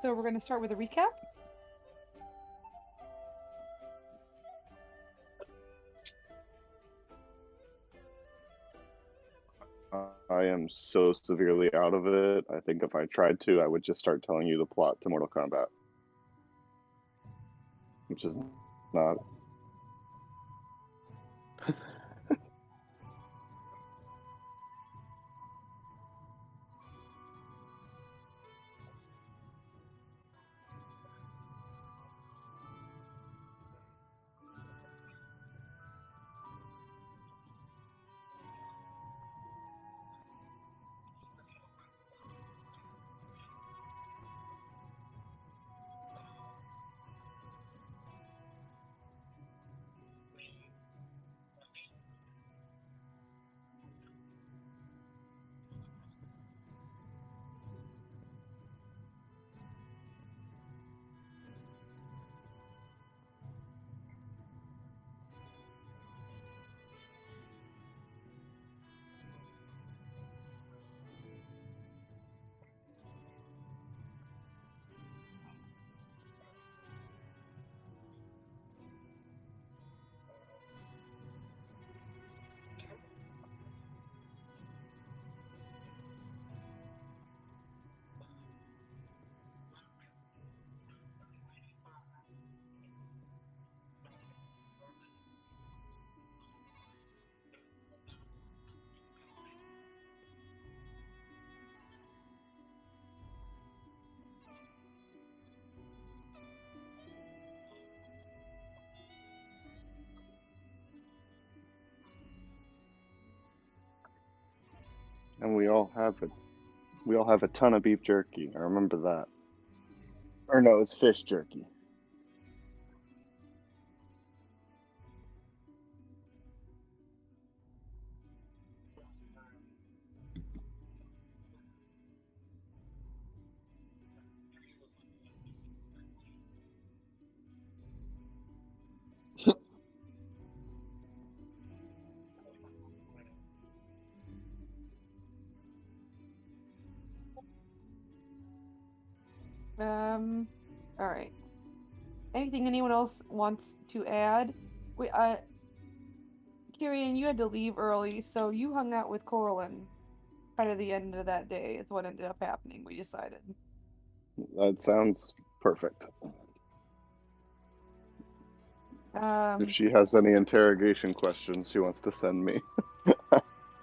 So we're going to start with a recap. I am so severely out of it. I think if I tried to, I would just start telling you the plot to Mortal Kombat, which is not. And we all have a ton of beef jerky. I remember that. Or no, it's fish jerky. All right. Anything anyone else wants to add? We, Kyrian, you had to leave early, so you hung out with Corlin kind of the end of that day is what ended up happening, we decided. That sounds perfect. If Um, she has any interrogation questions she wants to send me,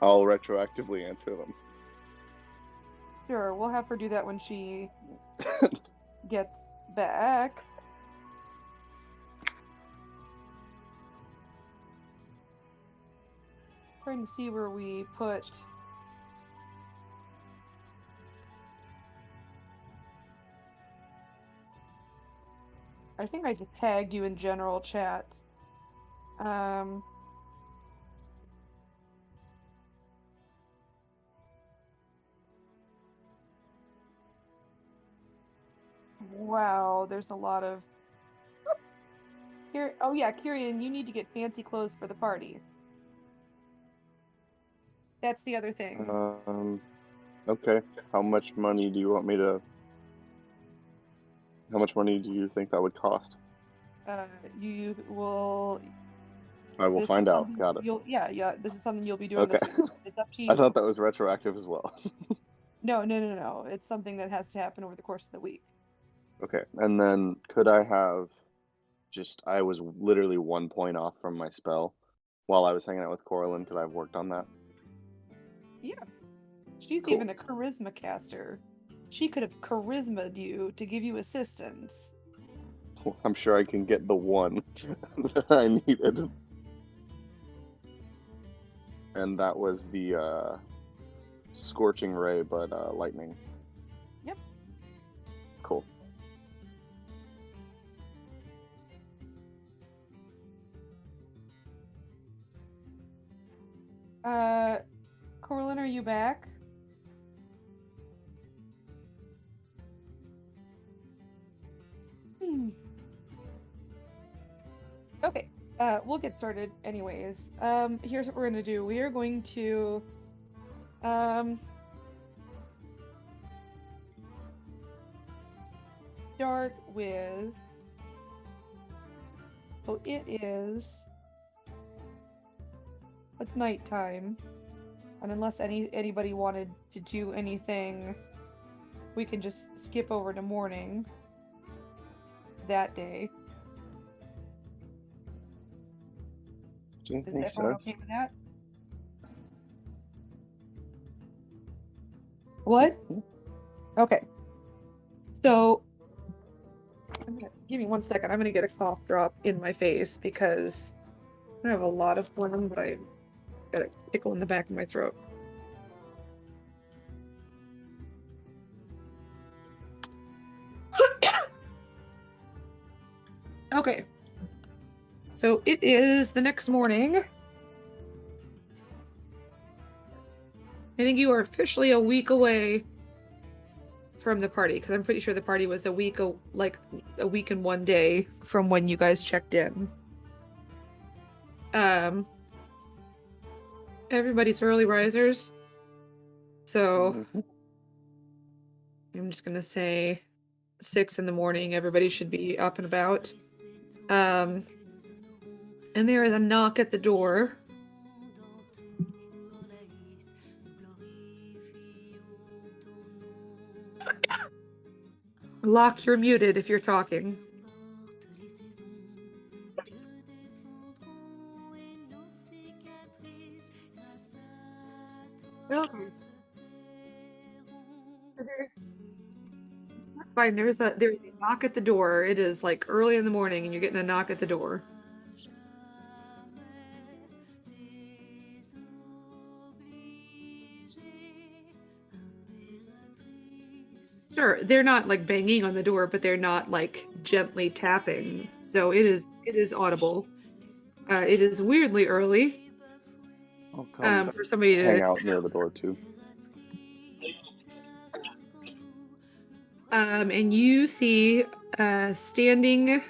I'll retroactively answer them. sure, we'll have her do that when she gets back. Trying to see where we put. I think I just tagged you in general chat. Um, wow, there's a lot of. Here, oh yeah, Kyrian, you need to get fancy clothes for the party. That's the other thing. Okay. How much money do you want me to? How much money do you think that would cost? You will. I will This is find out. something Got it. yeah. This is something you'll be doing Okay. this week. It's up to I thought you. that was retroactive as well. No. It's something that has to happen over the course of the week. Okay. And then could I have I was literally 1 point off from my spell while I was hanging out with Coralyn. Could I have worked on that? Yeah. She's Cool. even a charisma caster. She could have charismaed you to give you assistance. I'm sure I can get the one that I needed. And that was the Scorching Ray, but lightning. Yep. Cool. Corlin, are you back? Okay. We'll get started anyways. Here's what we're gonna do. We are going to start with. So it is. It's nighttime, and unless anybody wanted to do anything, we can just skip over to morning. That day. Do you Is think everyone so? okay with that? What? Okay. So, give me 1 second. I'm gonna get a cough drop in my face because I have a lot of phlegm, but I got a tickle in the back of my throat. Okay. So it is the next morning. I think you are officially a week away from the party, because I'm pretty sure the party was a week and 1 day from when you guys checked in. Everybody's early risers, so I'm just gonna say 6 in the morning. Everybody should be up and about. And there is a knock at the door. Locke, you're muted if you're talking. Okay. That's fine. There's a knock at the door. It is like early in the morning, and you're getting a knock at the door. Sure, they're not like banging on the door, but they're not like gently tapping. So it is audible. It is weirdly early I'll come for somebody hang to. out near the door too. And you see standing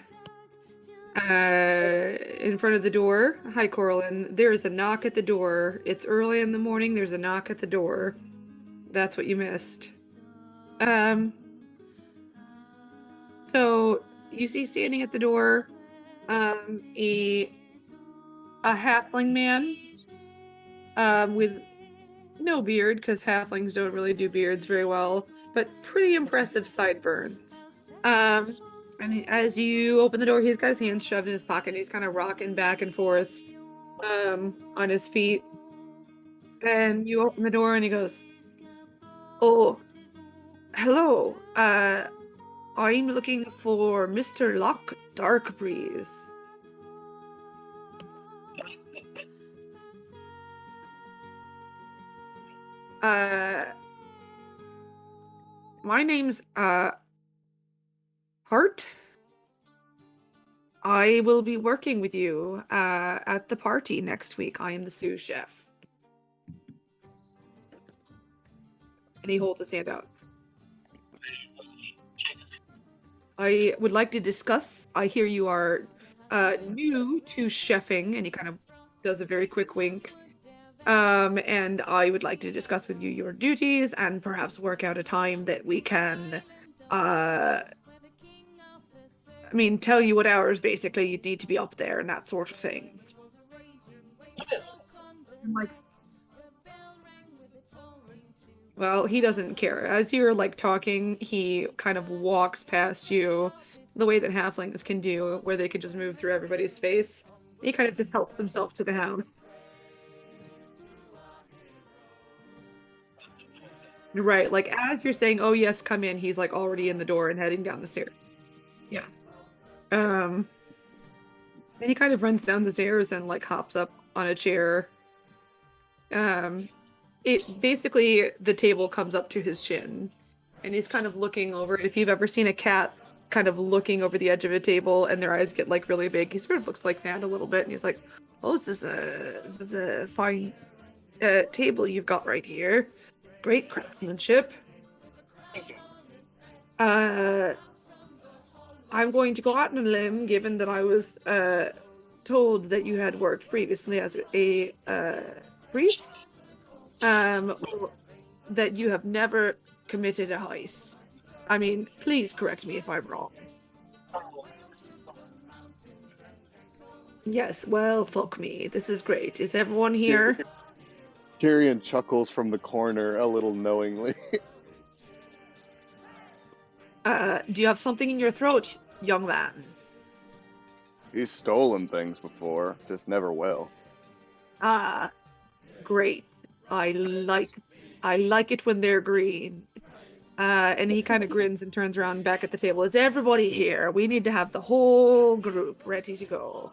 in front of the door. Hi, Corlin. There's a knock at the door. It's early in the morning. There's a knock at the door. That's what you missed. So you see standing at the door a halfling man with no beard, because halflings don't really do beards very well, but pretty impressive sideburns. And as you open the door, he's got his hands shoved in his pocket, and he's kind of rocking back and forth on his feet. And you open the door, and he goes, "Oh, hello. I'm looking for Mr. Locke Darkbreeze." My name's Hart. I will be working with you at the party next week. I am the sous chef. And he holds his hand out. I would like to discuss. I hear you are new to chefing, and he kind of does a very quick wink. And I would like to discuss with you your duties and perhaps work out a time that we can, tell you what hours basically you'd need to be up there and that sort of thing. I'm like, well, he doesn't care. As you're like talking, he kind of walks past you the way that halflings can do, where they can just move through everybody's space. He kind of just helps himself to the house. Right, like as you're saying, "Oh yes, come in," he's like already in the door and heading down the stairs. Yeah. And he kind of runs down the stairs and like hops up on a chair. It basically, the table comes up to his chin, and he's kind of looking over it. If you've ever seen a cat kind of looking over the edge of a table and their eyes get like really big, he sort of looks like that a little bit, and he's like, "Oh, this is a fine table you've got right here. Great craftsmanship. I'm going to go out on a limb, given that I was told that you had worked previously as a priest, that you have never committed a heist. I mean, please correct me if I'm wrong. Yes, well, fuck me. This is great. Is everyone here? Tyrion chuckles from the corner a little knowingly. Do you have something in your throat, young man? He's stolen things before, just never will. Ah, great. I like it when they're green. And he kind of grins and turns around back at the table. Is everybody here? We need to have the whole group ready to go.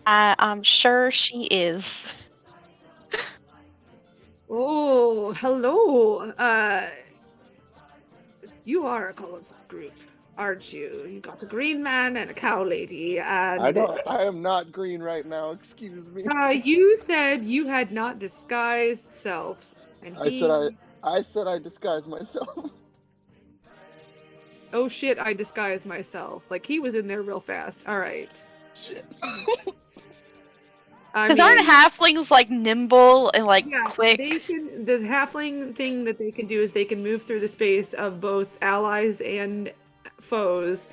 I'm sure she is. Oh, hello. You are a colorful group, aren't you? You got a green man and a cow lady, and I am not green right now. Excuse me. you said you had not disguised selves, and I said I disguised myself. Oh shit! I disguised myself. Like he was in there real fast. All right. Shit. Because aren't halflings like nimble and like quick? The halfling thing that they can do is they can move through the space of both allies and foes.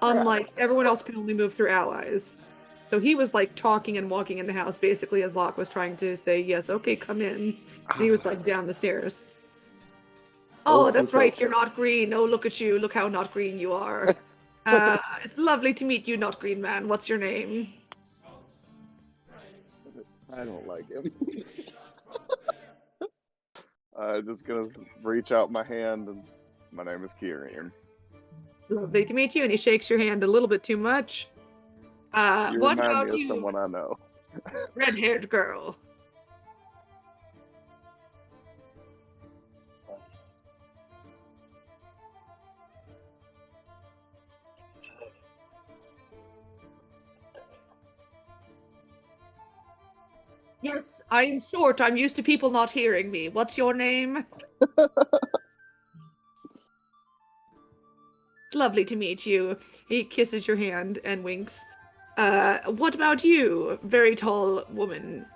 Unlike everyone else can only move through allies. So he was like talking and walking in the house basically as Locke was trying to say, yes, okay, come in. And he was like down the stairs. Oh, that's right, you're not green. Oh, look at you. Look how not green you are. It's lovely to meet you, not green man. What's your name? I don't like him. I'm just gonna reach out my hand and my name is Kieran. Lovely to meet you. And he shakes your hand a little bit too much. You What remind about me of you, someone I know. red-haired girl? Yes, I'm short. I'm used to people not hearing me. What's your name? It's lovely to meet you. He kisses your hand and winks. What about you, very tall woman?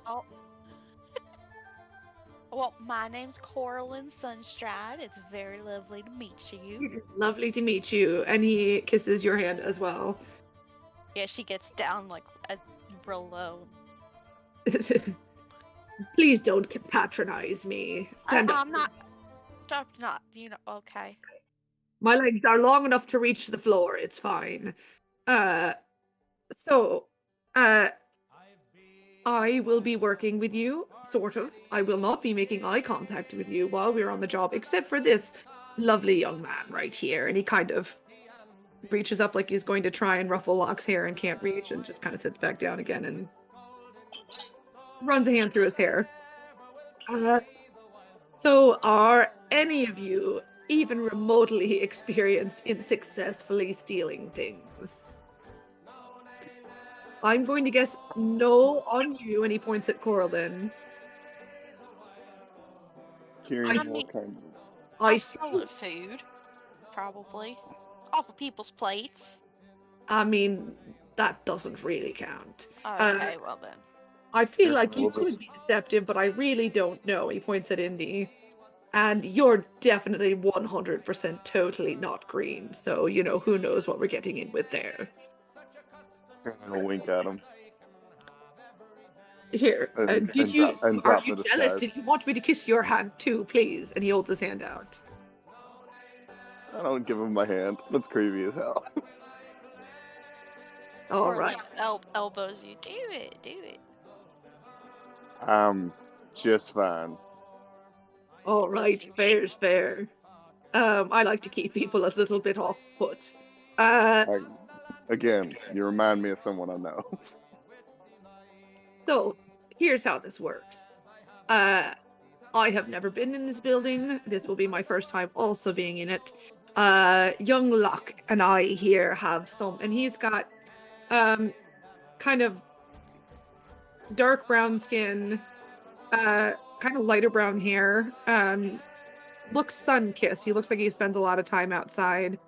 Oh. Well, my name's Coraline Sunstride. It's very lovely to meet you. Lovely to meet you. And he kisses your hand as well. Yeah, she gets down like real low. Please don't patronize me. Stand up. I'm not. Stop, not. You know. Okay. My legs are long enough to reach the floor. It's fine. So, I will be working with you, sort of. I will not be making eye contact with you while we're on the job, except for this lovely young man right here. And he kind of reaches up like he's going to try and ruffle Locke's hair and can't reach and just kind of sits back down again and runs a hand through his hair. So are any of you even remotely experienced in successfully stealing things? I'm going to guess no on you, and he points at Coraline. I've stolen food, probably, off of people's plates. I mean, that doesn't really count. Okay, well then. I feel like you could be deceptive, but I really don't know. He points at Indy. And you're definitely 100% totally not green. So, you know, who knows what we're getting in with there. I'll wink at him. Here, are you jealous? Did you want me to kiss your hand too, please? And he holds his hand out. I don't give him my hand. That's creepy as hell. All right. Elbows you. Do it. Just fine. All right, fair's fair. I like to keep people a little bit off put. Again, you remind me of someone I know. So, here's how this works. I have never been in this building. This will be my first time also being in it. Young Locke and I here have some, and he's got kind of dark brown skin, kind of lighter brown hair, looks sun-kissed. He looks like he spends a lot of time outside.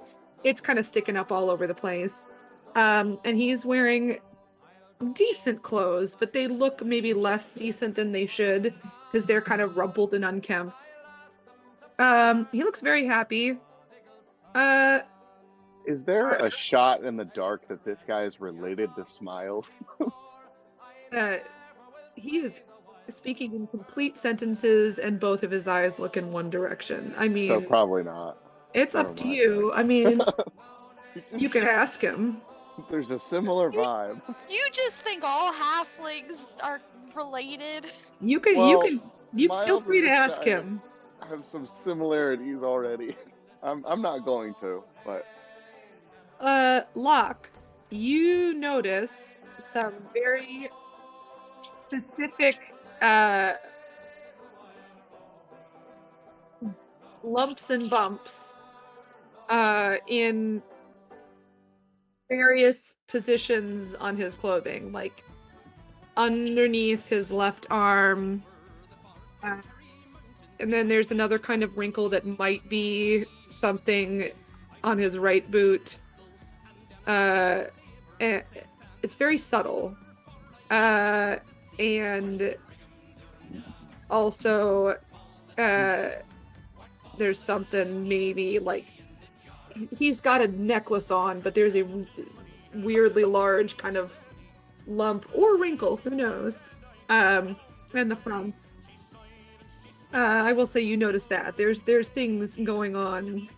It's kind of sticking up all over the place. And he's wearing decent clothes, but they look maybe less decent than they should because they're kind of rumpled and unkempt. He looks very happy. Uh, Is there a shot in the dark that this guy is related to Smiles? he is speaking in complete sentences, and both of his eyes look in one direction. I So mean, probably not. it's never up to mind. you. I mean, you could ask him. There's a similar vibe. You just think all halflings are related? You could, Well, you feel Smiles free and to this ask guy him. have some similarities already. I'm not going to, but Locke, you notice some very specific lumps and bumps in various positions on his clothing, like underneath his left arm. And then there's another kind of wrinkle that might be something on his right boot. And it's very subtle. And also, there's something maybe like he's got a necklace on, but there's a weirdly large kind of lump or wrinkle, who knows, in the front. I will say you notice that there's things going on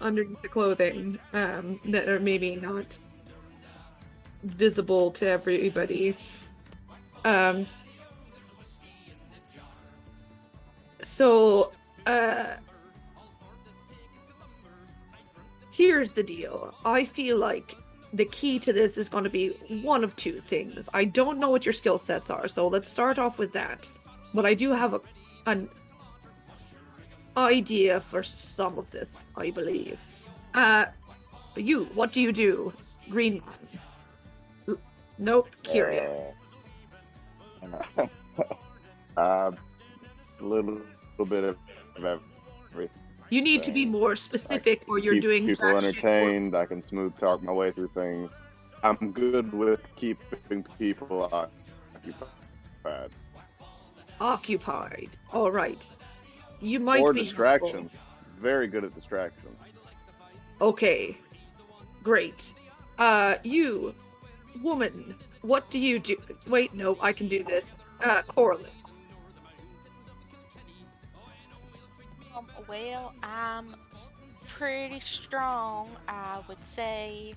underneath the clothing that are maybe not visible to everybody. So here's the deal. I feel like the key to this is going to be one of two things. I don't know what your skill sets are, so let's start off with that. But I do have an idea for some of this, I believe. You, what do you do? Green man. Nope, Kyria. A little bit of everything. You need to be more specific, or you're Keep doing people jack shit for- entertained. I can smooth talk my way through things. I'm good with keeping people occupied. Occupied. All right. You might Or be distractions. Very good at distractions. Okay. Great. You, woman, what do you do? Wait, no, I can do this. Coraline. Well, I'm pretty strong, I would say.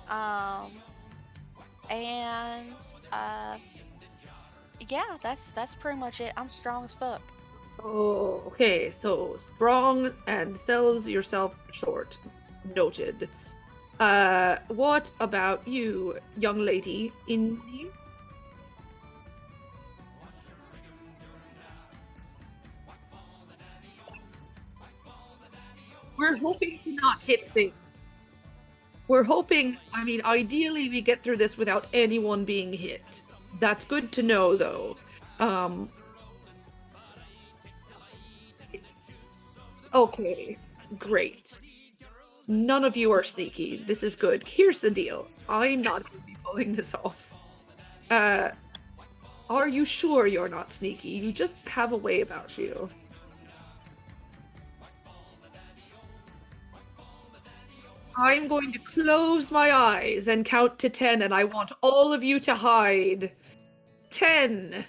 And yeah, that's pretty much it. I'm strong as fuck. Oh, okay. So strong and sells yourself short. Noted. What about you, young lady? Indy? We're hoping to not hit things. We're hoping, I mean, ideally we get through this without anyone being hit. That's good to know, though. Okay, great. None of you are sneaky. This is good. Here's the deal. I'm not going to be pulling this off. Are you sure you're not sneaky? You just have a way about you. I'm going to close my eyes and count to 10, and I want all of you to hide. 10,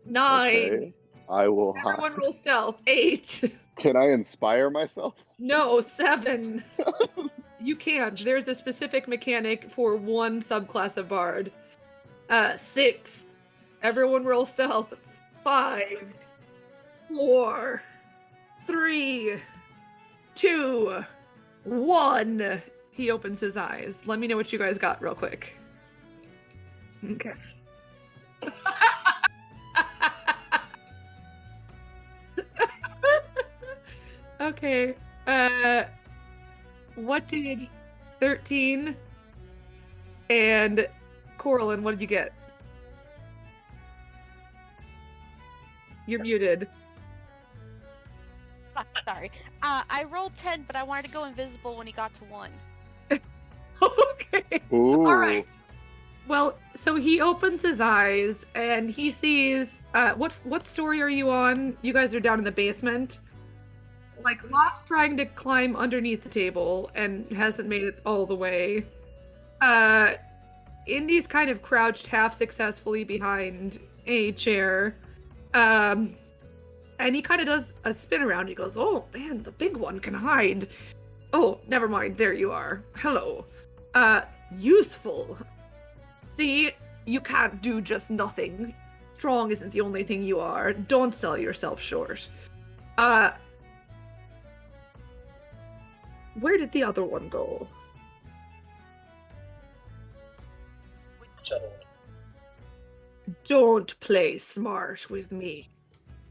9. Okay. I will Everyone hide. roll stealth. 8. Can I inspire myself? No, 7. You can't. There's a specific mechanic for one subclass of bard. 6. Everyone roll stealth. 5, 4, 3, 2, 1. He opens his eyes. Let me know what you guys got real quick. Okay. Okay. What did 13 and Coraline, what did you get? You're muted. Sorry. I rolled 10, but I wanted to go invisible when he got to 1. Okay. Ooh. All right. Well, so he opens his eyes and he sees what story are you on? You guys are down in the basement. Like Locke's trying to climb underneath the table and hasn't made it all the way. Indy's kind of crouched half successfully behind a chair. And he kind of does a spin around. He goes, "Oh man, the big one can hide. Oh, never mind. There you are. Hello. Useful. See, you can't do just nothing. Strong isn't the only thing you are. Don't sell yourself short. Where did the other one go? Don't play smart with me.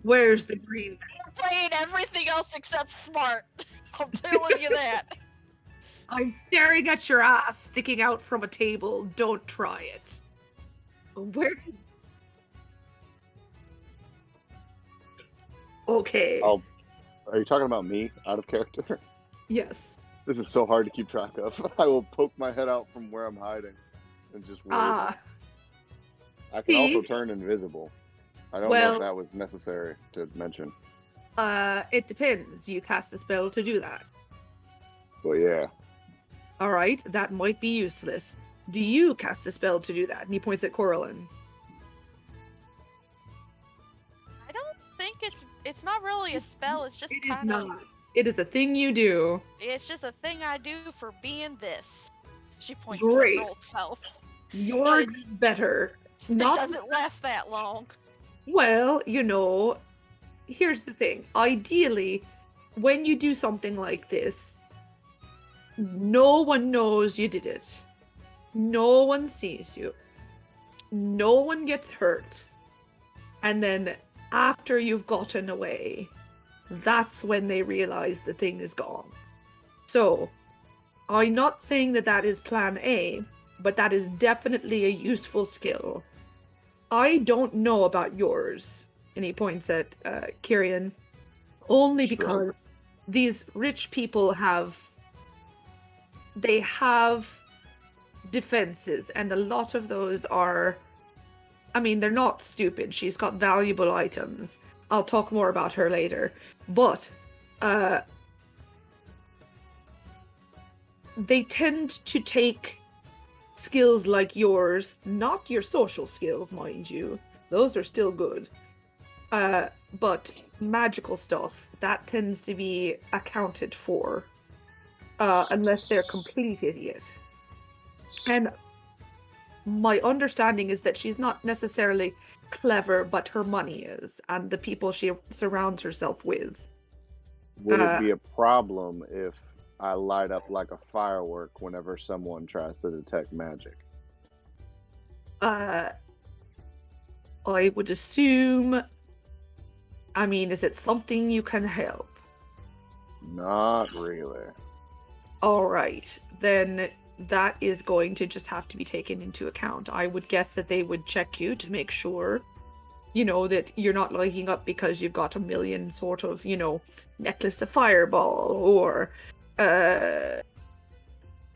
Where's the green? We're playing everything else except smart. I'm telling you that. I'm staring at your ass sticking out from a table. Don't try it. Where? Okay. Are you talking about me out of character? Yes. This is so hard to keep track of. I will poke my head out from where I'm hiding and just wait. I can see? also turn invisible. I don't know Well- if that was necessary to mention. It depends. You cast a spell to do that. But yeah. Alright, that might be useless. Do you cast a spell to do that? And he points at Coralyn. I don't think it's not really a spell. It's just It is kind of. not. It is a thing you do. It's just a thing I do for being this. She points Great. to her old self. You're It- better. It Not doesn't last that long. well, here's the thing. Ideally, when you do something like this, no one knows you did it. No one sees you. No one gets hurt. And then after you've gotten away, that's when they realize the thing is gone. So, I'm not saying that is plan A, but that is definitely a useful skill. I don't know about yours, and he points at Kyrian, only Sure. because these rich people have defenses, and a lot of those are, I mean, they're not stupid. She's got valuable items. I'll talk more about her later. But they tend to take skills like yours, not your social skills, mind you. Those are still good. But magical stuff, that tends to be accounted for. Unless they're complete idiot. And my understanding is that she's not necessarily clever, but her money is, and the people she surrounds herself with. Would it be a problem if I light up like a firework whenever someone tries to detect magic? I would assume. I mean, is it something you can help? Not really. All right, then that is going to just have to be taken into account. I would guess that they would check you to make sure, that you're not lighting up because you've got a million sort of, necklace of fireball or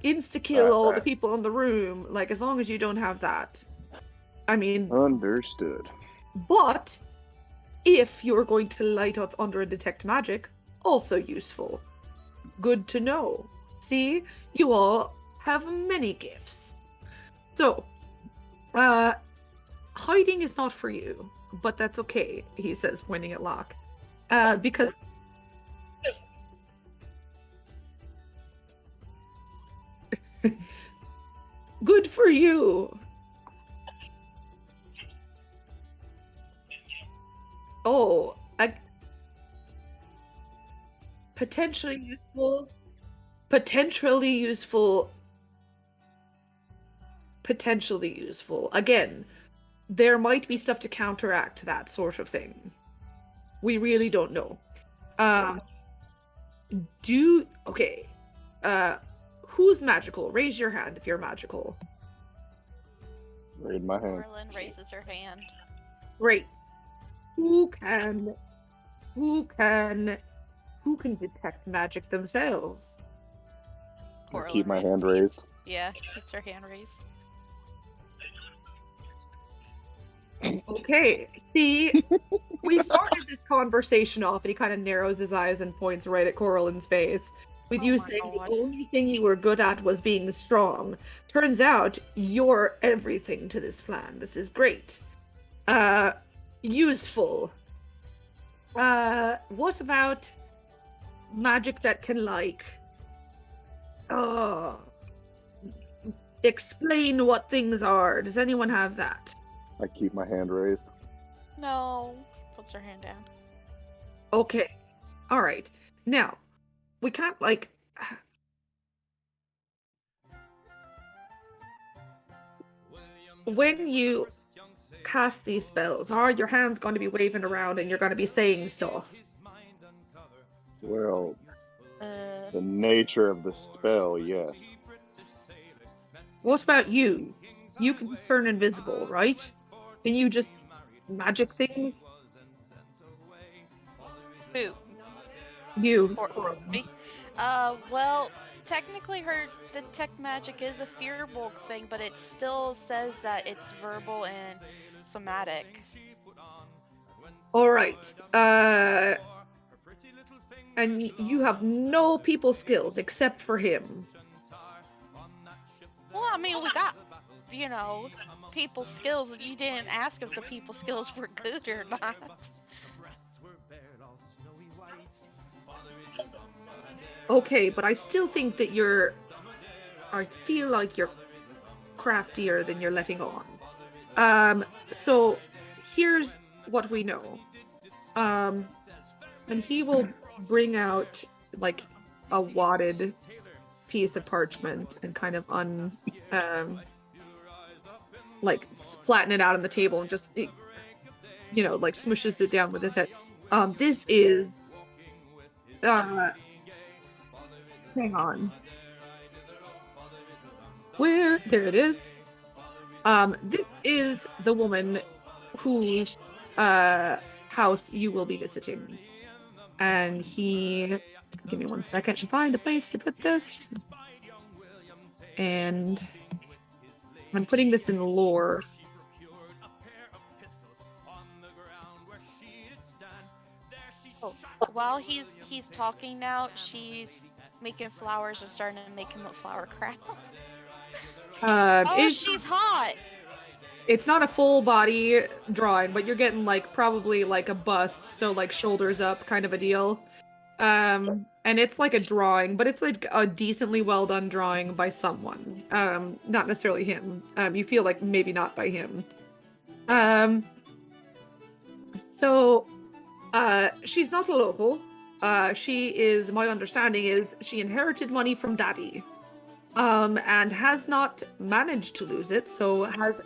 insta-kill all the Right. people in the room. Like, as long as you don't have that. I mean, Understood. but if you're going to light up under a detect magic, also useful. Good to know. See, you all have many gifts. So, hiding is not for you, but that's okay, he says, pointing at Locke. Because good for you. Oh, potentially useful. Potentially useful. Again, there might be stuff to counteract that sort of thing. We really don't know. Who's magical? Raise your hand if you're magical. Raise my hand. Corlin raises her hand. Great. Who can detect magic themselves? I Corlin keep my raises hand her- raised. Yeah, keeps her hand raised. Okay. See, we started this conversation off, and he kind of narrows his eyes and points right at Coralyn's face. With Oh you my saying God. the only thing you were good at was being strong. Turns out you're everything to this plan. This is great. Useful. What about magic that can, like, oh, explain what things are? Does anyone have that? I keep my hand raised. No. Puts her hand down. Okay. All right. Now, we can't, like, when you cast these spells, are your hands going to be waving around and you're going to be saying stuff? Well, Uh, the nature of the spell, yes. What about you? You can turn invisible, right? Can you just magic things? who? You. Coralyn. Me? Well, technically her detect magic is a fear bulk thing, but it still says that it's verbal and somatic. All right. And you have no people skills except for him. Well, I mean, we got, people skills. You didn't ask if the people skills were good or not. Okay, but I still think that I feel like you're craftier than you're letting on. So here's what we know. And he will bring out, like, a wadded piece of parchment and kind of flatten it out on the table and just, like, smushes it down with his head. This is, hang on. There it is. This is the woman whose house you will be visiting. And give me 1 second to find a place to put this. And I'm putting this in lore. Oh, while he's talking now, she's making flowers and starting to make him a flower crown. She's hot. It's not a full body drawing, but you're getting, like, probably like a bust, so, like, shoulders up kind of a deal. And it's like a drawing, but it's like a decently well done drawing by someone. Not necessarily him. You feel like maybe not by him. So she's not a local. She is, my understanding is, she inherited money from daddy. And has not managed to lose it, so has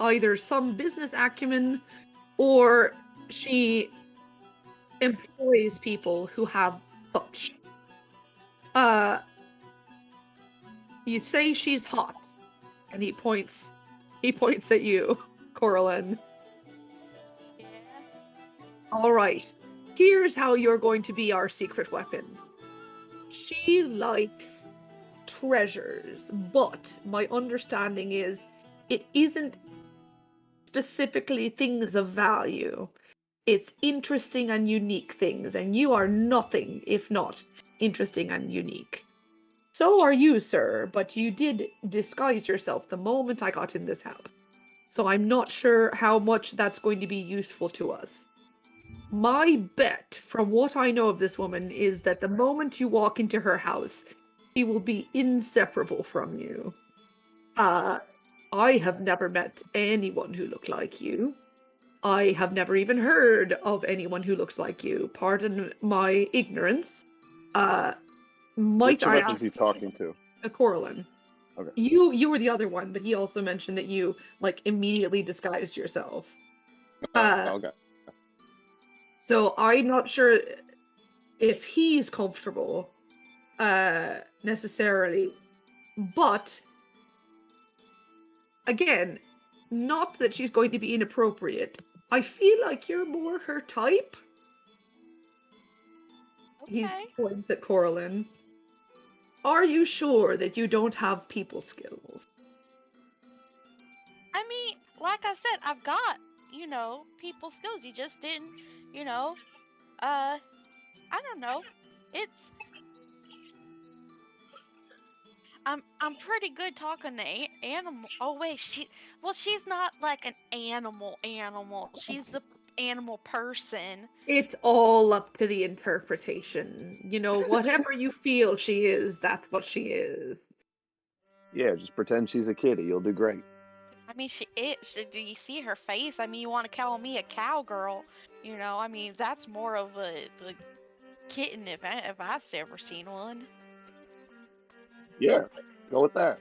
either some business acumen or she employs people who have such. You say she's hot, and he points at you, Coralyn. Yeah. All right. Here's how you're going to be our secret weapon. She likes treasures, but my understanding is it isn't specifically things of value. It's interesting and unique things, and you are nothing if not interesting and unique. So are you, sir, but you did disguise yourself the moment I got in this house. So I'm not sure how much that's going to be useful to us. My bet, from what I know of this woman, is that the moment you walk into her house, she will be inseparable from you. I have never met anyone who looked like you. I have never even heard of anyone who looks like you. Pardon my ignorance. Might Which of I us ask? is he talking to? Coralyn. Okay. You were the other one, but he also mentioned that you, like, immediately disguised yourself. Okay. So I'm not sure if he's comfortable, necessarily, but again, not that she's going to be inappropriate. I feel like you're more her type. Okay. He points at Coralyn. Are you sure that you don't have people skills? I mean, like I said, I've got, people skills. You just didn't, I don't know. It's I'm pretty good talking to animal. Oh wait, she's not like an animal. She's the animal person. It's all up to the interpretation. Whatever you feel she is, that's what she is. Yeah, just pretend she's a kitty. You'll do great. I mean, do you see her face? I mean, you want to call me a cowgirl? I mean, that's more of a kitten if I've ever seen one. Yeah, go with that.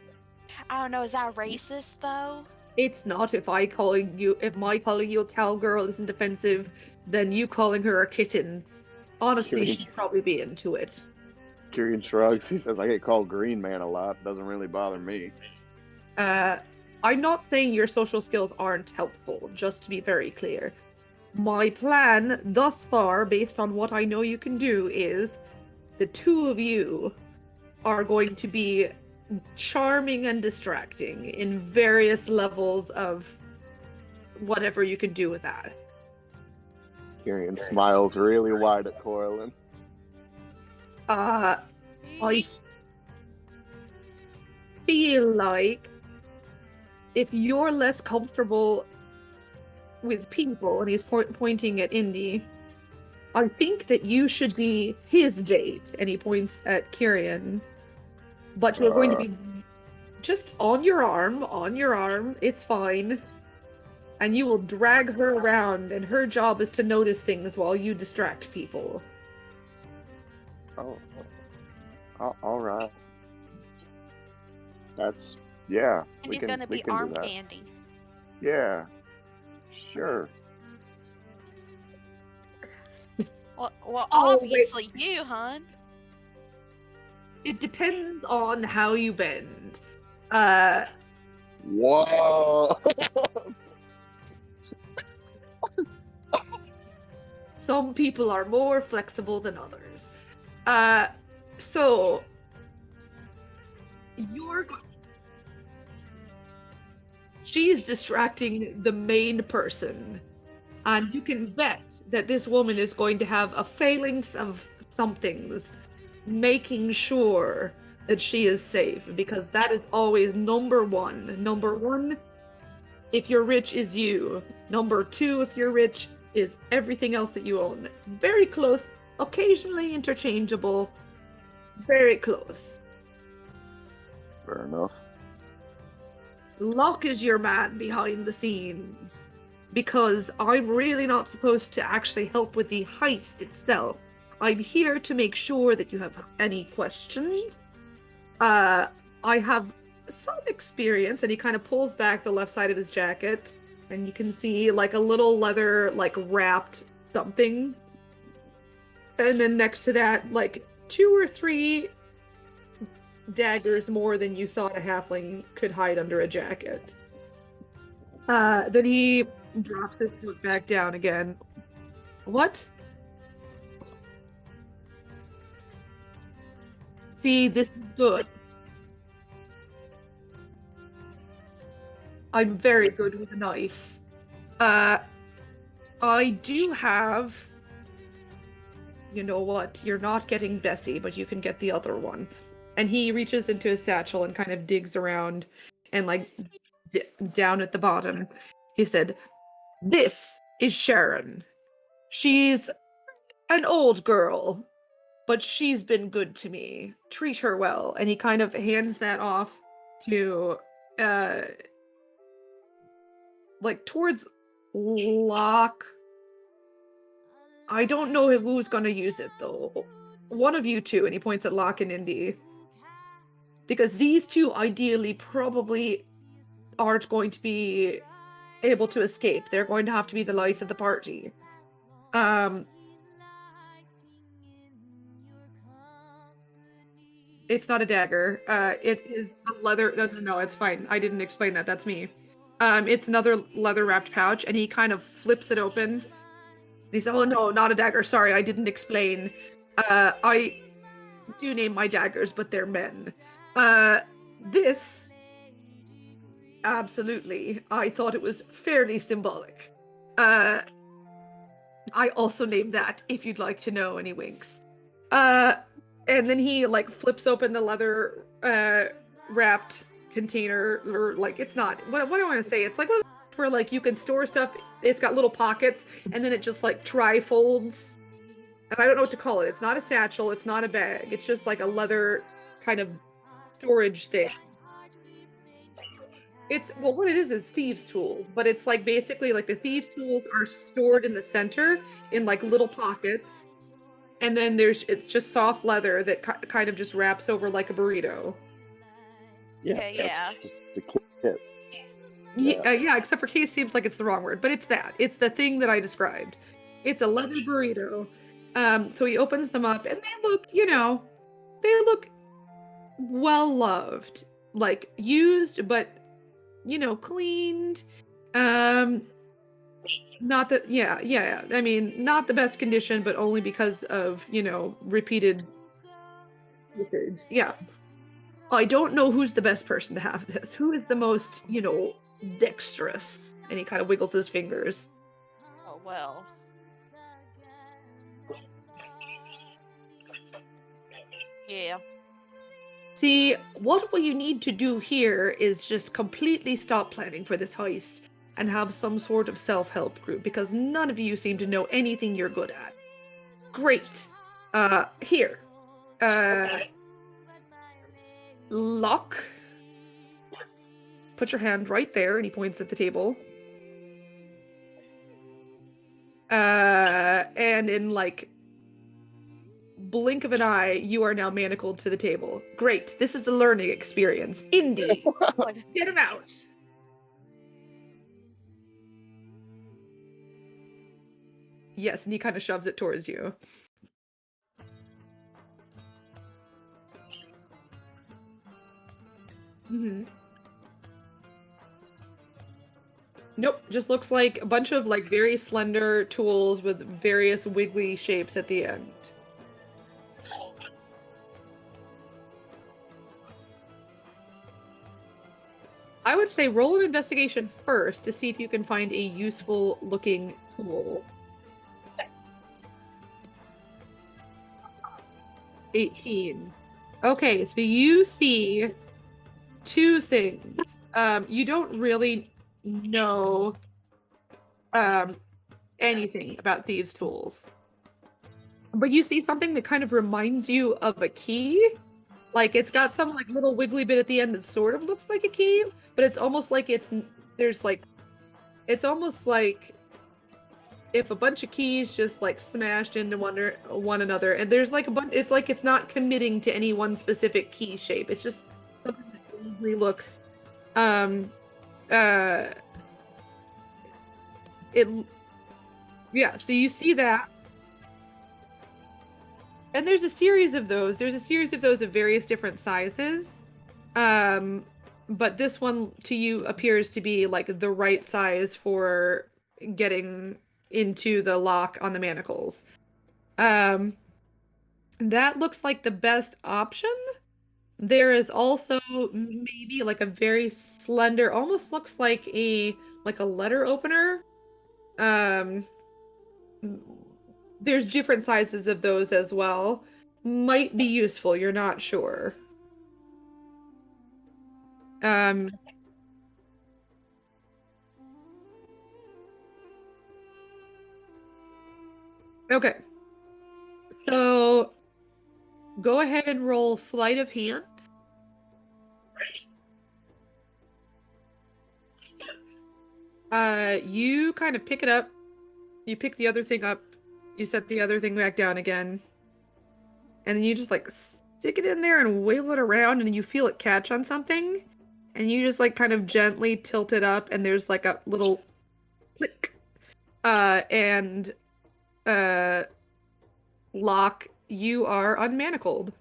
I don't know. Is that racist though? It's not. If my calling you a cowgirl isn't offensive, then you calling her a kitten, honestly, Kyrian. she'd probably be into it. Kyrian shrugs. He says, I get called Green Man a lot. Doesn't really bother me. I'm not saying your social skills aren't helpful, just to be very clear. My plan thus far, based on what I know you can do, is the two of you are going to be charming and distracting in various levels of whatever you can do with that. Kyrian smiles really wide at Corlin. I feel like if you're less comfortable with people, and he's pointing at Indy, I think that you should be his date, and he points at Kyrian. But you're going to be just on your arm, it's fine. And you will drag her around, and her job is to notice things while you distract people. Oh, all right. That's, yeah. And he's gonna be arm candy. Yeah, sure. Well, Oh, obviously you, hun. It depends on how you bend. Whoa! Some people are more flexible than others. So she's distracting the main person, and you can bet that this woman is going to have a phalanx of somethings making sure that she is safe, because that is always number one. Number one, if you're rich, is you. Number two, if you're rich, is everything else that you own. Very close, occasionally interchangeable, very close. Fair enough. Locke is your man behind the scenes, because I'm really not supposed to actually help with the heist itself. I'm here to make sure that you have any questions. I have some experience, and he kind of pulls back the left side of his jacket, and you can see like a little leather, like wrapped something. And then next to that, like 2 or 3 daggers more than you thought a halfling could hide under a jacket. Then he drops his coat back down again. What? See, this is good. I'm very good with a knife. I do have... You know what? You're not getting Bessie, but you can get the other one. And he reaches into his satchel and kind of digs around, and like down at the bottom, he said, "This is Sharon. She's an old girl, but she's been good to me. Treat her well." And he kind of hands that off to like towards Locke. I don't know who's gonna use it though. One of you two, and he points at Locke and Indy. Because these two ideally probably aren't going to be able to escape. They're going to have to be the life of the party. It's not a dagger. It is a leather... No, it's fine. I didn't explain that. That's me. It's another leather-wrapped pouch, and he kind of flips it open. He said, "Oh no, not a dagger. Sorry, I didn't explain. I do name my daggers, but they're men. This Absolutely. I thought it was fairly symbolic. I also named that, if you'd like to know, and he winks. And then he like flips open the leather wrapped container, or like it's not. What do I want to say? It's like one of those where like you can store stuff. It's got little pockets, and then it just like trifolds. And I don't know what to call it. It's not a satchel. It's not a bag. It's just like a leather kind of storage thing. It's well, what it is thieves' tools, but it's like basically like the thieves' tools are stored in the center in like little pockets, and then it's just soft leather that kind of just wraps over like a burrito. Yeah, Okay, that's yeah. just a kit. Yeah, except for case seems like it's the wrong word, but it's that. It's the thing that I described. It's a leather burrito. So he opens them up, and they look, they look well loved, like used, but cleaned. Not that, yeah. I mean, not the best condition, but only because of repeated usage. Yeah. I don't know who's the best person to have this. Who is the most, dexterous? And he kind of wiggles his fingers. Oh well. Yeah. See, what you need to do here is just completely stop planning for this heist and have some sort of self-help group, because none of you seem to know anything you're good at. Great. Here. Lock. Put your hand right there, and he points at the table. And in like blink of an eye, you are now manacled to the table. Great. This is a learning experience. Indy, get him out. Yes, and he kind of shoves it towards you. Mm-hmm. Nope, just looks like a bunch of like very slender tools with various wiggly shapes at the end. I would say roll an investigation first to see if you can find a useful looking tool. 18. Okay, so you see two things. You don't really know anything about thieves' tools, but you see something that kind of reminds you of a key. Like it's got some like little wiggly bit at the end that sort of looks like a key, but it's almost like it's almost like if a bunch of keys just like smashed into one another, and there's like a bunch. It's like it's not committing to any one specific key shape. It's just something that vaguely looks, yeah. So you see that. And there's a series of those. There's a series of those of various different sizes. But this one to you appears to be like the right size for getting into the lock on the manacles. That looks like the best option. There is also maybe like a very slender, almost looks like a letter opener. There's different sizes of those as well. Might be useful, you're not sure. Okay. So go ahead and roll sleight of hand. You kind of pick it up. You pick the other thing up. You set the other thing back down again. And then you just like stick it in there and wiggle it around, and you feel it catch on something. And you just like kind of gently tilt it up, and there's like a little click. And Locke, you are unmanacled.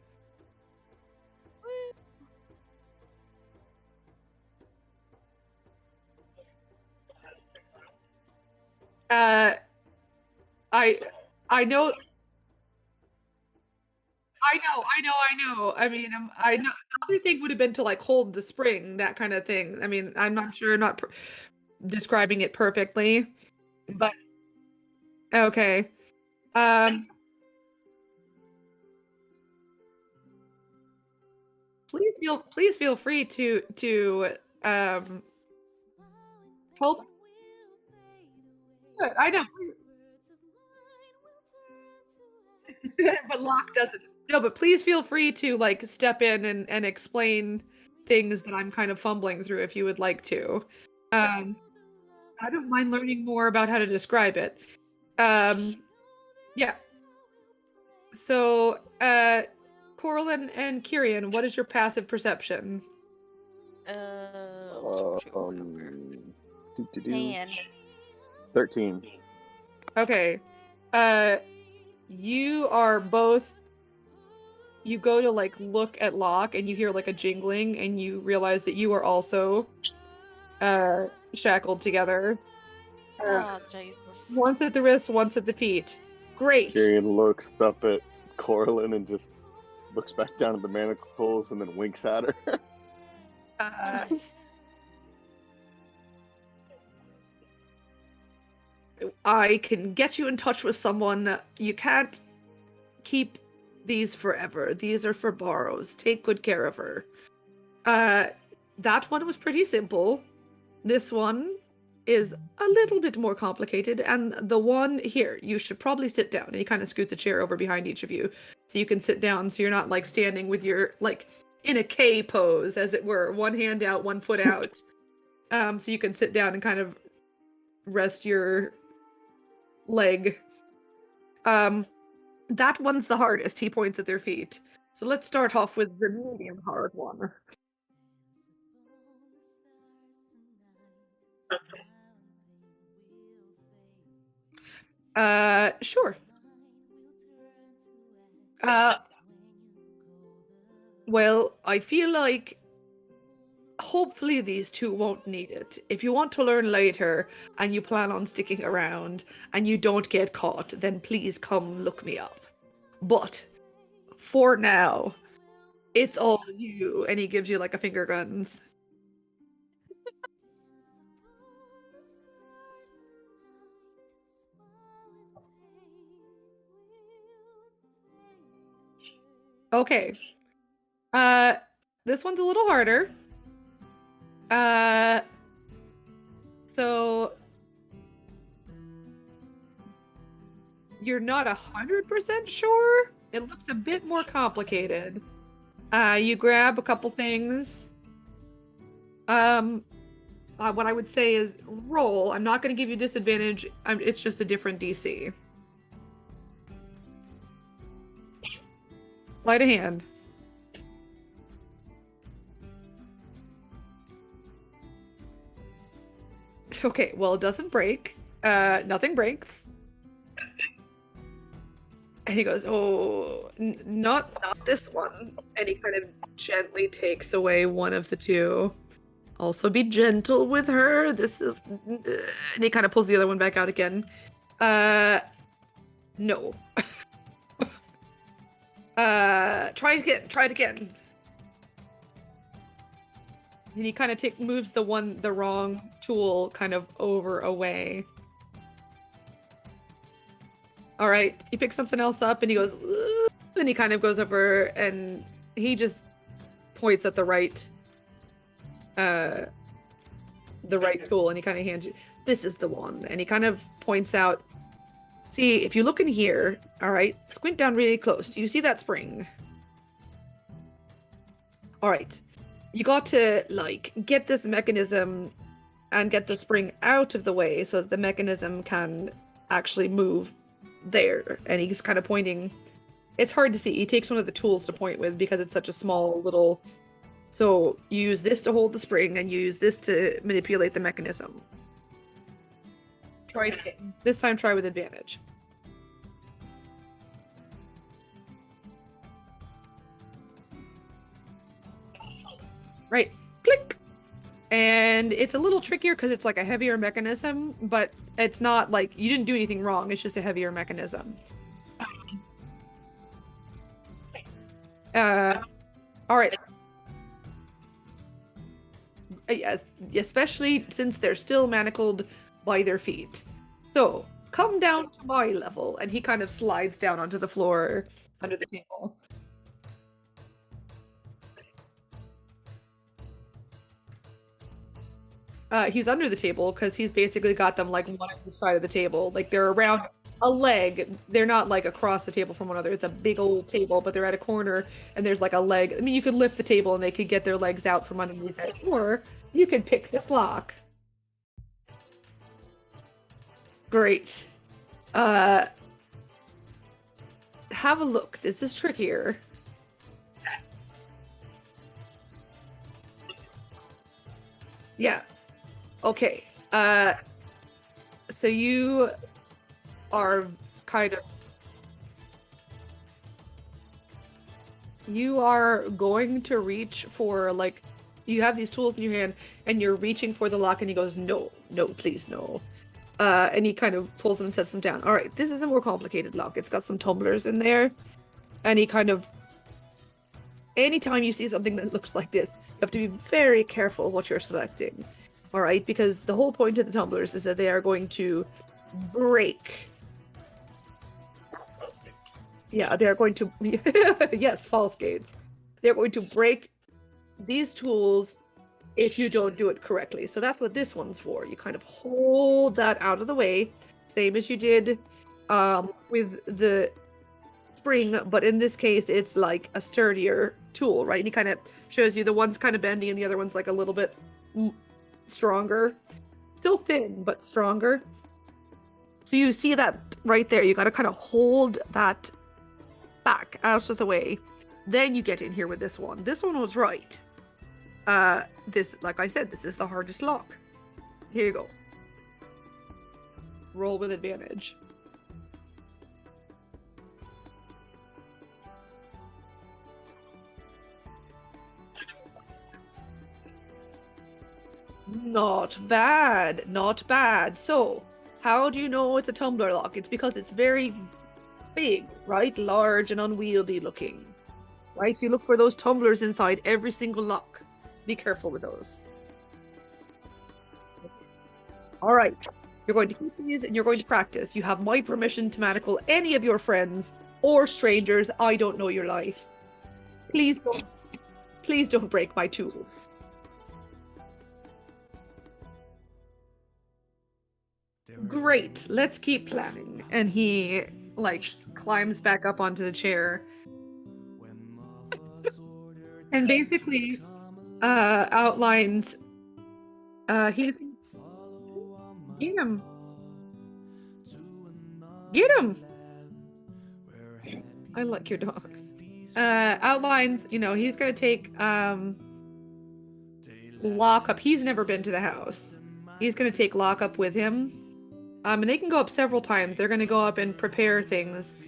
I know I know. I mean, I know the other thing would have been to like hold the spring, that kind of thing. I mean, I'm not sure, not describing it perfectly, but okay. Um, please feel free to help. Good, I know, but Locke doesn't. No, but please feel free to like step in and explain things that I'm kind of fumbling through if you would like to. Um, I don't mind learning more about how to describe it. Um, yeah. So, Corlin and Kyrian, what is your passive perception? Hand. 13. Okay. You are both. You go to like look at Locke, and you hear like a jingling, and you realize that you are also, shackled together. Oh, Jesus. Once at the wrist, once at the feet. Great. Tyrion looks up at Corlin and just looks back down at the manacles and then winks at her. Uh, I can get you in touch with someone. You can't keep these forever. These are for Borrows. Take good care of her. That one was pretty simple. This one is a little bit more complicated, and the one here, you should probably sit down. And he kind of scoots a chair over behind each of you, so you can sit down, so you're not like standing with your like in a K pose, as it were, one hand out, one foot out. So you can sit down and kind of rest your leg. That one's the hardest. He points at their feet. So let's start off with the medium hard one. Sure. Well, I feel like hopefully these two won't need it. If you want to learn later and you plan on sticking around and you don't get caught, then please come look me up. But for now, it's all you. And he gives you like a finger guns. Okay. This one's a little harder. So you're not 100% sure? It looks a bit more complicated. You grab a couple things. What I would say is roll. I'm not going to give you disadvantage. It's just a different DC. Sleight of hand. Okay, well, it doesn't break. Nothing breaks. And he goes, "Oh, not this one." And he kind of gently takes away one of the two. Also, be gentle with her. This is, and he kind of pulls the other one back out again. No. Try it again. Try it again. And he kind of moves the wrong tool kind of away. All right, he picks something else up and he goes, "Ugh," and he kind of goes over and he just points at the right tool, and he kind of hands you, "This is the one." And he kind of points out, "See, if you look in here, all right, squint down really close. Do you see that spring? All right. You got to, like, get this mechanism and get the spring out of the way so that the mechanism can actually move there." And he's kind of pointing. It's hard to see. He takes one of the tools to point with because it's such a small little... So you use this to hold the spring, and you use this to manipulate the mechanism. Try it again. This time try with advantage. Right. Click. And it's a little trickier because it's like a heavier mechanism, but it's not like you didn't do anything wrong. It's just a heavier mechanism. All right. Yes, especially since they're still manacled by their feet. So come down to my level, and he kind of slides down onto the floor under the table. He's under the table because he's basically got them like one on each side of the table. Like they're around a leg. They're not like across the table from one another. It's a big old table, but they're at a corner and there's like a leg. I mean, you could lift the table and they could get their legs out from underneath it. Or you could pick this lock. Great. Have a look. This is trickier. Yeah. Okay. So you are kind of you are going to reach for like you have these tools in your hand and you're reaching for the lock and he goes, no, please, no. And he kind of pulls them and sets them down. All right, this is a more complicated lock. It's got some tumblers in there. And he kind of anytime you see something that looks like this, you have to be very careful what you're selecting. All right, because the whole point of the tumblers is that they are going to break. Yeah, they are going to. Yes, false gates. They're going to break these tools if you don't do it correctly. So that's what this one's for. You kind of hold that out of the way, same as you did with the spring, but in this case, it's like a sturdier tool, right? And he kind of shows you the one's kind of bendy and the other one's like a little bit stronger. Still thin, but stronger. So you see that right there. You got to kind of hold that back out of the way. Then you get in here with this one. This one was right. This, like I said, this is the hardest lock. Here you go. Roll with advantage. Not bad, not bad. So, how do you know it's a tumbler lock? It's because it's very big, right? Large and unwieldy looking. Right? So you look for those tumblers inside every single lock. Be careful with those. All right. You're going to keep these and you're going to practice. You have my permission to manacle any of your friends or strangers. I don't know your life. Please don't break my tools. Great, let's keep planning. And he like climbs back up onto the chair and basically outlines he's get him I like your dogs. Outlines, you know, he's gonna take Lockup. He's never been to the house. He's gonna take Lockup with him. And they can go up several times. They're going to go up and prepare things.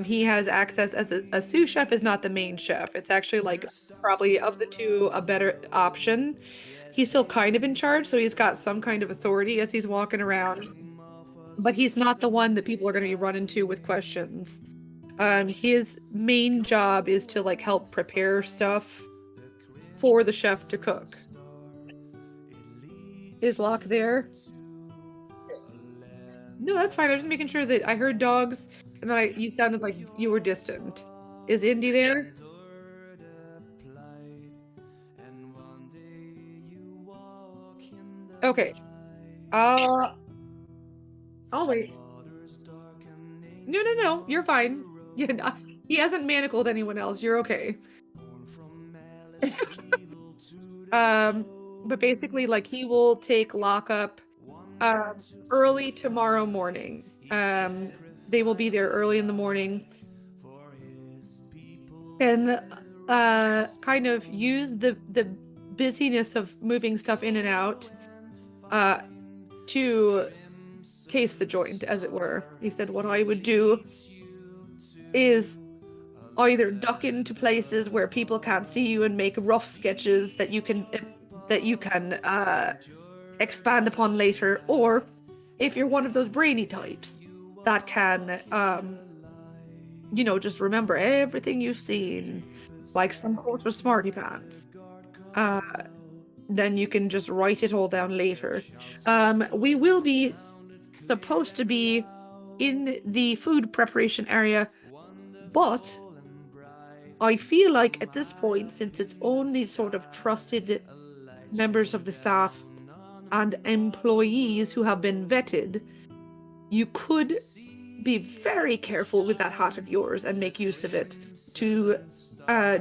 He has access as a sous chef is not the main chef. It's actually like probably of the two a better option. He's still kind of in charge, so he's got some kind of authority as he's walking around. But he's not the one that people are going to be running to with questions. His main job is to like help prepare stuff for the chef to cook. Is Locke there? No, that's fine. I was just making sure that I heard dogs, and then you sounded like you were distant. Is Indy there? Okay. I'll wait. No. You're fine. Yeah, no, he hasn't manacled anyone else. You're okay. But basically, like, he will take Lockup early tomorrow morning. They will be there early in the morning and kind of use the busyness of moving stuff in and out to case the joint, as it were. He said what I would do is either duck into places where people can't see you and make rough sketches that you can expand upon later, or if you're one of those brainy types that can just remember everything you've seen, like some sort of smarty pants. Then you can just write it all down later. We will be supposed to be in the food preparation area, but I feel like at this point, since it's only sort of trusted members of the staff and employees who have been vetted, you could be very careful with that hat of yours and make use of it to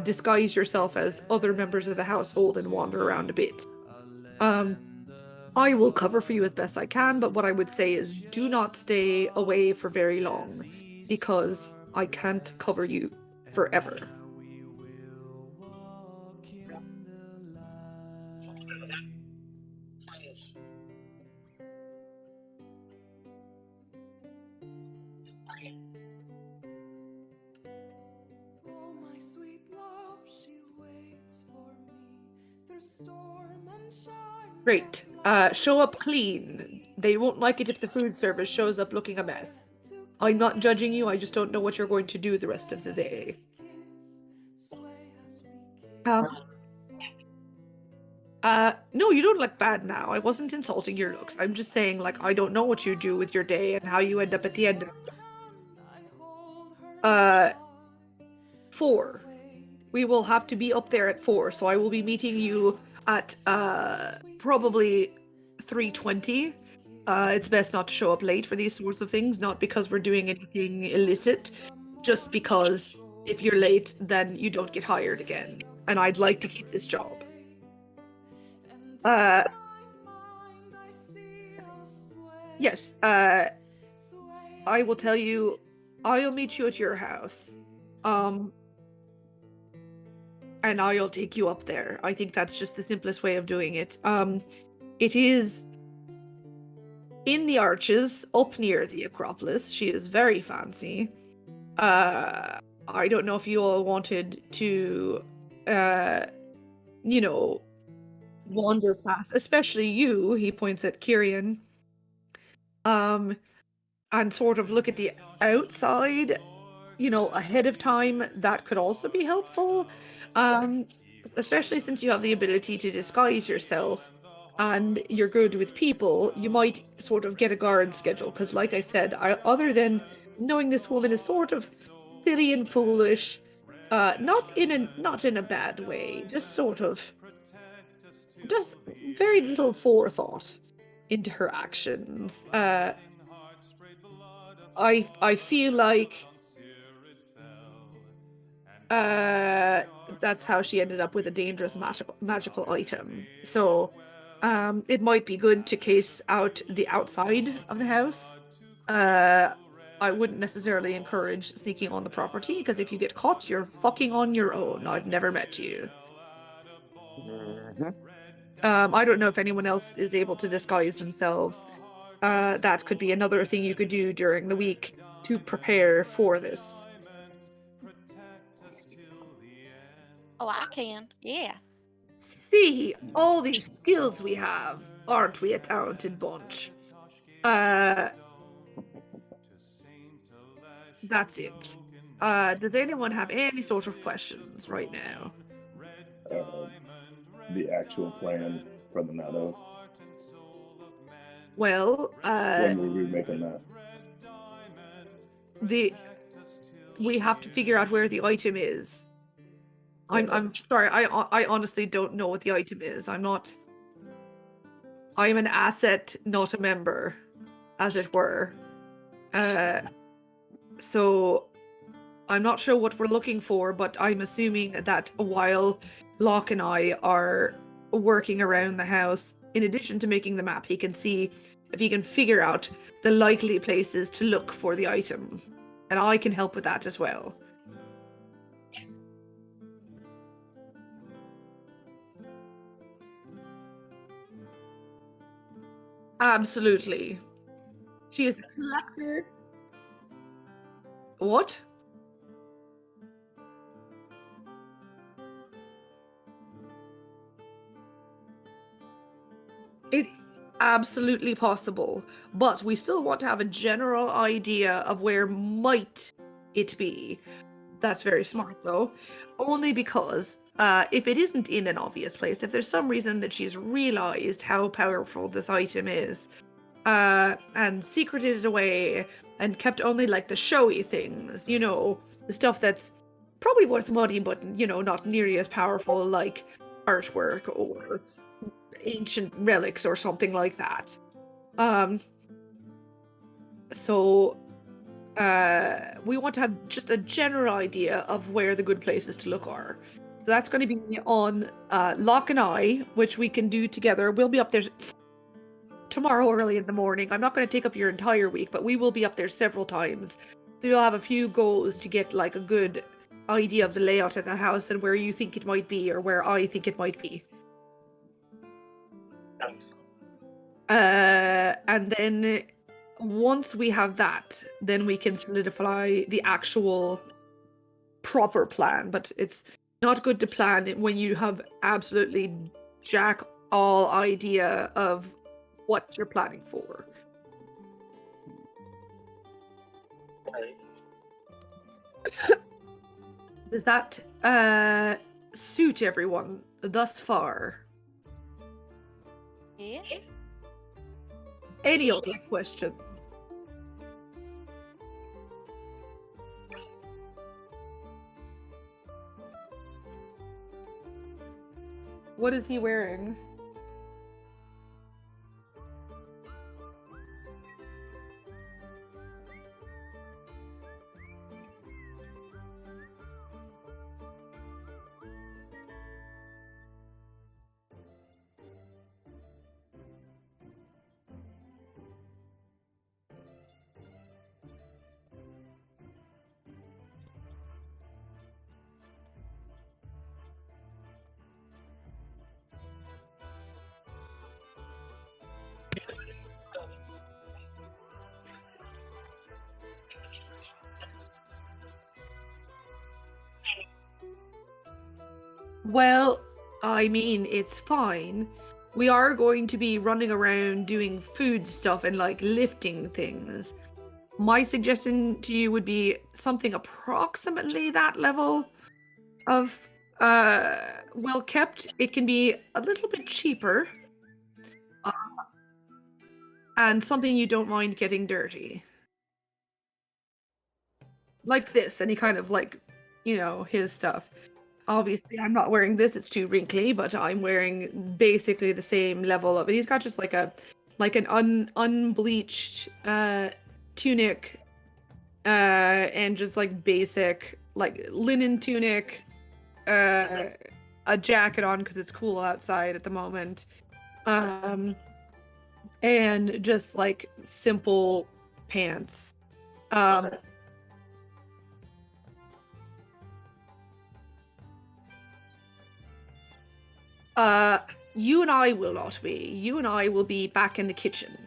disguise yourself as other members of the household and wander around a bit. I will cover for you as best I can, but what I would say is do not stay away for very long, because I can't cover you forever. Oh, my sweet love, she waits for me through storm and shine. Great. Show up clean. They won't like it if the food service shows up looking a mess. I'm not judging you, I just don't know what you're going to do the rest of the day. No, you don't look bad now. I wasn't insulting your looks. I'm just saying, like, I don't know what you do with your day and how you end up at the end. 4. We will have to be up there at 4, so I will be meeting you at probably 3:20. It's best not to show up late for these sorts of things, not because we're doing anything illicit, just because if you're late, then you don't get hired again. And I'd like to keep this job. Yes, I will tell you, I'll meet you at your house. And I'll take you up there. I think that's just the simplest way of doing it. It is in the Arches, up near the Acropolis. She is very fancy. I don't know if you all wanted to, wander past, especially you, he points at Kyrian, and sort of look at the outside, ahead of time. That could also be helpful. Especially since you have the ability to disguise yourself and you're good with people, you might sort of get a guard schedule. Because like I said, other than knowing this woman is sort of silly and foolish, not in a bad way, just very little forethought into her actions. I feel like that's how she ended up with a dangerous magical item. So it might be good to case out the outside of the house. I wouldn't necessarily encourage sneaking on the property, because if you get caught, you're fucking on your own. I've never met you. I don't know if anyone else is able to disguise themselves. That could be another thing you could do during the week to prepare for this. Oh, I can. Yeah. See, all these skills we have. Aren't we a talented bunch? That's it. Does anyone have any sort of questions right now? The actual plan for the meadow. Well, When will we be making that? we have to figure out where the item is. I'm sorry, I honestly don't know what the item is. I am an asset, not a member, as it were. So I'm not sure what we're looking for, but I'm assuming that while Locke and I are working around the house, in addition to making the map, he can see if he can figure out the likely places to look for the item. And I can help with that as well. Absolutely. She is a collector. What? It's absolutely possible, but we still want to have a general idea of where might it be. That's very smart, though. Only because if it isn't in an obvious place, if there's some reason that she's realized how powerful this item is, and secreted it away and kept only like the showy things, you know, the stuff that's probably worth money, but you know, not nearly as powerful, like artwork or ancient relics or something like that. So we want to have just a general idea of where the good places to look are. So that's going to be on Locke and I, which we can do together. We'll be up there tomorrow early in the morning. I'm not going to take up your entire week, but we will be up there several times. So you'll have a few goes to get like a good idea of the layout of the house and where you think it might be or where I think it might be. And then once we have that, then we can solidify the actual proper plan. But it's not good to plan when you have absolutely jack all idea of what you're planning for. Does that suit everyone thus far? Yeah. Any other questions? What is he wearing? Well, I mean, it's fine. We are going to be running around doing food stuff and like lifting things. My suggestion to you would be something approximately that level of well kept. It can be a little bit cheaper. And something you don't mind getting dirty. Like this, and he kind of like, you know, his stuff. Obviously, I'm not wearing this, it's too wrinkly, but I'm wearing basically the same level of it. He's got just like an unbleached tunic and just like basic like linen tunic, a jacket on because it's cool outside at the moment. And just like simple pants. You and I will not be. You and I will be back in the kitchen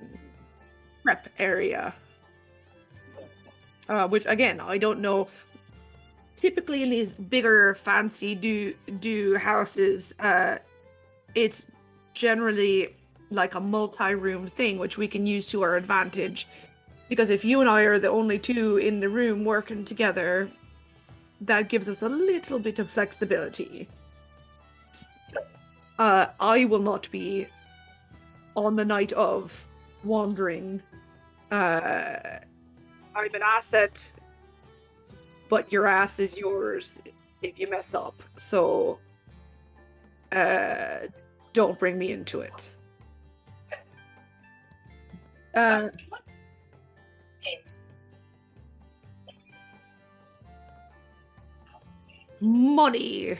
prep area. Which again, I don't know. Typically in these bigger fancy do houses, it's generally like a multi-room thing, which we can use to our advantage. Because if you and I are the only two in the room working together, that gives us a little bit of flexibility. I will not be on the night of wandering. I'm an asset, but your ass is yours if you mess up. So, don't bring me into it. Money.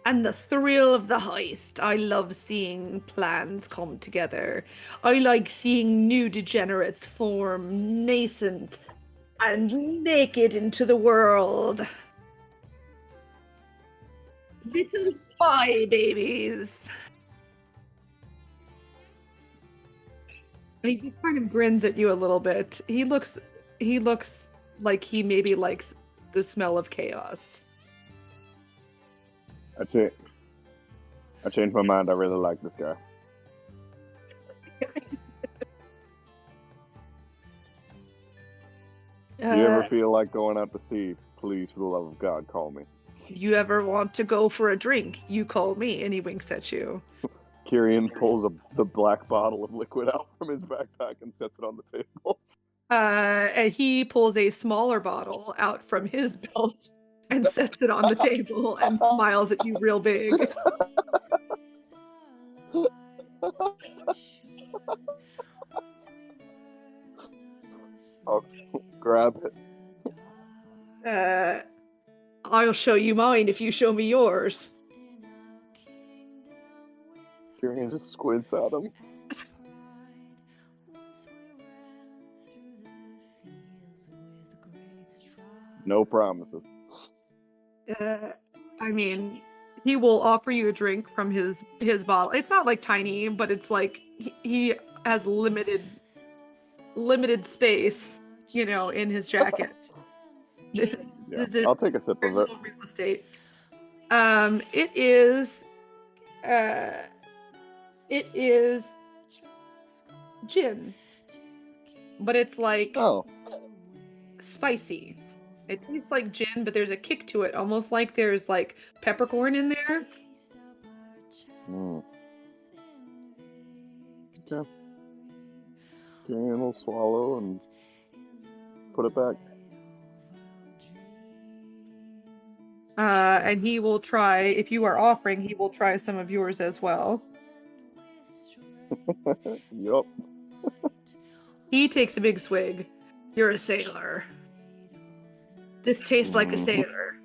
And the thrill of the heist. I love seeing plans come together. I like seeing new degenerates form nascent and naked into the world. Little spy babies. He just kind of grins at you a little bit. He looks like he maybe likes the smell of chaos. That's it. I changed my mind. I really like this guy. If you ever Uh, feel like going out to sea, please, for the love of God, call me. you ever want to go for a drink, you call me. And he winks at you. Kyrian pulls the black bottle of liquid out from his backpack and sets it on the table. And he pulls a smaller bottle out from his belt and sets it on the table and smiles at you real big. I'll grab it. I'll show you mine if you show me yours. Kyrian just squints at him. No promises. I mean, he will offer you a drink from his bottle. It's not like tiny, but it's like he has limited space, in his jacket. Yeah, I'll take a sip of it. Little real estate. It is gin, but it's like Oh, spicy. It tastes like gin, but there's a kick to it, almost like there's like peppercorn in there. yeah. Kyrian will swallow and put it back. And he will try, if you are offering, he will try some of yours as well. Yup. He takes a big swig. You're a sailor. This tastes like a sailor.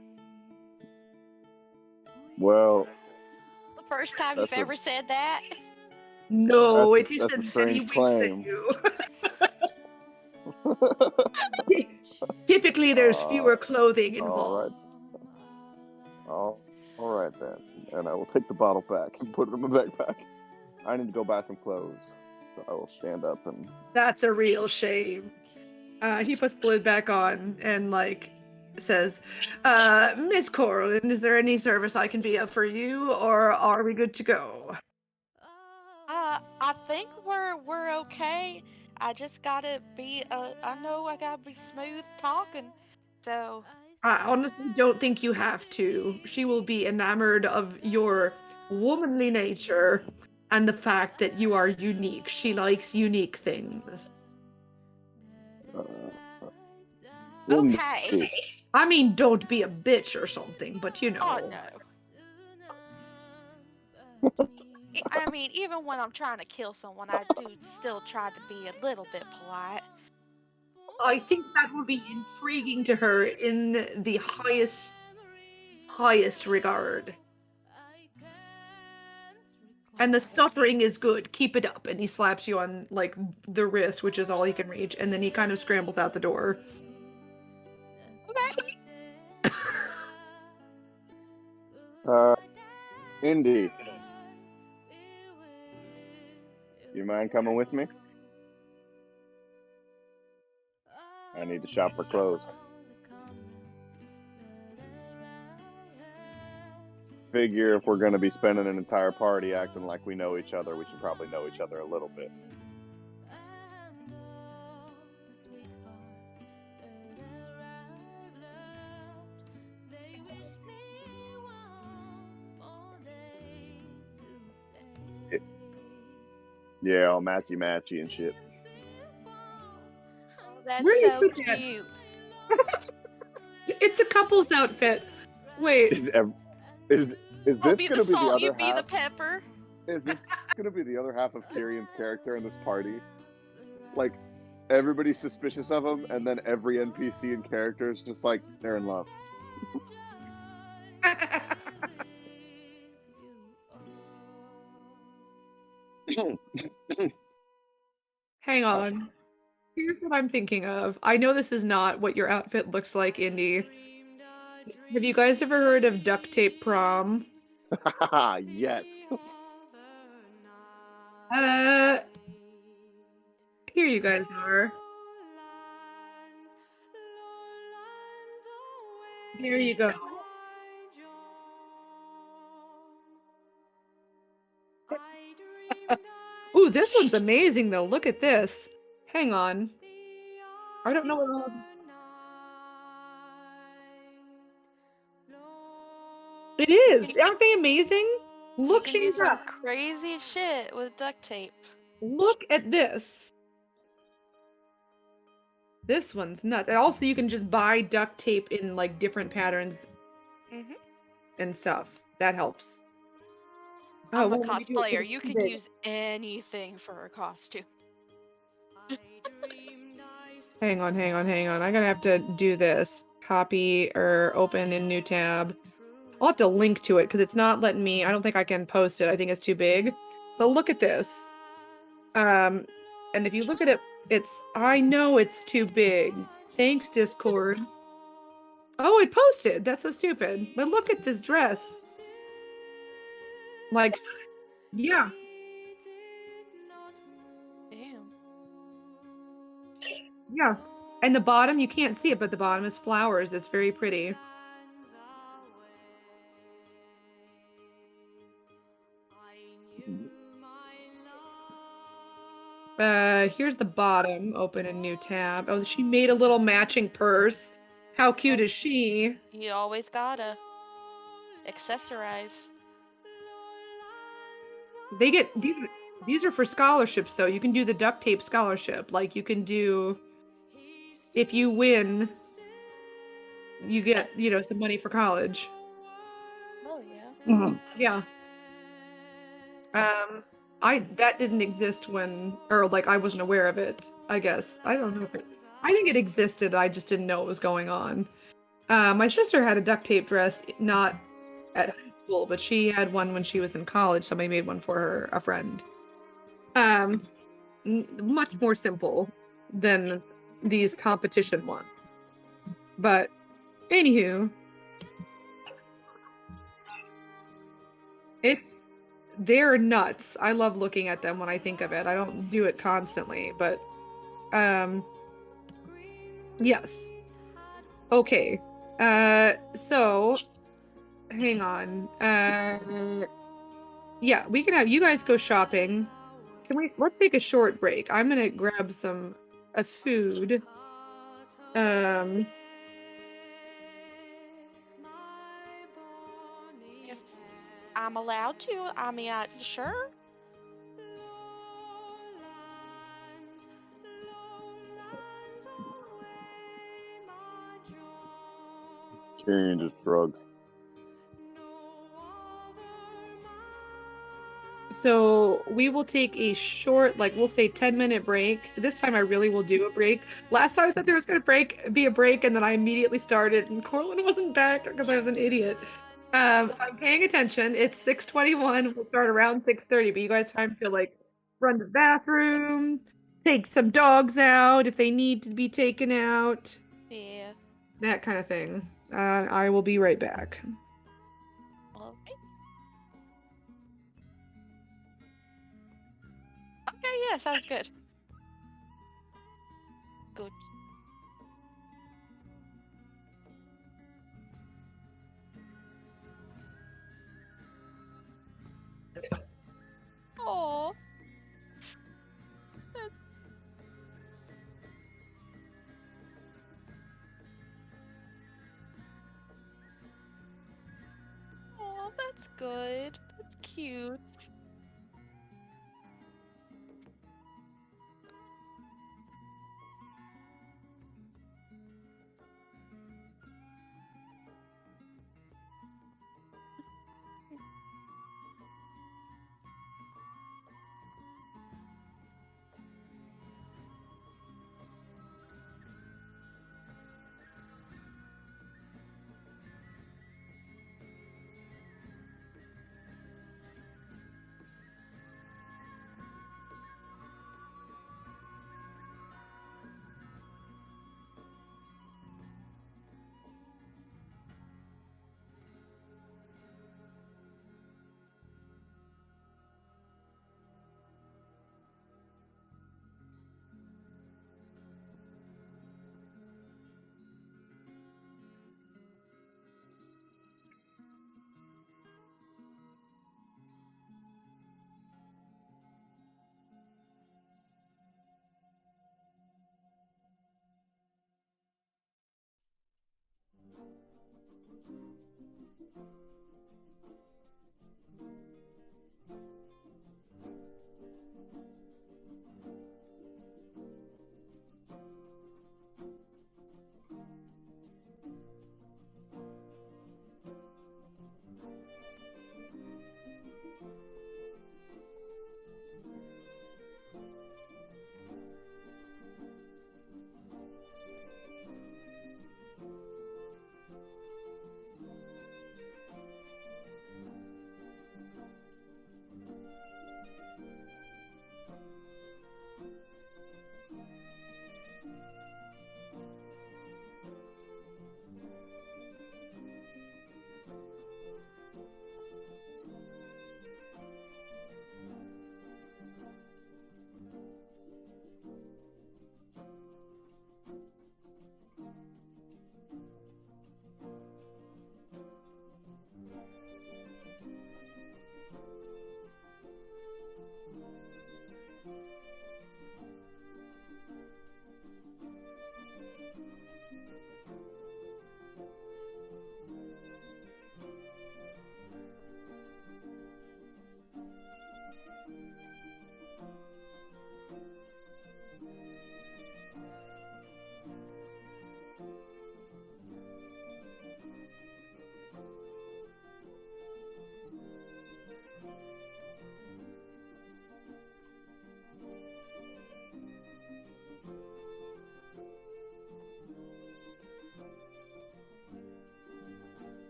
Well, The first time That's you've a- ever said that? No, That's it a isn't. And he strange winks claim. at you. Typically, there's fewer clothing all right. involved. All right then. And I will take the bottle back and put it in my backpack. I need to go buy some clothes. So I will stand up and That's a real shame. He puts the lid back on and says, Miss Corlin, is there any service I can be of for you, or are we good to go? I think we're okay. I just gotta be I know I gotta be smooth talking. So I honestly don't think you have to. She will be enamored of your womanly nature and the fact that you are unique. She likes unique things. okay. I mean, don't be a bitch or something, but you know. Oh no. I mean, even when I'm trying to kill someone, I do still try to be a little bit polite. I think that will be intriguing to her in the highest regard. And the stuttering is good. Keep it up. And he slaps you on the wrist, which is all he can reach, and then he kind of scrambles out the door. Okay. Indy, you mind coming with me? I need to shop for clothes. Figure if we're going to be spending an entire party acting like we know each other, we should probably know each other a little bit. Yeah, all matchy and shit. That's Where do you so put that? cute. It's a couple's outfit. Wait. Is this I'll going be to the be the salt, you other be the half? pepper. Is this going to be the other half of Tyrion's character in this party? Like, everybody's suspicious of him, and then every NPC and character is just like, they're in love. Hang on. Here's what I'm thinking of. I know this is not what your outfit looks like, Indy. Have you guys ever heard of duct tape prom? Yes. Here you guys are. There you go. Ooh, this one's amazing though. Look at this. Hang on. I don't know what all this. It is. Aren't they amazing? You Look can do things some up. crazy shit with duct tape. Look at this. This one's nuts. And also you can just buy duct tape in like different patterns Mm-hmm. and stuff. That helps. I'm a well, when you do it 'cause cosplayer. it's You too can big. use anything for a costume. Hang on. I'm gonna have to do this. Copy or open in new tab. I'll have to link to it because it's not letting me. I don't think I can post it. I think it's too big. But look at this. And if you look at it, I know it's too big. Thanks, Discord. Oh, it posted. That's so stupid. But look at this dress. Like, yeah. Damn. Yeah. And the bottom, you can't see it, but the bottom is flowers. It's very pretty. Here's the bottom. Open a new tab. Oh, she made a little matching purse. How cute is she? You always gotta accessorize. They get these are for scholarships though. You can do the duct tape scholarship. Like you can do if you win, you get, some money for college. Oh yeah. Yeah. That didn't exist I wasn't aware of it, I guess. I don't know I think it existed, I just didn't know it was going on. My sister had a duct tape dress, not at high school, but she had one when she was in college. Somebody made one for her, a friend. Much more simple than these competition ones. But anywho, they're nuts. I love looking at them when I think of it. I don't do it constantly, but yes. Okay. So hang on. Yeah, we can have you guys go shopping. Let's take a short break. I'm gonna grab some food. If I'm allowed to, I mean, sure. Tyrion just drugs. So we will take a short, we'll say 10-minute break. This time I really will do a break. Last time I said there was going to be a break, and then I immediately started, and Corlin wasn't back because I was an idiot. So I'm paying attention. It's 6:21. We'll start around 6:30, but you guys have time to run to the bathroom, take some dogs out if they need to be taken out. Yeah. That kind of thing. I will be right back. Okay. Okay, yeah, sounds good. Good. Oh. Oh, that's good. That's cute.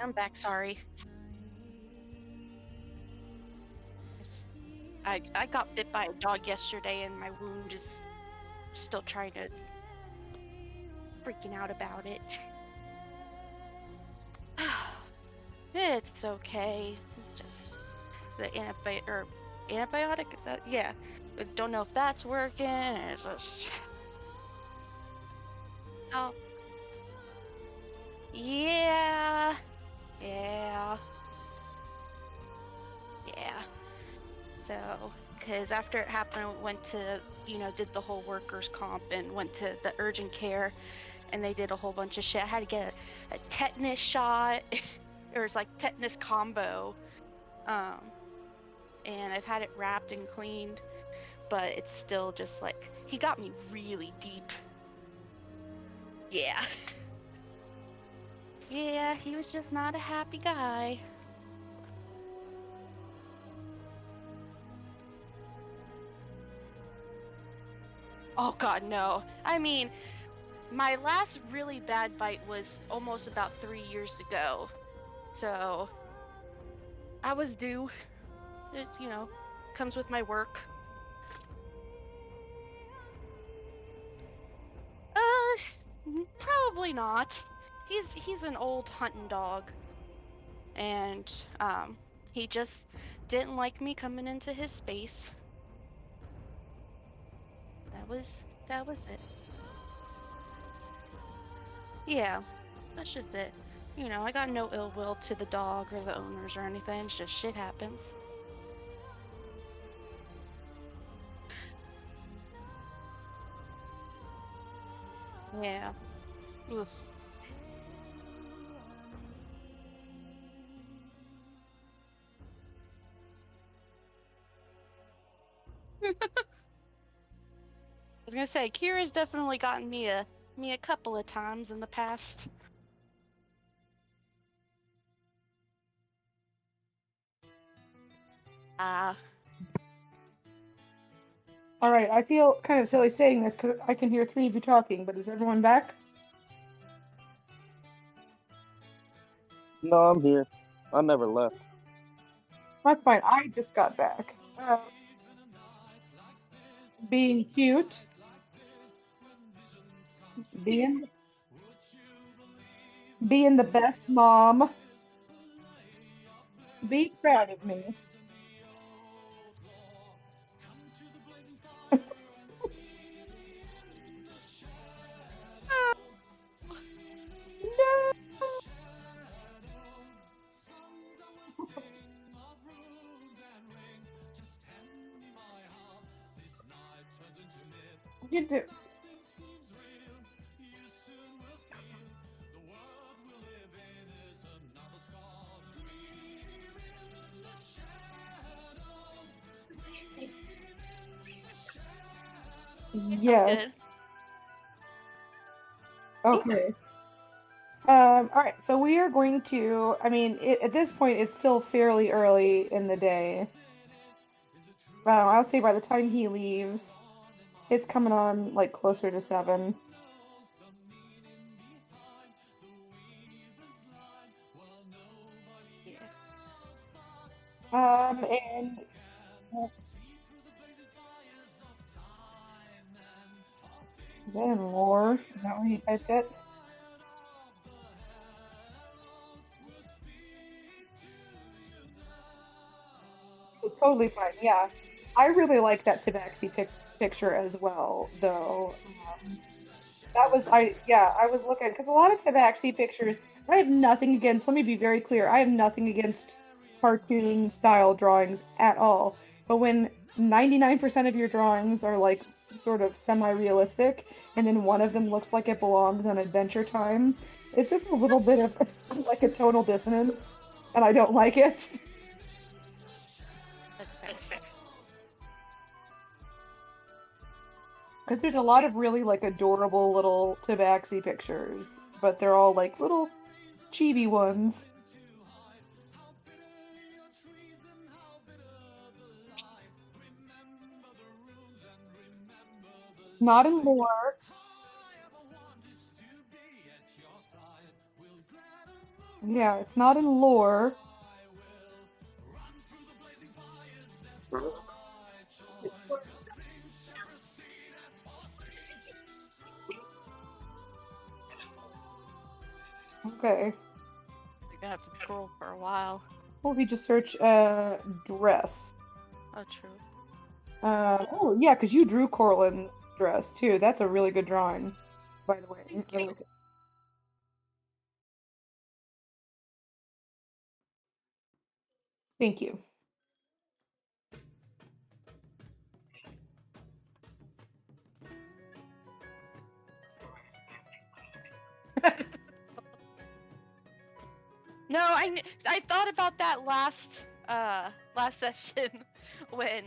I'm back. Sorry. I got bit by a dog yesterday, and my wound is still trying to freaking out about it. It's okay. Just the antibiotic. Is that? Yeah. I don't know if that's working. It's just. Oh. Yeah. Yeah. Yeah. So, because after it happened, I went to, did the whole workers' comp and went to the urgent care, and they did a whole bunch of shit. I had to get a tetanus shot, or it's like tetanus combo, and I've had it wrapped and cleaned, but it's still just like, he got me really deep. Yeah. Yeah, he was just not a happy guy. Oh god, no. I mean, my last really bad bite was almost about 3 years ago. So, I was due. It's, comes with my work. Probably not. He's an old hunting dog. And, he just didn't like me coming into his space. That was it. Yeah, that's just it. I got no ill will to the dog or the owners or anything. It's just shit happens. Yeah. Oof. I was gonna say, Kira's definitely gotten me a couple of times in the past. All right, I feel kind of silly saying this because I can hear three of you talking, but is everyone back? No, I'm here. I never left. That's fine. I just got back. Being cute. Being the best mom. Be proud of me. No. You do. Yes. Okay. All right. So we are going to. I mean, at this point, it's still fairly early in the day. I'll say by the time he leaves, it's coming on like closer to 7. And then more. Is that where you typed it? Totally fine. Yeah, I really like that Tabaxi picture as well, though. That was I was looking because a lot of Tabaxi pictures. I have nothing against. Let me be very clear. I have nothing against cartoon style drawings at all. But when 99% of your drawings are like sort of semi-realistic, and then one of them looks like it belongs on Adventure Time, it's just a little bit of like a tonal dissonance, and I don't like it. Because there's a lot of really like adorable little Tabaxi pictures, but they're all like little chibi ones. Not anymore. Yeah, it's not in lore. Okay. You're gonna have to scroll for a while. Well, if you just search dress. Oh, true. Oh yeah, because you drew Corlin's dress too. That's a really good drawing, by the way. Thank I you. like it. Thank you. No, I thought about that last session when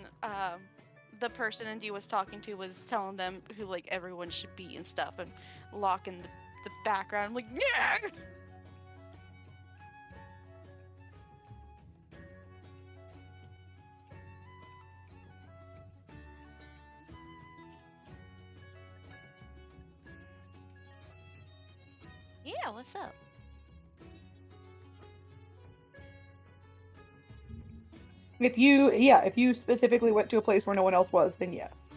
the person Indy was talking to was telling them who like everyone should be and stuff and locking the background. I'm like, yeah. Yeah, what's up? If you specifically went to a place where no one else was, then yes.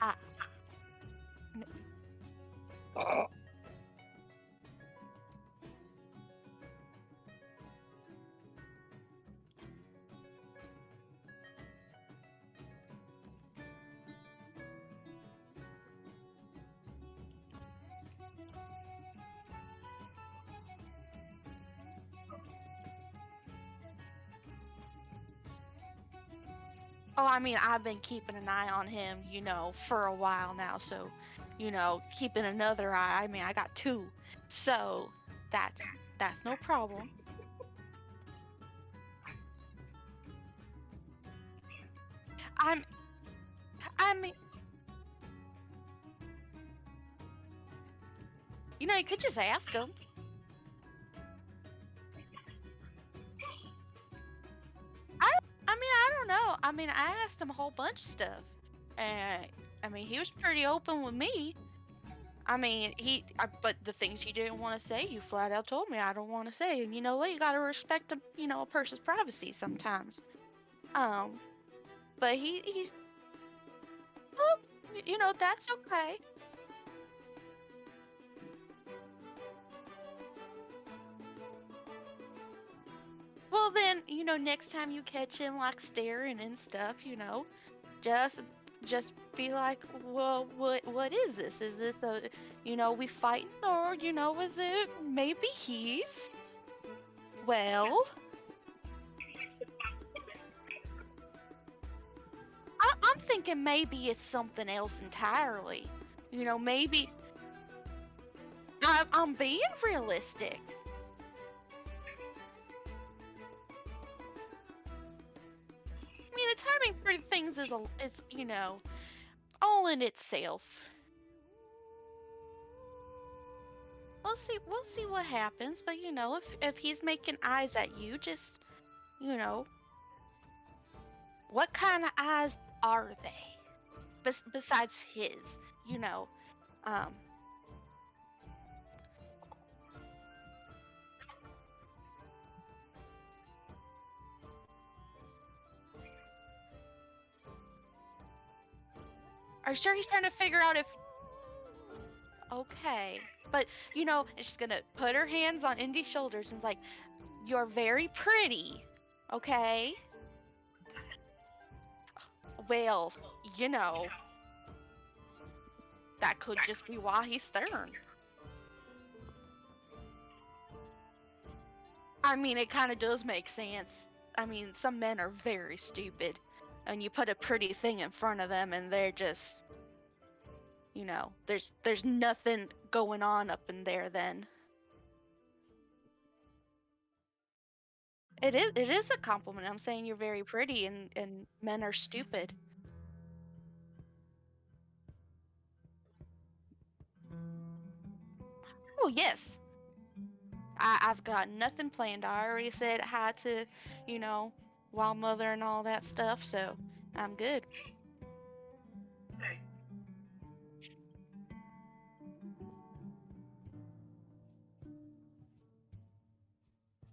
Ah, oh, I mean, I've been keeping an eye on him, you know, for a while now. So, you know, keeping another eye. I mean, I got two, so that's no problem. I'm I mean, you know, you could just ask him. I mean, I don't know. I mean, I asked him a whole bunch of stuff, and I mean, he was pretty open with me. I mean, but the things he didn't want to say, you flat out told me I don't want to say, and you know what? You gotta respect a person's privacy sometimes. Um, but he's, well, that's okay. Well, then, next time you catch him like staring and stuff, just just be like, well, what is this? Is this we fighting, or is it maybe he's, well, I'm thinking maybe it's something else entirely. Maybe I'm being realistic. I mean, the timing for things is all in itself. We'll see what happens, but if he's making eyes at you, just you know, what kind of eyes are they? Besides his, you know, um, are you sure he's trying to figure out if? Okay, but it's just gonna put her hands on Indy's shoulders and like, you're very pretty, okay? Well, you know, that could just be why he's stern. I mean, it kind of does make sense. I mean, some men are very stupid, and you put a pretty thing in front of them, and they're just, there's nothing going on up in there. Then it is a compliment. I'm saying you're very pretty, and men are stupid. Oh yes. I've got nothing planned. I already said hi to, Wild Mother and all that stuff, so I'm good.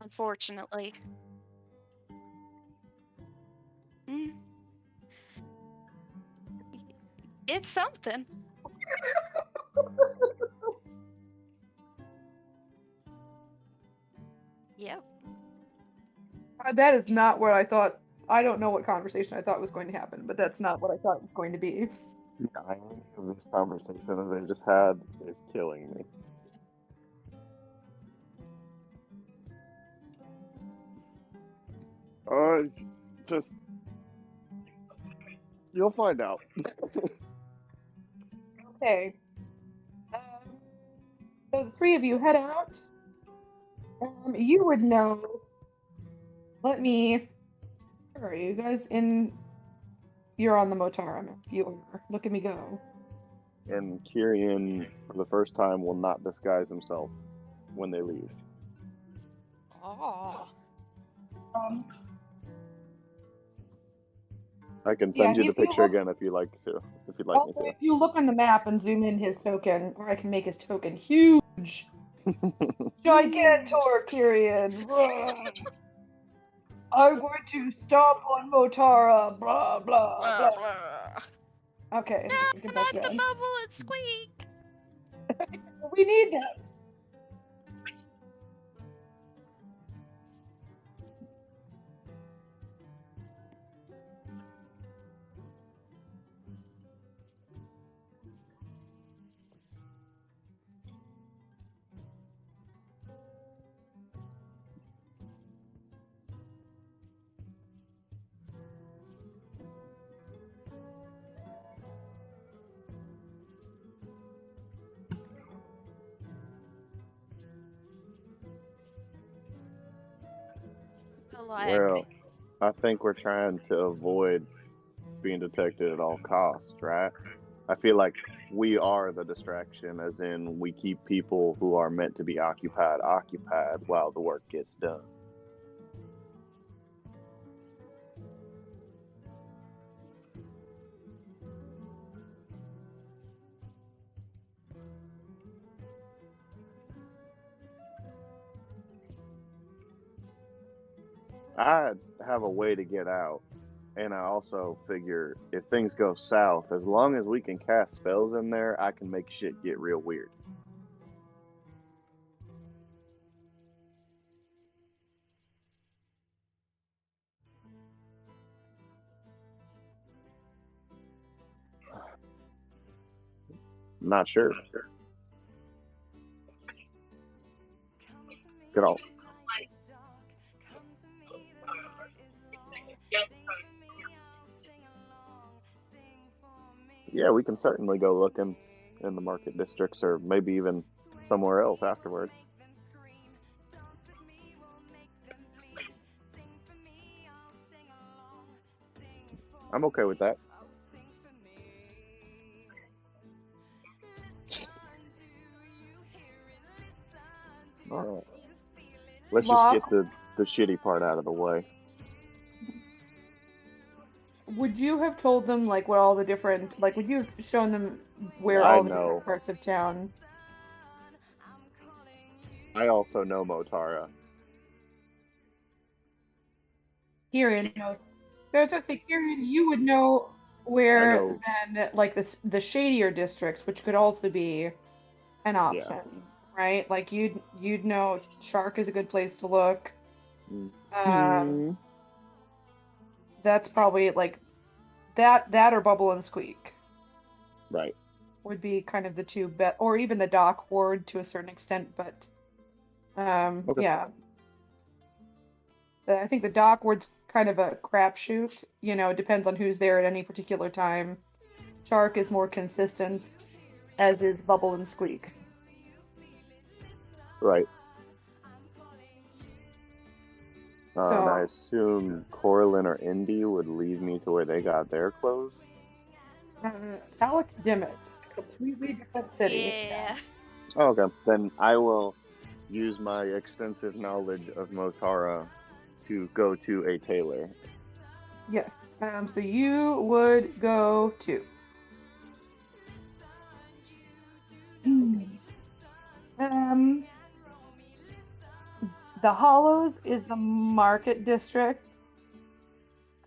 Unfortunately. Mm, it's something. Yep. That is not what I thought. I don't know what conversation I thought was going to happen, but that's not what I thought it was going to be. The irony of this conversation that they just had is killing me. Just you'll find out. Okay. So the three of you head out. You would know. Let me. Where are you guys? You're on the Motara map. You are. Look at me go. And Kyrian, for the first time, will not disguise himself when they leave. Oh. I can Yeah, send you the if you picture look- again if you like to. If you'd like me Also, to. if you look on the map and zoom in his token, or I can make his token huge. Gigantor, Kyrian. Blah. I'm going to stomp on Motara. Blah blah Blah, blah. blah. Okay, No, we can get back not to the that. bubble and squeak. We need that. Like, Well, I think we're trying to avoid being detected at all costs, right? I feel like we are the distraction, as in we keep people who are meant to be occupied while the work gets done. I have a way to get out, and I also figure if things go south, as long as we can cast spells in there, I can make shit get real weird. Not sure. Get all. Yeah, we can certainly go looking in the market districts, or maybe even somewhere else afterwards. I'm okay with that. All right. Let's just get the shitty part out of the way. Would you have told them like what all the different would you have shown them where I all the know. different parts of town? I also know Motara. Kyrian knows. So I was gonna say, Kyrian, you would know where know. then the shadier districts, which could also be an option, right? Like you'd know Shark is a good place to look. That's probably like that or Bubble and Squeak Right. would be kind of the two or even the Dock Ward to a certain extent, but Okay. yeah. I think the Dock Ward's kind of a crapshoot. It depends on who's there at any particular time. Shark is more consistent, as is Bubble and Squeak. Right. So- And I assume Corlin or Indy would lead me to where they got their clothes. Alec Dimmitt, completely different city. yeah. Oh, okay. Then I will use my extensive knowledge of Motara to go to a tailor. Yes. So you would go to. Um, the Hollows is the market district.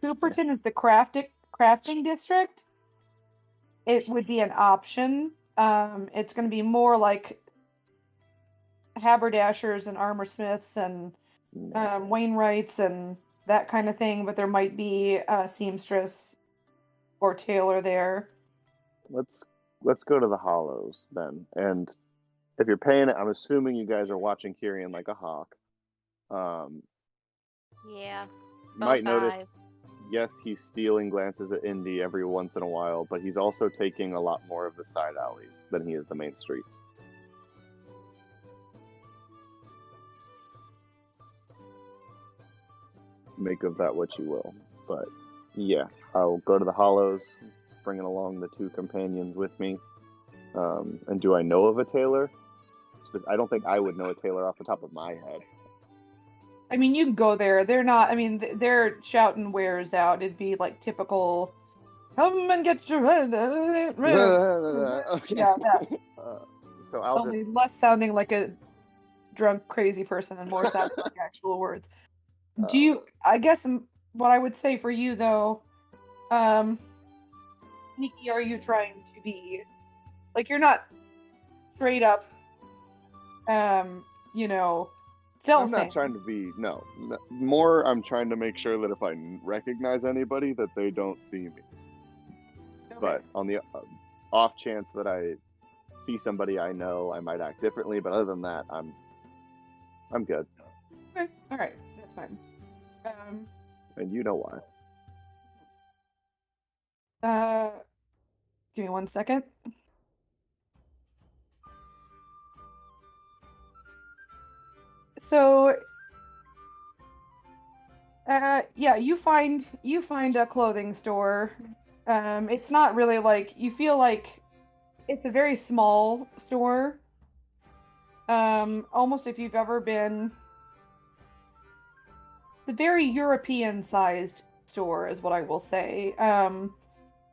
Cooperton is the crafting district. It would be an option. It's going to be more like haberdashers and armor smiths and Wainwrights and that kind of thing, but there might be a seamstress or tailor there. Let's go to the Hollows then. And if you're paying it, I'm assuming you guys are watching Kyrian like a hawk. Yeah. Might Both notice, eyes. yes, he's stealing glances at Indy every once in a while, but he's also taking a lot more of the side alleys than he is the main streets. Make of that what you will. But yeah, I'll go to the Hollows, bringing along the two companions with me. And do I know of a tailor? I don't think I would know a tailor off the top of my head. I mean, you can go there. They're not. I mean, they're shouting wares out. It'd be like typical. Come and get your Okay. Yeah, that. So I'll Only less sounding like a drunk crazy person and more sounding like actual words. Do you? I guess what I would say for you though, sneaky. Are you trying to be? Like you're not straight up. You know. I'm not trying to be more. I'm trying to make sure that if I recognize anybody, that they don't see me. Okay. But on the off chance that I see somebody I know, I might act differently. But other than that, I'm good. Okay. All right. That's fine. And you know why. Give me 1 second. So, yeah, you find a clothing store. It's not really like you feel like it's a very small store. Almost if you've ever been. It's a very European-sized store, is what I will say.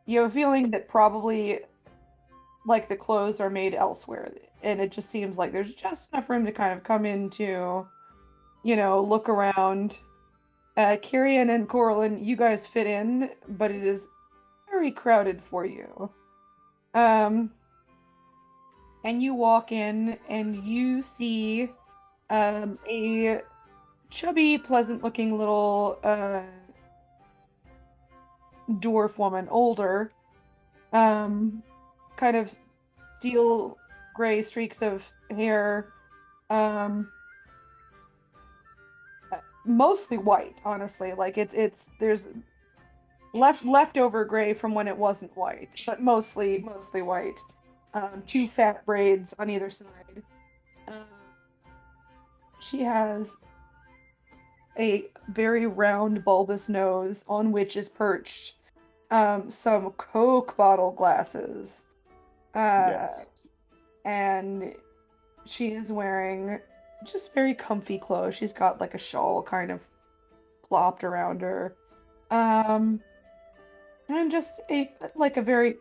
You have a feeling that probably, like, the clothes are made elsewhere, and it just seems like there's just enough room to kind of come into, look around. Kyrian and Corlin, you guys fit in, but it is very crowded for you. And you walk in and you see a chubby, pleasant-looking little dwarf woman, older, kind of steel gray streaks of hair, mostly white, honestly. Like there's leftover gray from when it wasn't white, but mostly white. Two fat braids on either side. She has a very round, bulbous nose on which is perched some Coke bottle glasses. Yes. And she is wearing just very comfy clothes. She's got like a shawl kind of plopped around her. And just a very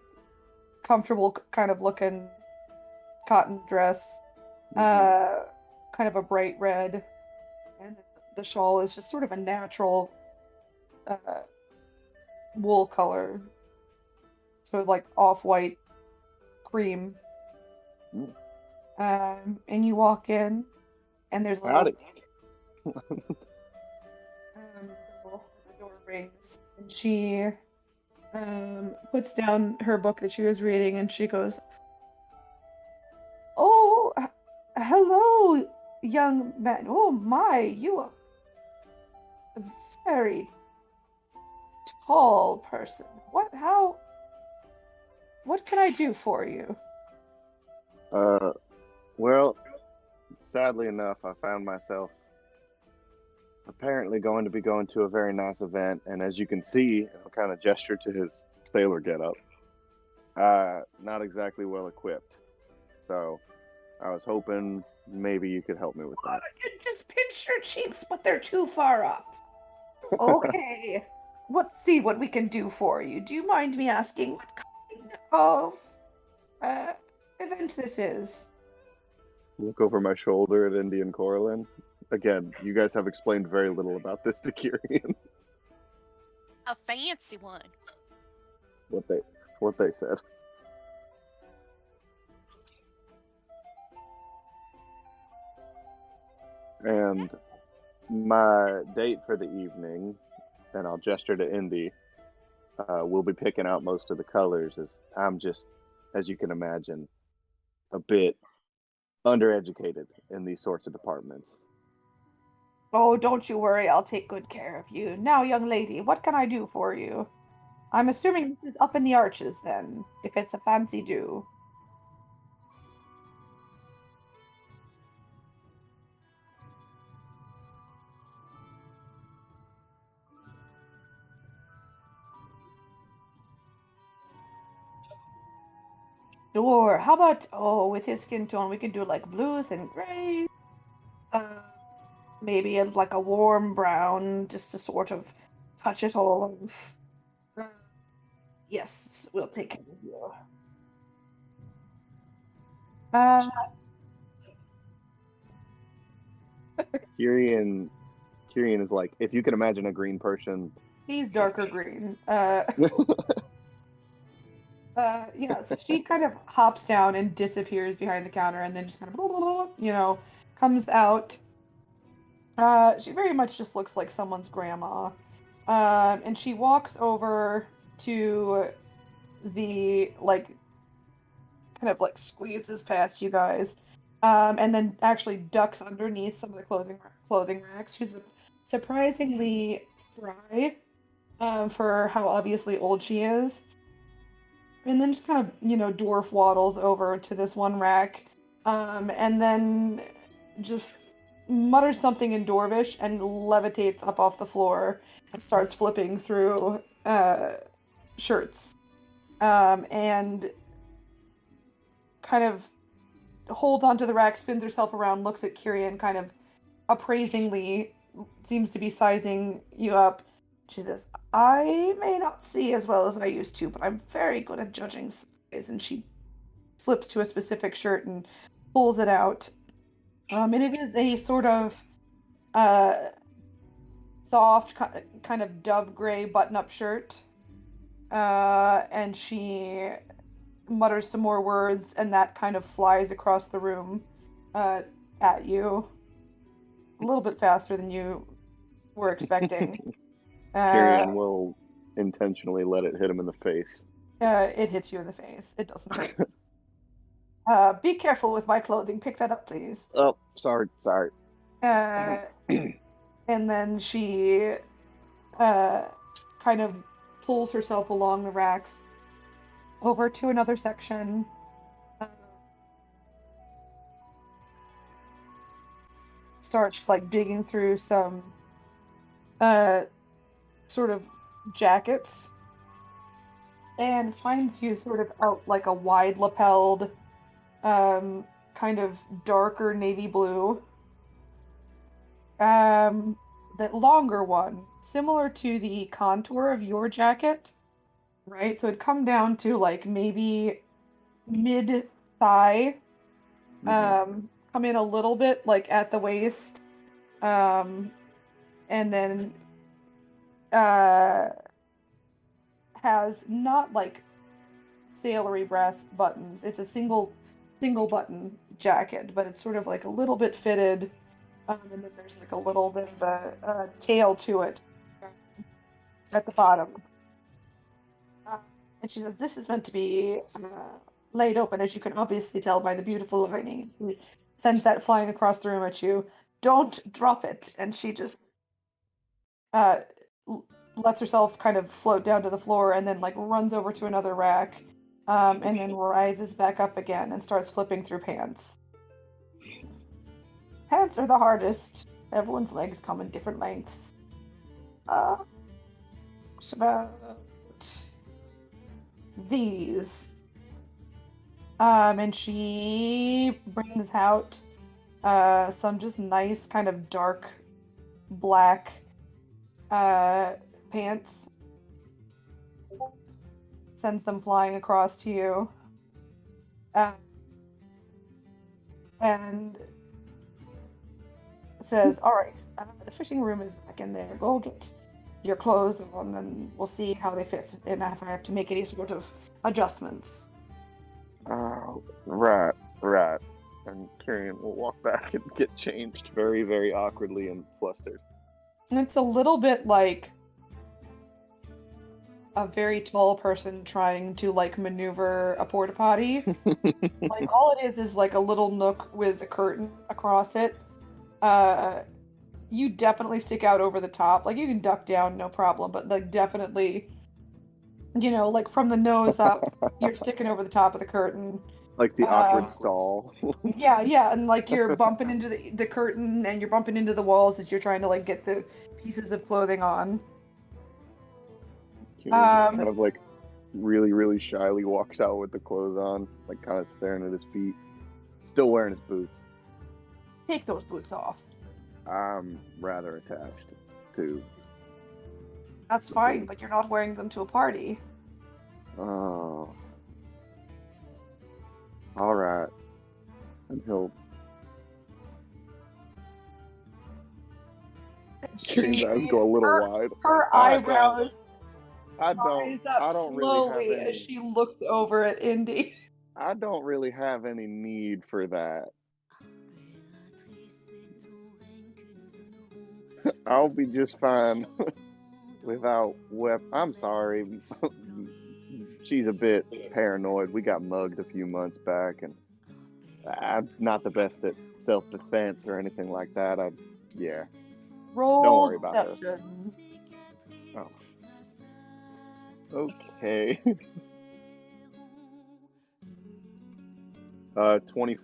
comfortable kind of looking cotton dress. Kind of a bright red. And the shawl is just sort of a natural wool color. So like off-white cream. And you walk in, and there's a little, Howdy. the door rings, and she puts down her book that she was reading, and she goes, "Oh, hello, young man. Oh my, you are a very tall person. What can I do for you?" Well, sadly enough, I found myself apparently going to a very nice event, and as you can see, I'll kind of gesture to his sailor getup. Not exactly well equipped. So, I was hoping maybe you could help me with that. You just pinch your cheeks, but they're too far up. Okay. Let's see what we can do for you. Do you mind me asking what kind of event this is? Look over my shoulder at Indy and Corlin. Again, you guys have explained very little about this to Kyrian. A fancy one. what they said. And my date for the evening, and I'll gesture to Indy, we'll be picking out most of the colors, as I'm just, as you can imagine, a bit undereducated in these sorts of departments. Oh, don't you worry, I'll take good care of you. Now, young lady, what can I do for you? I'm assuming this is up in the arches, then, if it's a fancy do. Sure. How about, with his skin tone, we can do like blues and grays. Maybe like a warm brown, just to sort of touch it all off. Yes, we'll take care of you. Kyrian is like, if you can imagine a green person. He's darker green. Yeah, so she kind of hops down and disappears behind the counter and then just kind of, comes out. She very much just looks like someone's grandma. And she walks over to the, kind of squeezes past you guys. And then actually ducks underneath some of the clothing racks. She's surprisingly spry for how obviously old she is. And then just kind of, dwarf waddles over to this one rack, and then just mutters something in Dwarvish and levitates up off the floor and starts flipping through shirts, and kind of holds onto the rack, spins herself around, looks at Kyrian, kind of appraisingly, seems to be sizing you up. She says, I may not see as well as I used to, but I'm very good at judging size. And she flips to a specific shirt and pulls it out. And it is a sort of soft, kind of dove gray button-up shirt. And she mutters some more words, and that kind of flies across the room at you. A little bit faster than you were expecting. Kyrian will intentionally let it hit him in the face. It hits you in the face. It doesn't hurt. Be careful with my clothing. Pick that up, please. Oh, sorry. And then she kind of pulls herself along the racks over to another section. Starts digging through some sort of jackets, and finds you sort of out a wide lapelled, kind of darker navy blue, that longer one, similar to the contour of your jacket, right? So it'd come down to maybe mid thigh, come in a little bit at the waist, and then has not sailory brass buttons. It's a single button jacket, but it's sort of a little bit fitted, and then there's a little bit of a tail to it at the bottom. And she says, this is meant to be laid open, as you can obviously tell by the beautiful linings. She sends that flying across the room at you. Don't drop it. And she just lets herself kind of float down to the floor, and then runs over to another rack, and then rises back up again and starts flipping through pants. Pants are the hardest. Everyone's legs come in different lengths. It's about these. And she brings out some just nice kind of dark black pants. Sends them flying across to you. And says, "All right, the fitting room is back in there. Go get your clothes on, and we'll see how they fit, and if I have to make any sort of adjustments." Oh, right. And Kyrian will walk back and get changed very, very awkwardly and flustered. And it's a little bit like a very tall person trying to like maneuver a porta potty. Like all it is like a little nook with a curtain across it. You definitely stick out over the top. Like you can duck down, no problem, but like definitely, like from the nose up, you're sticking over the top of the curtain. Like the awkward stall. Yeah, and like you're bumping into the curtain and you're bumping into the walls as you're trying to like get the pieces of clothing on. Kyrian just kind of like really, really shyly walks out with the clothes on, like kind of staring at his feet. Still wearing his boots. Take those boots off. I'm rather attached to. That's fine, but you're not wearing them to a party. Oh. Alright. And he'll. Kyrian's eyes go a little wide. Her eyebrows I rise don't up really slowly have any. as she looks over at Indy. I don't really have any need for that. I'll be just fine without I'm sorry. She's a bit paranoid. We got mugged a few months back, and I'm not the best at self-defense or anything like that. Yeah. Roll Don't worry about it. deception. Oh. Okay. 20.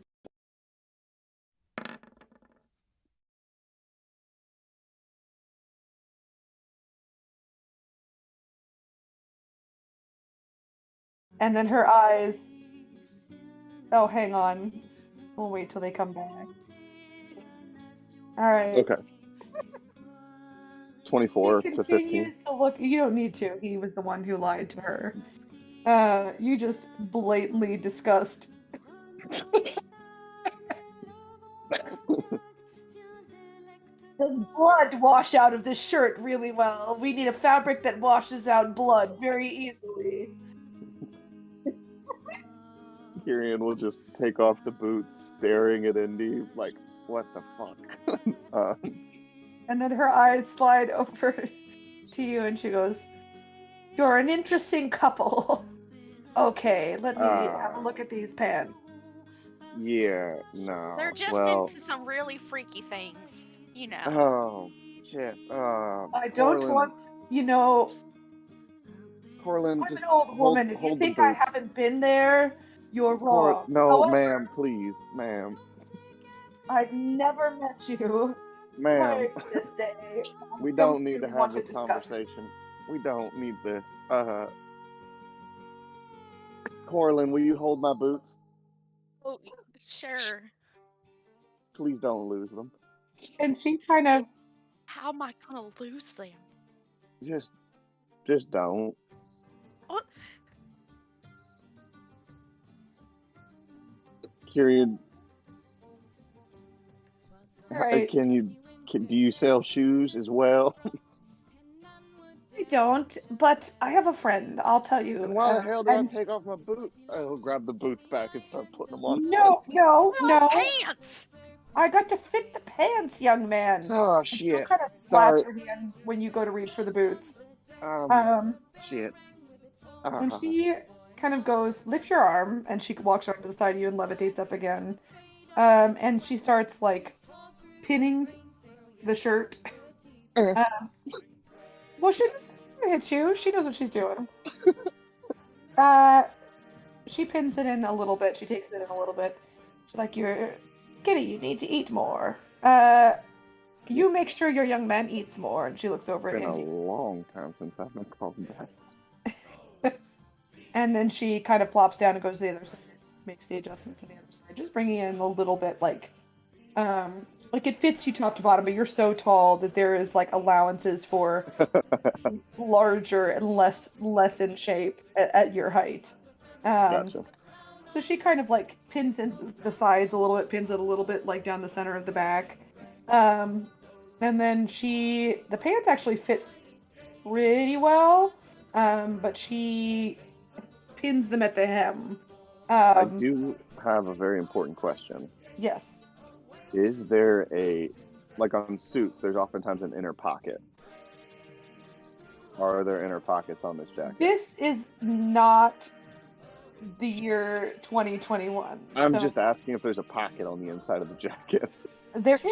And then her eyes. Oh, hang on. We'll wait till they come back. All right. Okay. 24 He to 15. continues to look. You don't need to. He was the one who lied to her. You just blatantly discussed. Does blood wash out of this shirt really well? We need a fabric that washes out blood very easily. Kyrian will just take off the boots, staring at Indy like, what the fuck? And then her eyes slide over to you and she goes, "You're an interesting couple." Okay, let me have a look at these pants. Yeah, no. They're just well, into some really freaky things, you know. Oh, shit. I don't want, Corlin, I'm just an old woman. If you hold the think I boots. haven't been there, you're wrong. No, However, ma'am, please, ma'am. I've never met you prior Ma'am, to this day. we don't need to We have want to this discuss it. conversation. We don't need this. Corlin, will you hold my boots? Oh, sure. Please don't lose them. And she kind of, How am I gonna lose them? Just don't. What? Kyrian, Right. do you sell shoes as well? I don't, but I have a friend. I'll tell you. Then why the hell did I and- take off my boots? I'll grab the boots back and start putting them on. No. Pants! I got to fit the pants, young man. Oh And she'll shit. kind of slap your hand when you go to reach for the boots. Shit. And she kind of goes, "Lift your arm," and she walks around to the side of you and levitates up again. And she starts like pinning the shirt. Well, she just hit you. She knows what she's doing. She pins it in a little bit. She takes it in a little bit. She's like, "Kitty, you need to eat more. You make sure your young man eats more." And she looks over It's at been a Indy. long time since I've been called back. And then she kind of plops down and goes to the other side. makes the adjustments on the other side, just bringing in a little bit like it fits you top to bottom, but you're so tall that there is like allowances for larger and less in shape at your height. Gotcha. So she kind of like pins in the sides a little bit, pins it a little bit like down the center of the back. And then the pants actually fit pretty well, but she pins them at the hem. I do have a very important question. Yes. Is there like on suits, there's oftentimes an inner pocket. Are there inner pockets on this jacket? This is not the year 2021. I'm so just asking if there's a pocket on the inside of the jacket. there is.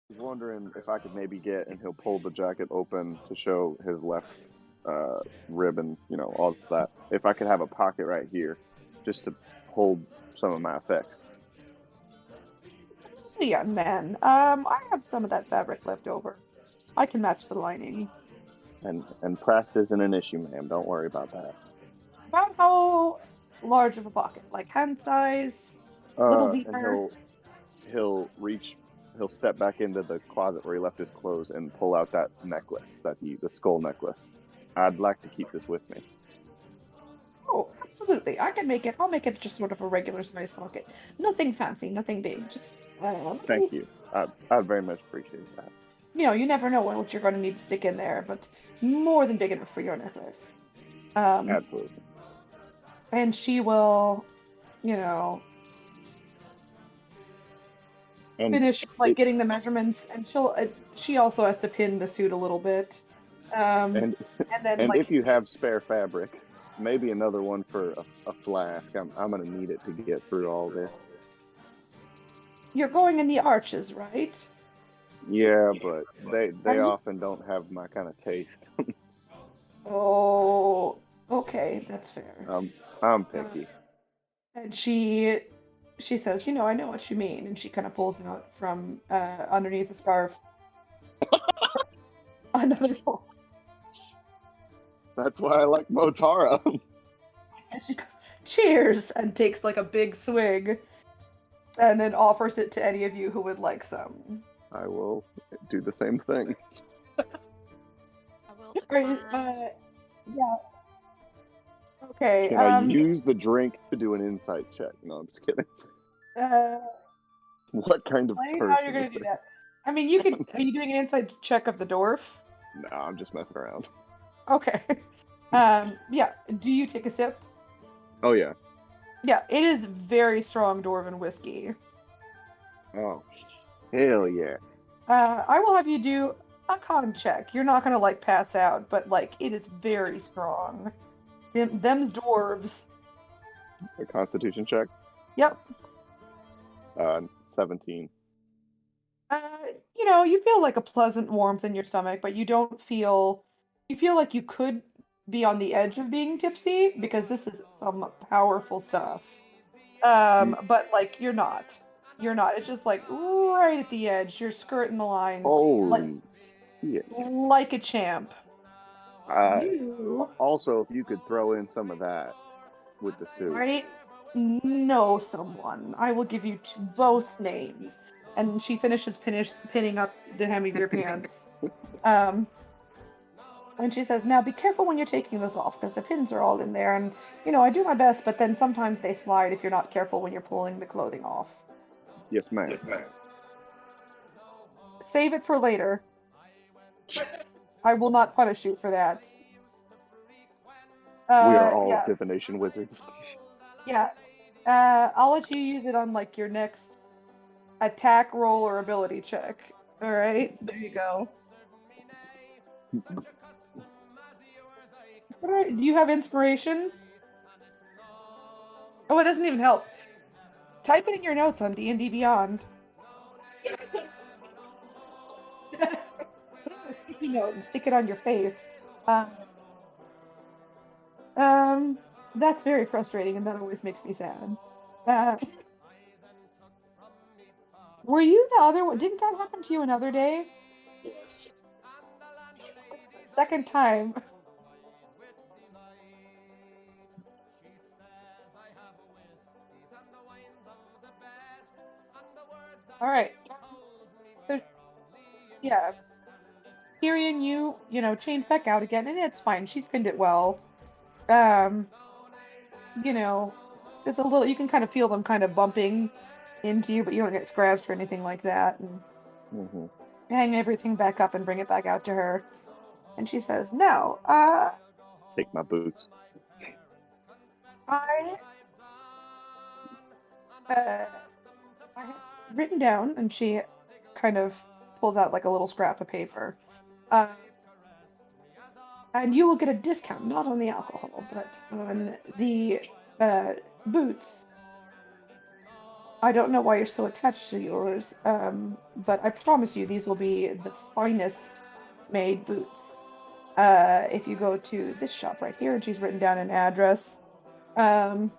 I was wondering if I could maybe and he'll pull the jacket open to show his left rib and, all of that. If I could have a pocket right here just to hold some of my effects. Young man, I have some of that fabric left over. I can match the lining. And press isn't an issue, ma'am. Don't worry about that. About how large of a pocket? Like hand-sized? Little deeper? And he'll step back into the closet where he left his clothes and pull out that necklace, the skull necklace. I'd like to keep this with me. Oh, absolutely. I'll make it just sort of a regular size pocket. Nothing fancy, nothing big. Just, Thank you. I very much appreciate that. You never know what you're going to need to stick in there, but more than big enough for your necklace. Absolutely. And she will, And finish getting the measurements, and she also has to pin the suit a little bit. and then and if you have spare fabric, maybe another one for a flask. I'm gonna need it to get through all this. You're going in the arches, right? Yeah, but they you- often don't have my kind of taste. Oh, okay, that's fair. I'm picky. And she says, I know what you mean, and she kind of pulls out from underneath the scarf another one. That's why I like Motara. And she goes, cheers, and takes like a big swig, and then offers it to any of you who would like some. I will do the same thing. I will decline. Yeah. Okay. Can I use the drink to do an insight check? No, I'm just kidding. What kind of How person you're gonna is do this? that? I mean, you can. Are you doing an inside check of the dwarf? No, I'm just messing around. Okay. Yeah. Do you take a sip? Oh yeah. Yeah, it is very strong dwarven whiskey. Oh, hell yeah. I will have you do a con check. You're not gonna pass out, but it is very strong. Them's dwarves. A Constitution check. Yep. 17. You feel like a pleasant warmth in your stomach, but you don't feel. You feel like you could be on the edge of being tipsy because this is some powerful stuff. But you're not. You're not. It's just right at the edge. You're skirting the line. Holy shit. Like a champ. You Also, if you could throw in some of that with the suit. already know someone. I will give you both names. And she finishes pinning up the hem of your pants. And she says, now be careful when you're taking those off because the pins are all in there. And, I do my best, but then sometimes they slide if you're not careful when you're pulling the clothing off. Yes, ma'am. Save it for later. I will not punish you for that. We are all yeah. divination wizards. Yeah. I'll let you use it on your next attack roll or ability check. All right, there you go. Do you have inspiration? Oh, it doesn't even help. Type it in your notes on D&D Beyond. A sticky note and stick it on your face. That's very frustrating, and that always makes me sad. Were you the other one? Didn't that happen to you another day? Yes. Second time. All right. So, yeah, Tyrion, you know, changed back out again, and it's fine. She's pinned it well. Um, you know, it's a little. You can kind of feel them kind of bumping into you, but you don't get scratched or anything like that. And Hmm. hang everything back up and bring it back out to her. And she says, "Now, Take my boots. I, uh, I have written down," and she kind of pulls out like a little scrap of paper. Uh, and you will get a discount, not on the alcohol, but on the boots. I don't know why you're so attached to yours, but I promise you these will be the finest made boots. If you go to this shop right here, and she's written down an address. Um,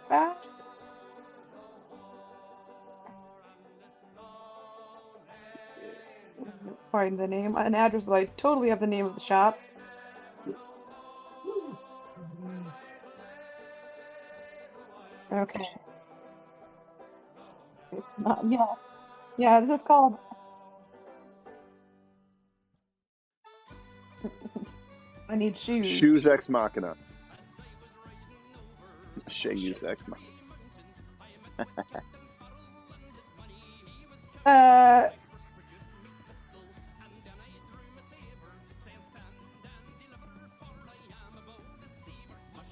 that find the name, an address that I totally have the name of the shop. Okay. It's not, yeah. Yeah, this is called. I need shoes. Shoes ex machina. Shoes ex machina.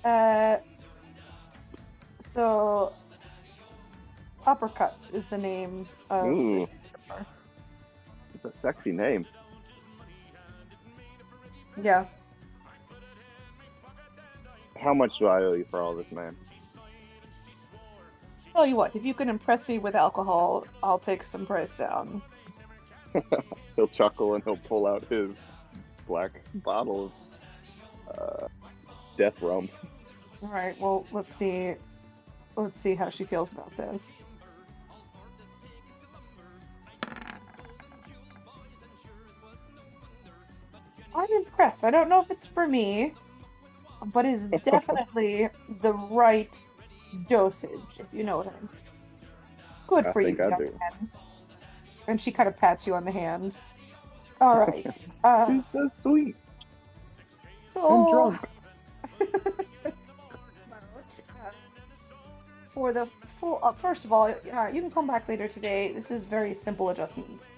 Uh. So, Uppercuts is the name of the Ooh. shoe store. It's a sexy name. Yeah. How much do I owe you for all this, man? Tell you what, if you can impress me with alcohol, I'll take some price down. He'll chuckle and he'll pull out his black bottle of death rum. All right. Well, let's see. Let's see how she feels about this. I'm impressed. I don't know if it's for me, but it's definitely the right dosage, if you know what I mean. Good I for you, think I young do. man. And she kind of pats you on the hand. All right. She's so sweet. So, I'm drunk. for the full, first of all, you can come back later today. This is very simple adjustments.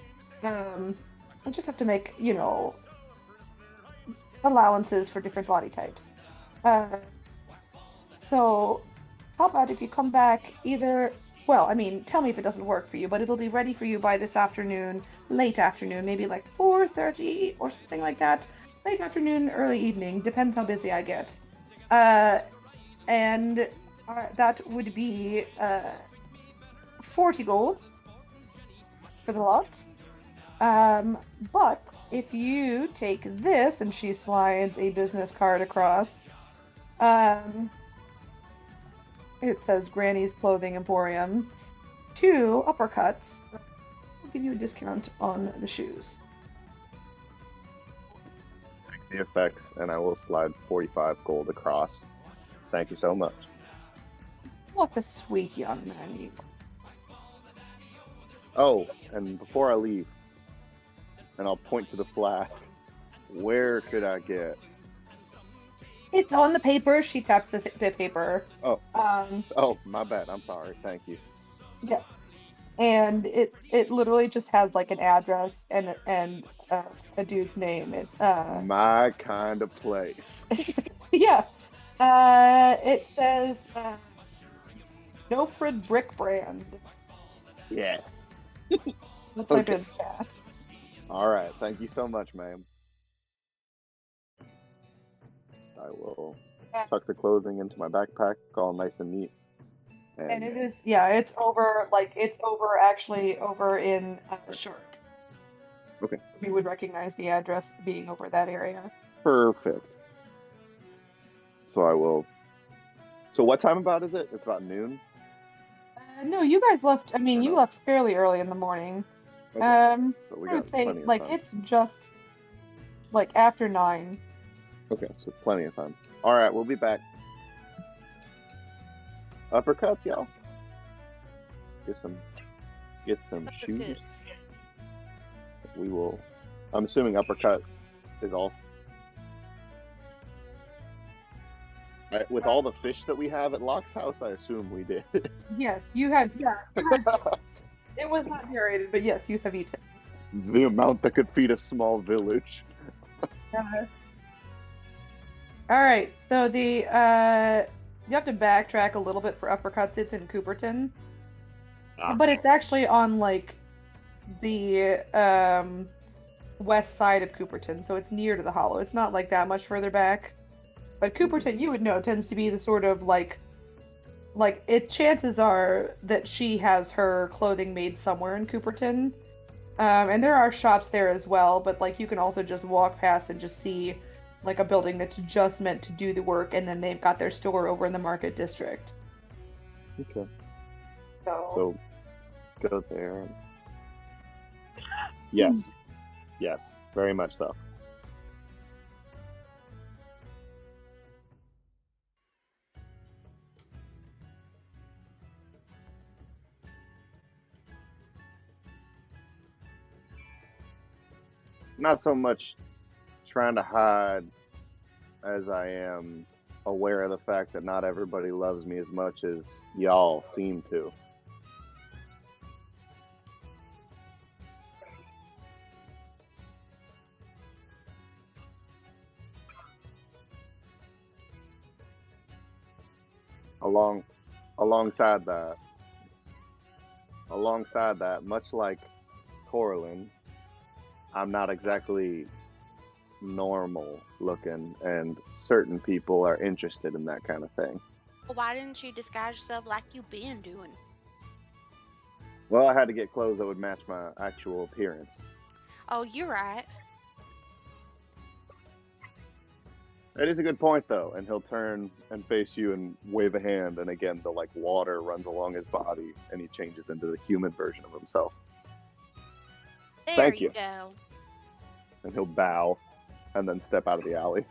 I just have to make, you know, allowances for different body types. So, how about if you come back either, well, I mean, tell me if it doesn't work for you, but it'll be ready for you by this afternoon, late afternoon, maybe like 4:30 or something like that. Late afternoon, early evening, depends how busy I get. And that would be 40 gold for the lot. But if you take this, and she slides a business card across, it says Granny's Clothing Emporium, 2 uppercuts, I'll give you a discount on the shoes. The effects, and I will slide 45 gold across. Thank you so much. What a sweet young man you are. Oh, and before I leave, and I'll point to the flask, where could I get? It's on the paper. She taps the paper. Oh. Um, Oh, my bad. I'm sorry. Thank you. yeah. And it literally just has like an address and a dude's name. My kind of place. Yeah. It says Nofred Brick Brand. Yeah. Let's type Okay. in chat. All right. Thank you so much, ma'am. I will tuck the clothing into my backpack, all nice and neat. And it is, yeah, it's over actually over in Shark. Okay. You would recognize the address being over that area. Perfect. So I will. So what time about is it? It's about noon. No, you guys left. I mean, Or you no? left fairly early in the morning. Okay. So we I got would say plenty of like time. it's just like after 9. Okay, so plenty of time. All right, we'll be back. Uppercuts, y'all. Get some get some That's shoes. good. We will. I'm assuming uppercut is all. With all the fish that we have at Locke's house, I assume we did. Yes, you had. Yeah, you had, it was not narrated, but yes, you have eaten. The amount that could feed a small village. All right, so the you have to backtrack a little bit for uppercuts. It's in Cooperton, but it's actually on like the west side of Cooperton, so it's near to the Hollow. It's not like that much further back. But Cooperton, you would know, tends to be the sort of like it. Chances are that she has her clothing made somewhere in Cooperton, and there are shops there as well. But like you can also just walk past and just see like a building that's just meant to do the work, and then they've got their store over in the Market District. Okay. So Go there. Yes. Yes. Very much so. Not so much trying to hide as I am aware of the fact that not everybody loves me as much as y'all seem to. Alongside that, much like Corlin, I'm not exactly normal looking, and certain people are interested in that kind of thing. Well, why didn't you disguise yourself like you been doing? Well, I had to get clothes that would match my actual appearance. Oh, you're right. That is a good point, though. And he'll turn and face you and wave a hand, and again, the like water runs along his body, and he changes into the human version of himself. There Thank you you. go. And he'll bow, and then step out of the alley.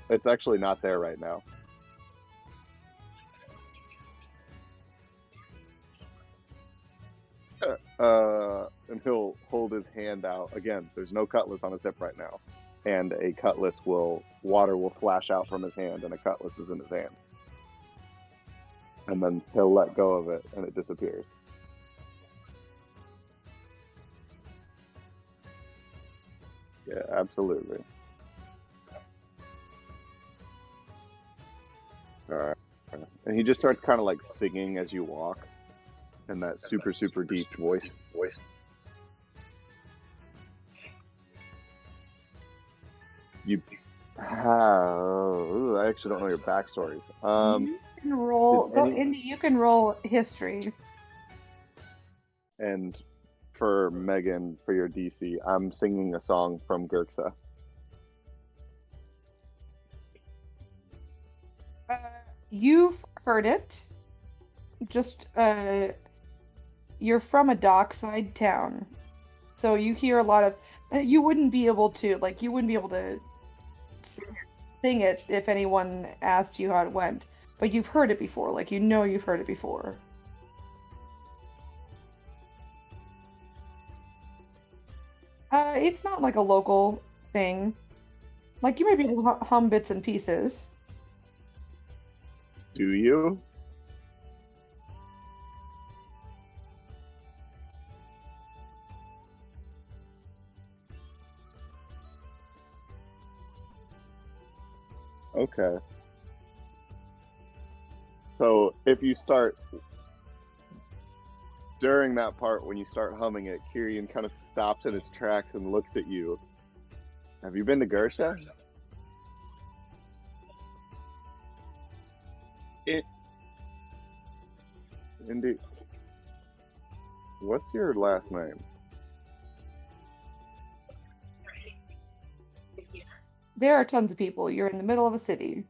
It's actually not there right now. And he'll hold his hand out. Again, there's no cutlass on his hip right now. And water will flash out from his hand, and a cutlass is in his hand. And then he'll let go of it, and it disappears. Yeah, absolutely. Alright. And he just starts kind of like singing as you walk in that super, super deep voice. You I actually don't know your backstories. you can roll. did any- Indy, you can roll history. And for Megan, for your DC, I'm singing a song from Gurksa. You've heard it. Just you're from a dockside town, so you hear a lot of. You wouldn't be able to sing it if anyone asked you how it went, but you've heard it before. Like you've heard it before. It's not like a local thing. Like you might be able to hum bits and pieces. Do you? Okay. So if you start during that part when you start humming it, Kyrian kind of stops in his tracks and looks at you. Have you been to Gersha? Indeed. What's your last name? There are tons of people. You're in the middle of a city.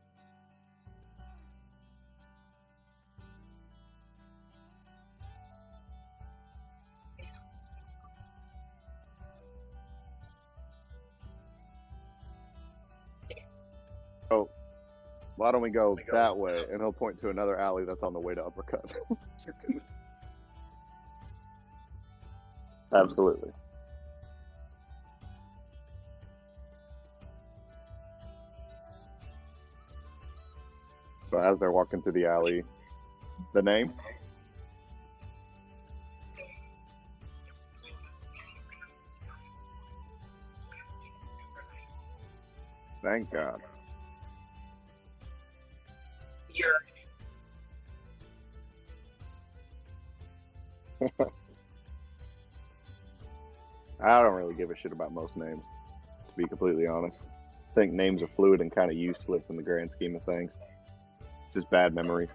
Why don't we go that way? And he'll point to another alley that's on the way to Uppercut. Absolutely. So as they're walking through the alley, the name? Thank God. I don't really give a shit about most names, to be completely honest. I think names are fluid and kind of useless in the grand scheme of things. Just bad memories.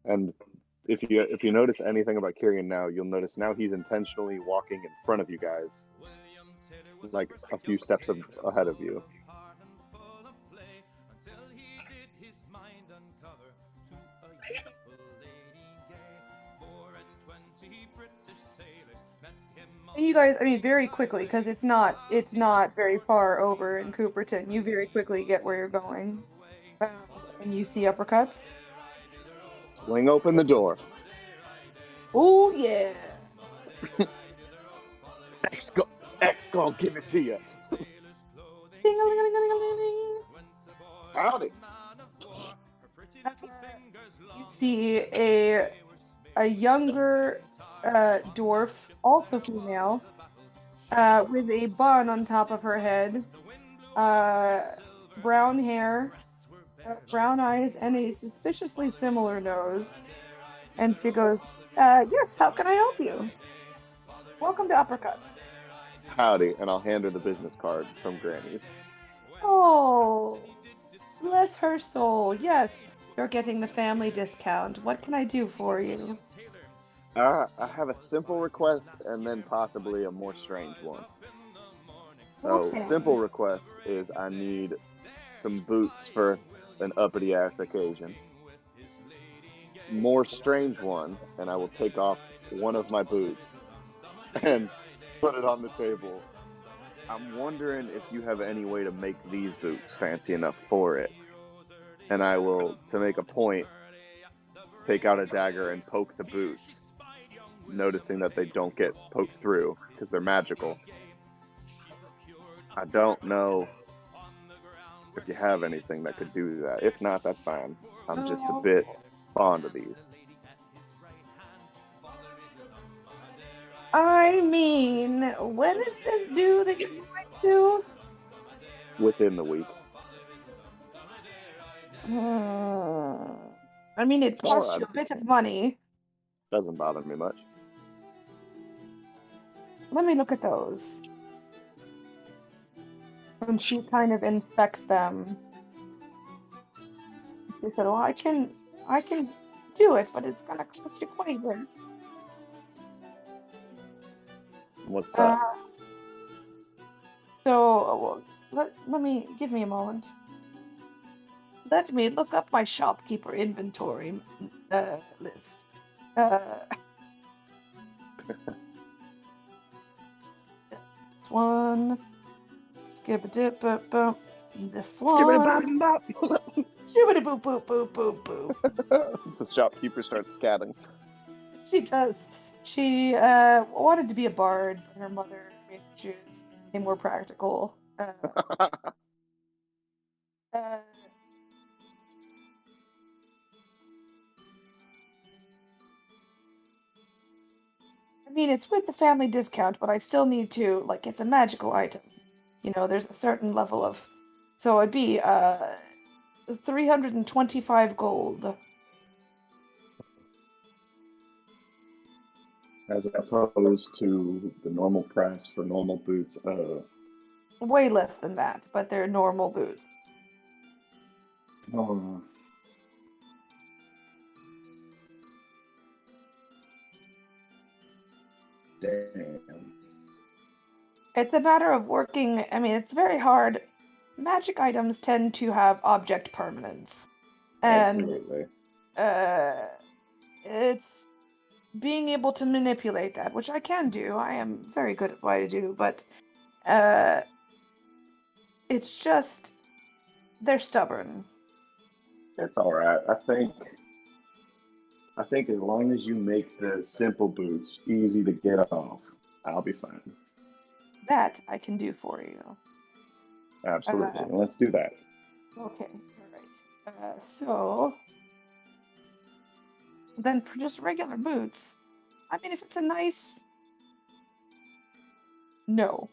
And if you notice anything about Kyrian now, you'll notice now he's intentionally walking in front of you guys, like a few steps ahead of you. You guys, I mean, very quickly, because it's not very far over in Cooperton. You very quickly get where you're going, and you see Uppercuts. Swing open the door. Oh yeah. X gonna give it to you. Ding-a-ling-a-ling-a-ling-a-ling. Howdy. You see a younger dwarf, also female, with a bun on top of her head, brown hair, brown eyes, and a suspiciously similar nose. And she goes, yes, how can I help you? Welcome to Uppercuts. Howdy, and I'll hand her the business card from Granny's. Oh, bless her soul. Yes, you're getting the family discount. What can I do for you? I have a simple request and then possibly a more strange one. So, Okay. simple request is I need some boots for an uppity ass occasion. More strange one, and I will take off one of my boots and put it on the table. I'm wondering if you have any way to make these boots fancy enough for it. And I will, to make a point, take out a dagger and poke the boots, noticing that they don't get poked through because they're magical. I don't know if you have anything that could do that. If not, that's fine. I'm just a bit fond of these. I mean, when is this due that you're going to? Within the week. I mean, it costs Alright. you a bit of money. Doesn't bother me much. Let me look at those. And she kind of inspects them. She said, well, I can do it, but it's gonna cost you quite a bit. What's that? So, let me, give me a moment. Let me look up my shopkeeper inventory list. This one. Skip-a-dip-a-bump. This one. Skibbity-bop-bop. Shibbity-boop-boop-boop-boop-boop. The shopkeeper starts scatting. She does. She wanted to be a bard, and her mother made her choose a more practical. I mean, it's with the family discount, but I still need to, like, it's a magical item. You know, there's a certain level of. So it'd be 325 gold. As opposed to the normal price for normal boots. Way less than that, but they're normal boots. Oh. Damn. It's a matter of working. I mean, it's very hard. Magic items tend to have object permanence, and Absolutely. it's being able to manipulate that, which I can do. I am very good at what I do, but uh, it's just they're stubborn. It's all right. I think as long as you make the simple boots easy to get off, I'll be fine. That I can do for you. Absolutely. Uh, Let's do that. Okay, all right. So then for just regular boots, I mean, if it's a nice no,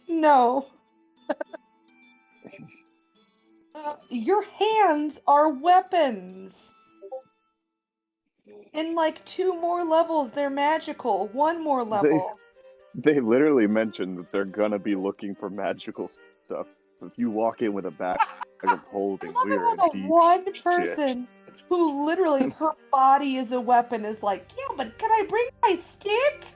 no. Your hands are weapons. In like 2 more levels, they're magical. 1 more level. They literally mentioned that they're gonna be looking for magical stuff. If you walk in with a bag of holding, I we are love in it when the deep one shit. person who literally her body is a weapon is like, yeah, but can I bring my stick?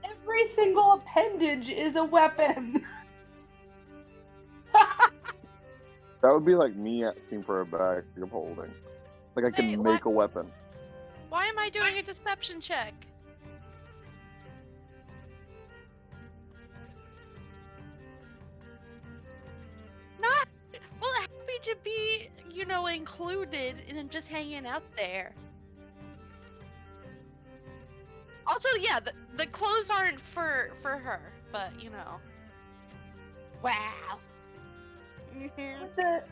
Every single appendage is a weapon. That would be like me asking for a bag of holding. Like I can Wait, make a weapon. Why am I doing a deception check? Not well. Happy to be, included and just hanging out there. Also, yeah, the clothes aren't for her, but Wow. The-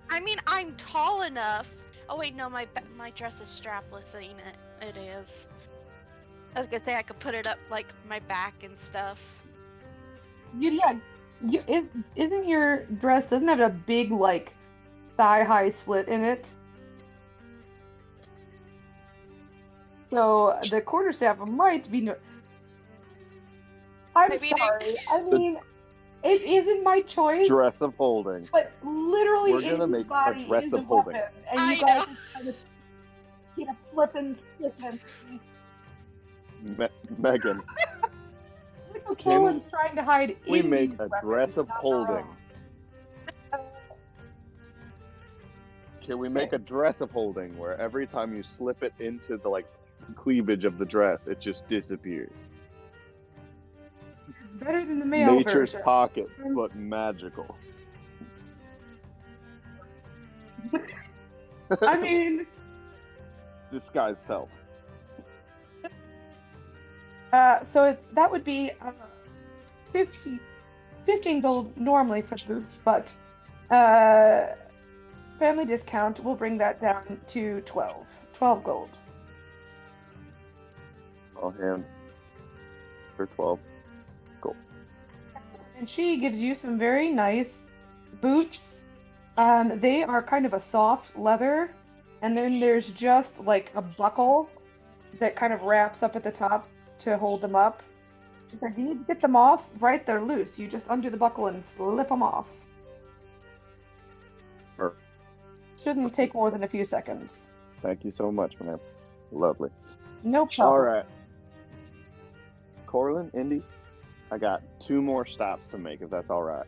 I mean, I'm tall enough. Oh wait, no, my dress is strapless, ain't it? It is. I was gonna say I could put it up like my back and stuff. Isn't your dress doesn't have a big like thigh-high slit in it? So the quarterstaff might be. I'm I mean, sorry. I mean, it isn't my choice. Dress of holding. But literally, We're gonna in his make a body dress is of a holding. weapon, and I you guys know. are trying to get a flippin' stick in. Megan, Like Colin's trying to hide. we in make these a weapons, dress of not their holding. own. Can we make a dress of holding where every time you slip it into the cleavage of the dress, it just disappears? Better than the male Nature's version. pocket, but magical. I mean, Disguise self. so that would be 15 gold normally for the boots, but family discount will bring that down to 12 gold. All hand for 12. Cool. And she gives you some very nice boots. They are kind of a soft leather, and then there's just like a buckle that kind of wraps up at the top to hold them up. She said, you need to get them off, right? They're loose. You just undo the buckle and slip them off. Perfect. Shouldn't take more than a few seconds. Thank you so much, man. Lovely. No problem. All right. Corlin, Indy, I got 2 more stops to make, if that's all right.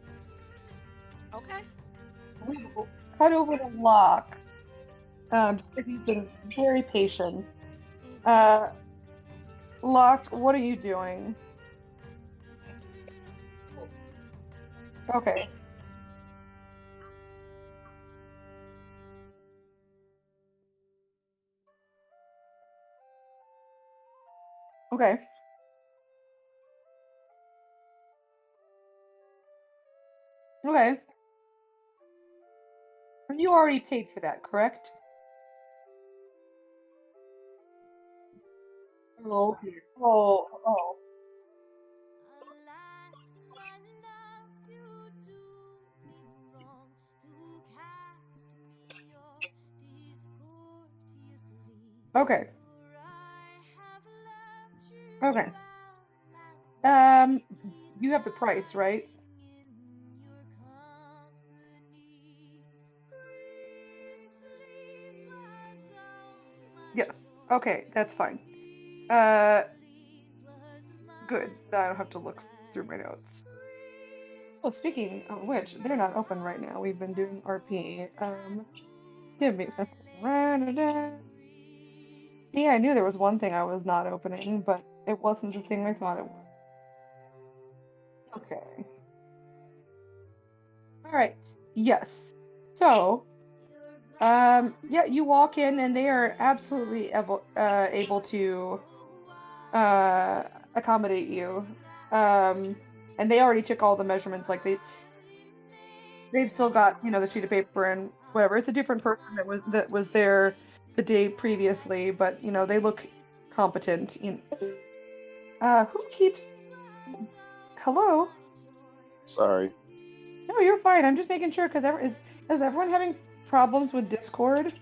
Okay. We will cut over to Locke. Just because he's been very patient. Locke, what are you doing? Okay. Okay. Okay. You already paid for that, correct? Oh, okay. Oh. Okay. Okay. You have the price, right? Yes. Okay, that's fine. Good. I don't have to look through my notes. Oh, speaking of which, they're not open right now. We've been doing RP. Give me a second. Yeah, I knew there was one thing I was not opening, but it wasn't the thing I thought it was. Okay. All right. Yes. So, yeah, you walk in and they are absolutely able to accommodate you. And they already took all the measurements. Like they've still got, the sheet of paper and whatever. It's a different person that was there the day previously, but they look competent. Who keeps? Hello? Sorry. No, you're fine. I'm just making sure because is everyone having problems with Discord?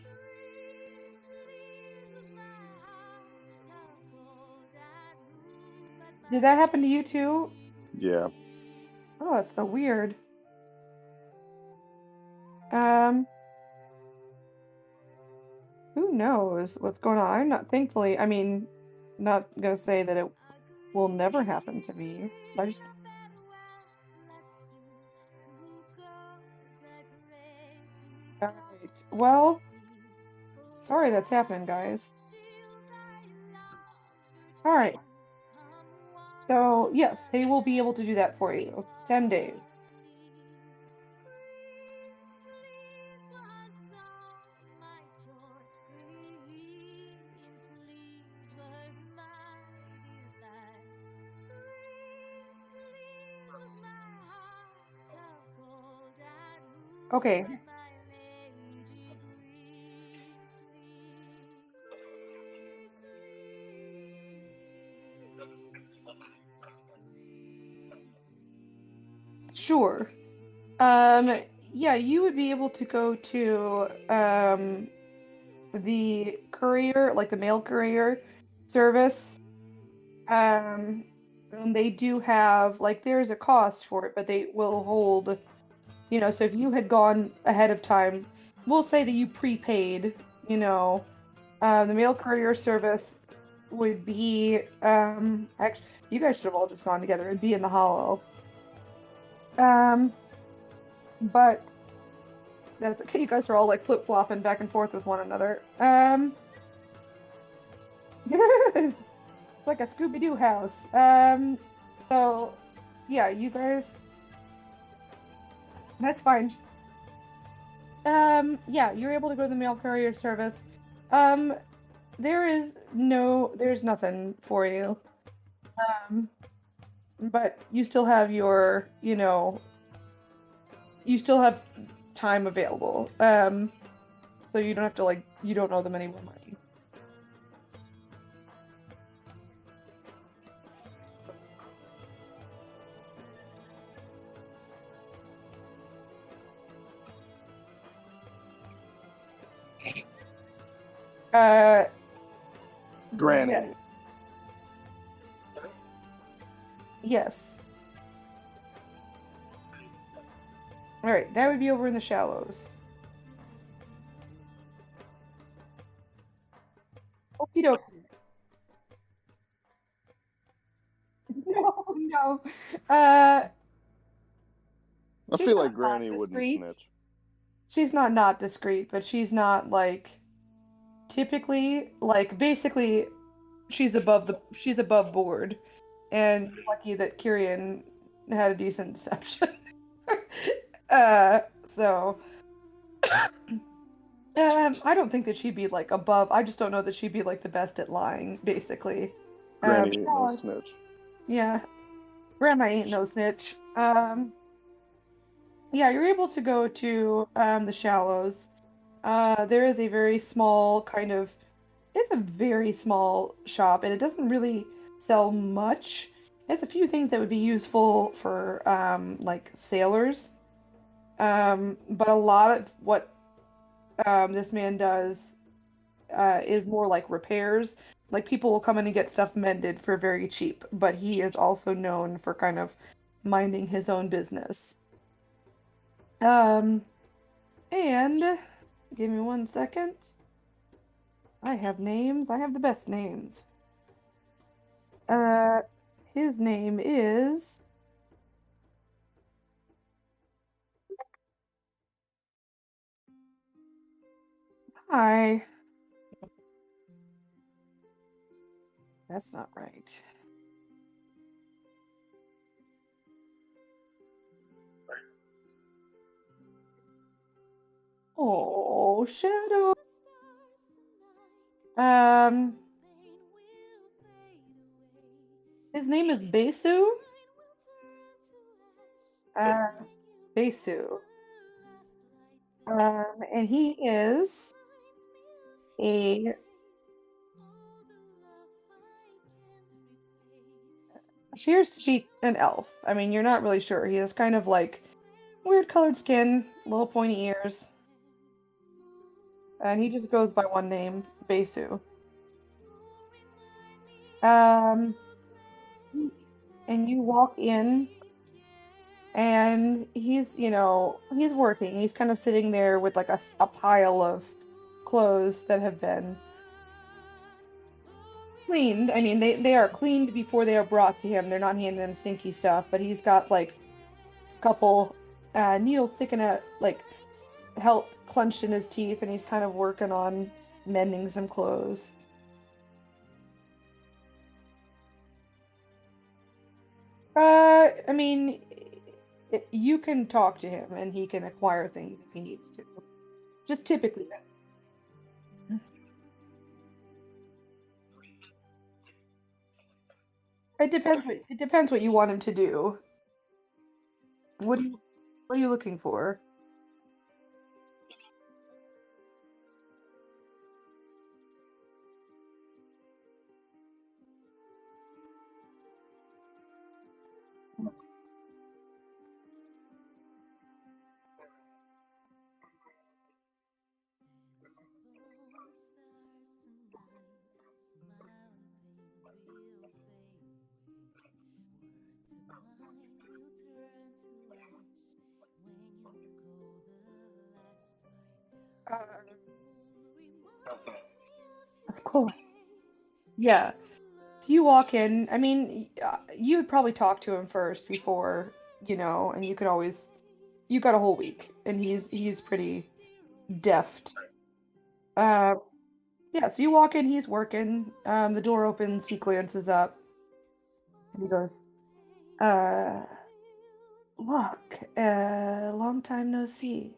Did that happen to you too? Yeah. Oh, that's so weird. Um, who knows what's going on? I'm not, thankfully, I mean, not gonna say that it will never happen to me. I just, alright. Well, sorry that's happening, guys. Alright. So, yes, they will be able to do that for you. 10 days. Okay. Sure. Yeah, you would be able to go to the courier, like the mail courier service. And they do have like there's a cost for it, but they will hold, so if you had gone ahead of time, we'll say that you prepaid, the mail courier service would be actually you guys should have all just gone together. It'd be in the Hollow. But that's okay. You guys are all like flip-flopping back and forth with one another. It's like a Scooby-Doo house. So yeah, you guys, that's fine. Yeah, you're able to go to the mail courier service. There's nothing for you. But you still have your, you still have time available. So you don't have to you don't owe them any more money. Granny. Yeah. Yes. All right, that would be over in the Shallows. Okie dokie. No. I She's feel not like Granny wouldn't discreet. snitch. She's not discreet, but she's not typically basically she's above board, and lucky that Kyrian had a decent deception. So I don't think that she'd be above. I just don't know that she'd be the best at lying, basically. Granny ain't no Charles- snitch. Yeah, Grandma ain't no snitch. Yeah, you're able to go to the Shallows. There is a very small it's a very small shop, and it doesn't really sell much. It has a few things that would be useful for sailors. But a lot of what this man does is more like repairs. Like people will come in and get stuff mended for very cheap, but he is also known for kind of minding his own business. And give me 1 second. I have names. I have the best names. His name is. Hi. That's not right. Oh, Shadow. Um, his name is Besu. Uh, Besu. And he is a. Appears to be an elf. I mean, you're not really sure. He has kind of like weird colored skin, little pointy ears, and he just goes by one name, Besu. Um, and you walk in, and he's working. He's kind of sitting there with like a pile of clothes that have been cleaned. I mean, they are cleaned before they are brought to him. They're not handing him stinky stuff, but he's got like a couple needles sticking out, like held clenched in his teeth, and he's kind of working on mending some clothes. I mean, you can talk to him, and he can acquire things if he needs to. Just typically. It depends what you want him to do. What are you looking for? Uh, of course. Yeah. So you walk in. I mean, you would probably talk to him first before, and you could always. You got a whole week, and he's pretty deft. Uh, yeah. So you walk in. He's working. The door opens. He glances up, and he goes, "Uh, look. Long time no see."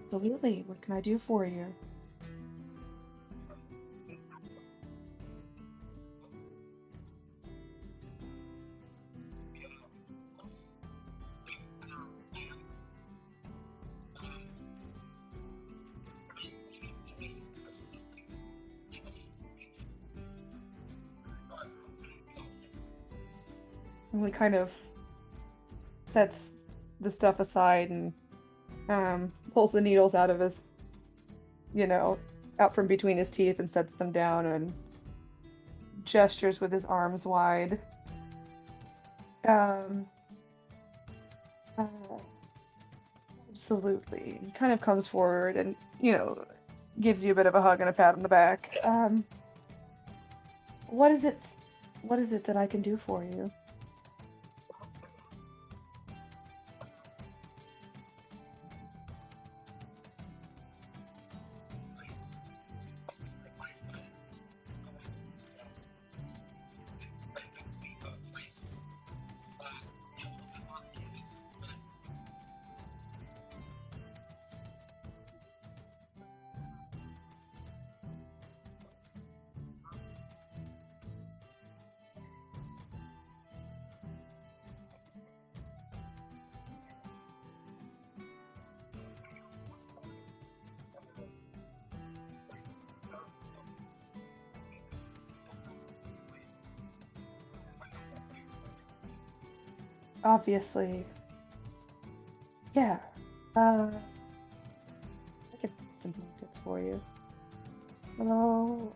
Absolutely. What can I do for you? And he kind of sets the stuff aside and pulls the needles out of his, out from between his teeth and sets them down and gestures with his arms wide. Um, uh, absolutely. He kind of comes forward and, gives you a bit of a hug and a pat on the back. What is it? What is it that I can do for you? Obviously. Yeah. I can put some blankets for you. Oh,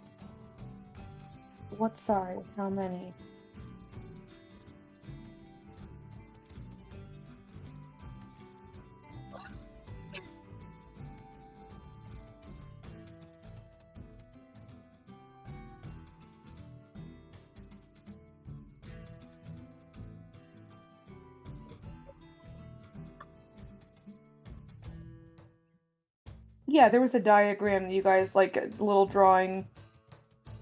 what size? How many? Yeah, there was a diagram that you guys like a little drawing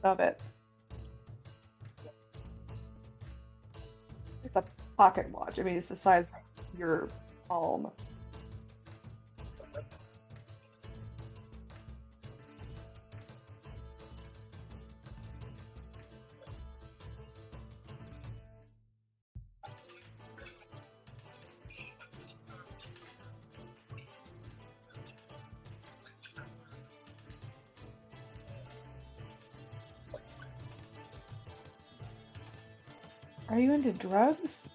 of it. It's a pocket watch. I mean, it's the size of your palm. Are you into drugs?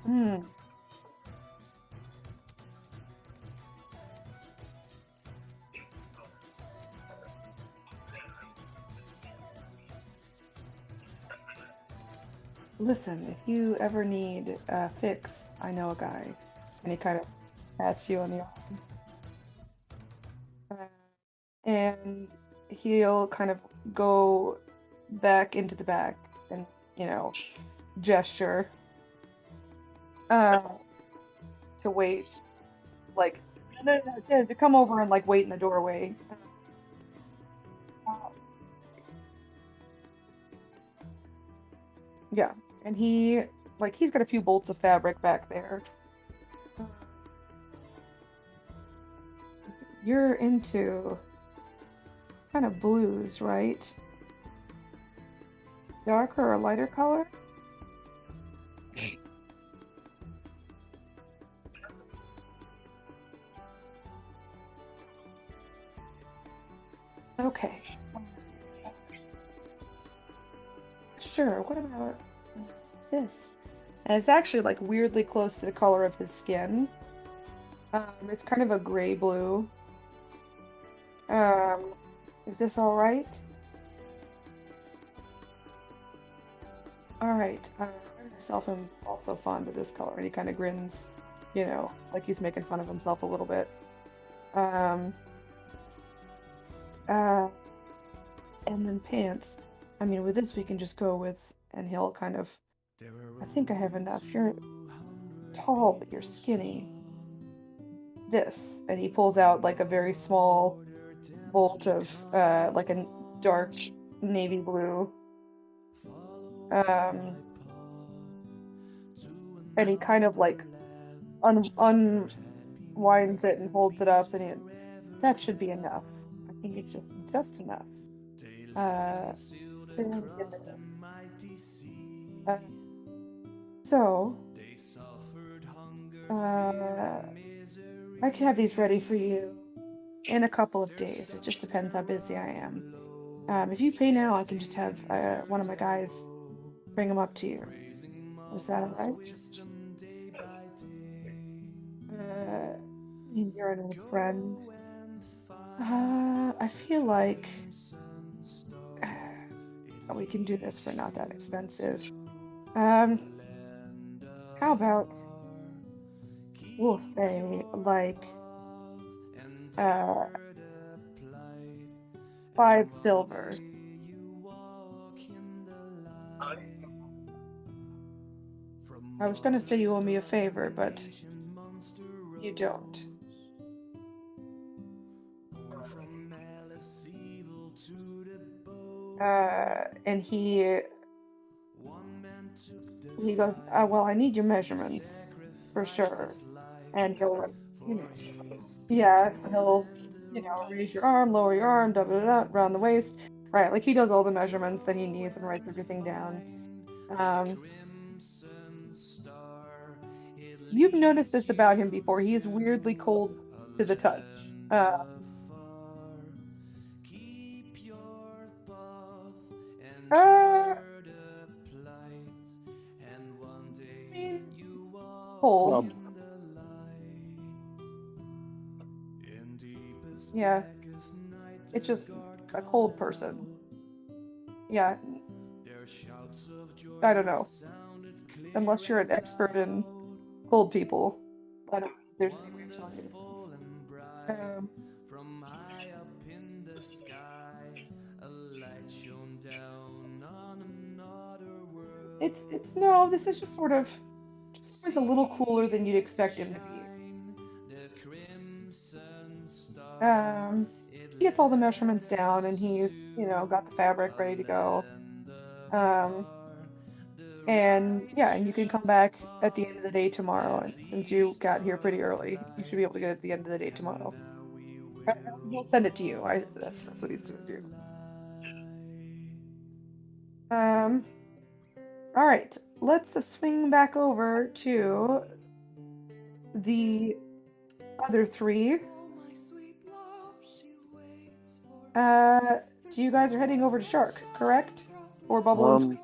Hmm. Listen, if you ever need a fix, I know a guy. And he kind of pats you on the arm. And he'll kind of go back into the back and, gesture to wait, like, no, to come over and, like, wait in the doorway. Yeah, and he's got a few bolts of fabric back there. You're into kind of blues, right? Darker or lighter color? Okay. Sure, what about this? And it's actually like weirdly close to the color of his skin. It's kind of a gray blue. Is this all right? All right. I myself am also fond of this color, and he kind of grins, like he's making fun of himself a little bit. And then pants. I mean, with this we can just go with, and he'll kind of, I think I have enough. You're tall, but you're skinny. This, and he pulls out like a very small bolt of like a dark navy blue. And he kind of like unwinds it and holds it up, and that should be enough. I think it's just enough. So I can have these ready for you in a couple of days. It just depends how busy I am. If you pay now, I can just have one of my guys bring them up to you. Is that alright? You're an old friend. I feel like we can do this for not that expensive. How about we'll say like 5 silver. I was gonna say you owe me a favor, but you don't. And he goes, well, I need your measurements for sure. And he'll, yeah, he'll, raise your arm, lower your arm, da da da, around the waist. Right, like he does all the measurements that he needs and writes everything down. You've noticed this about him before. He is weirdly cold to the touch. Cold. Yeah. It's just a cold person. Yeah. I don't know. Unless you're an expert in cold people. I don't there's any way of telling the difference. From high up in the sky, a light shone down on another world. It's no, this is just sort of a little cooler than you'd expect him to be. The crimson star, He gets all the measurements down and he's, got the fabric ready to go. And yeah, and you can come back at the end of the day tomorrow. And since you got here pretty early, you should be able to get it at the end of the day tomorrow. He'll send it to you. That's what he's gonna do. All right, let's swing back over to the other three. So you guys are heading over to Shark, correct? Or Bubble and Squeak?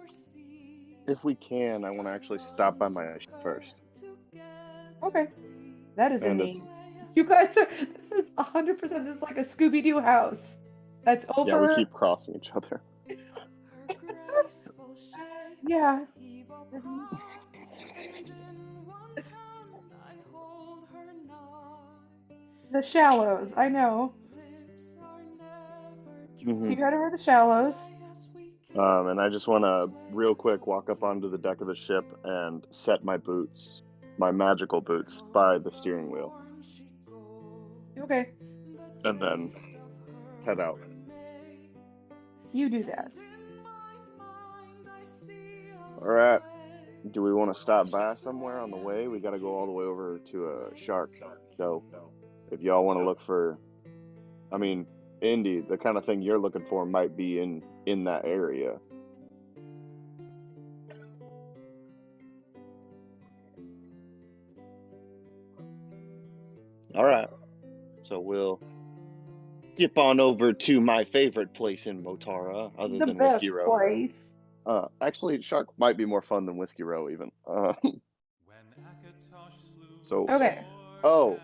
If we can, I want to actually stop by my first. Okay, that is a And need. it's, You guys are. This is 100%. This is like a Scooby-Doo house. That's over. yeah, we keep crossing each other. Yeah. The Shallows. I know. So you heard over the Shallows. And I just want to real quick walk up onto the deck of the ship and set my boots, my magical boots, by the steering wheel, Okay, and then head out. you do that. All right. Do we want to stop by somewhere on the way? We got to go all the way over to a Shark. So if y'all want to look for, I mean, Indy, the kind of thing you're looking for might be in that area. All right. So we'll skip on over to my favorite place in Motara, other The than best Whiskey Row. place. Actually, Shark might be more fun than Whiskey Row, even. So. Okay. Oh.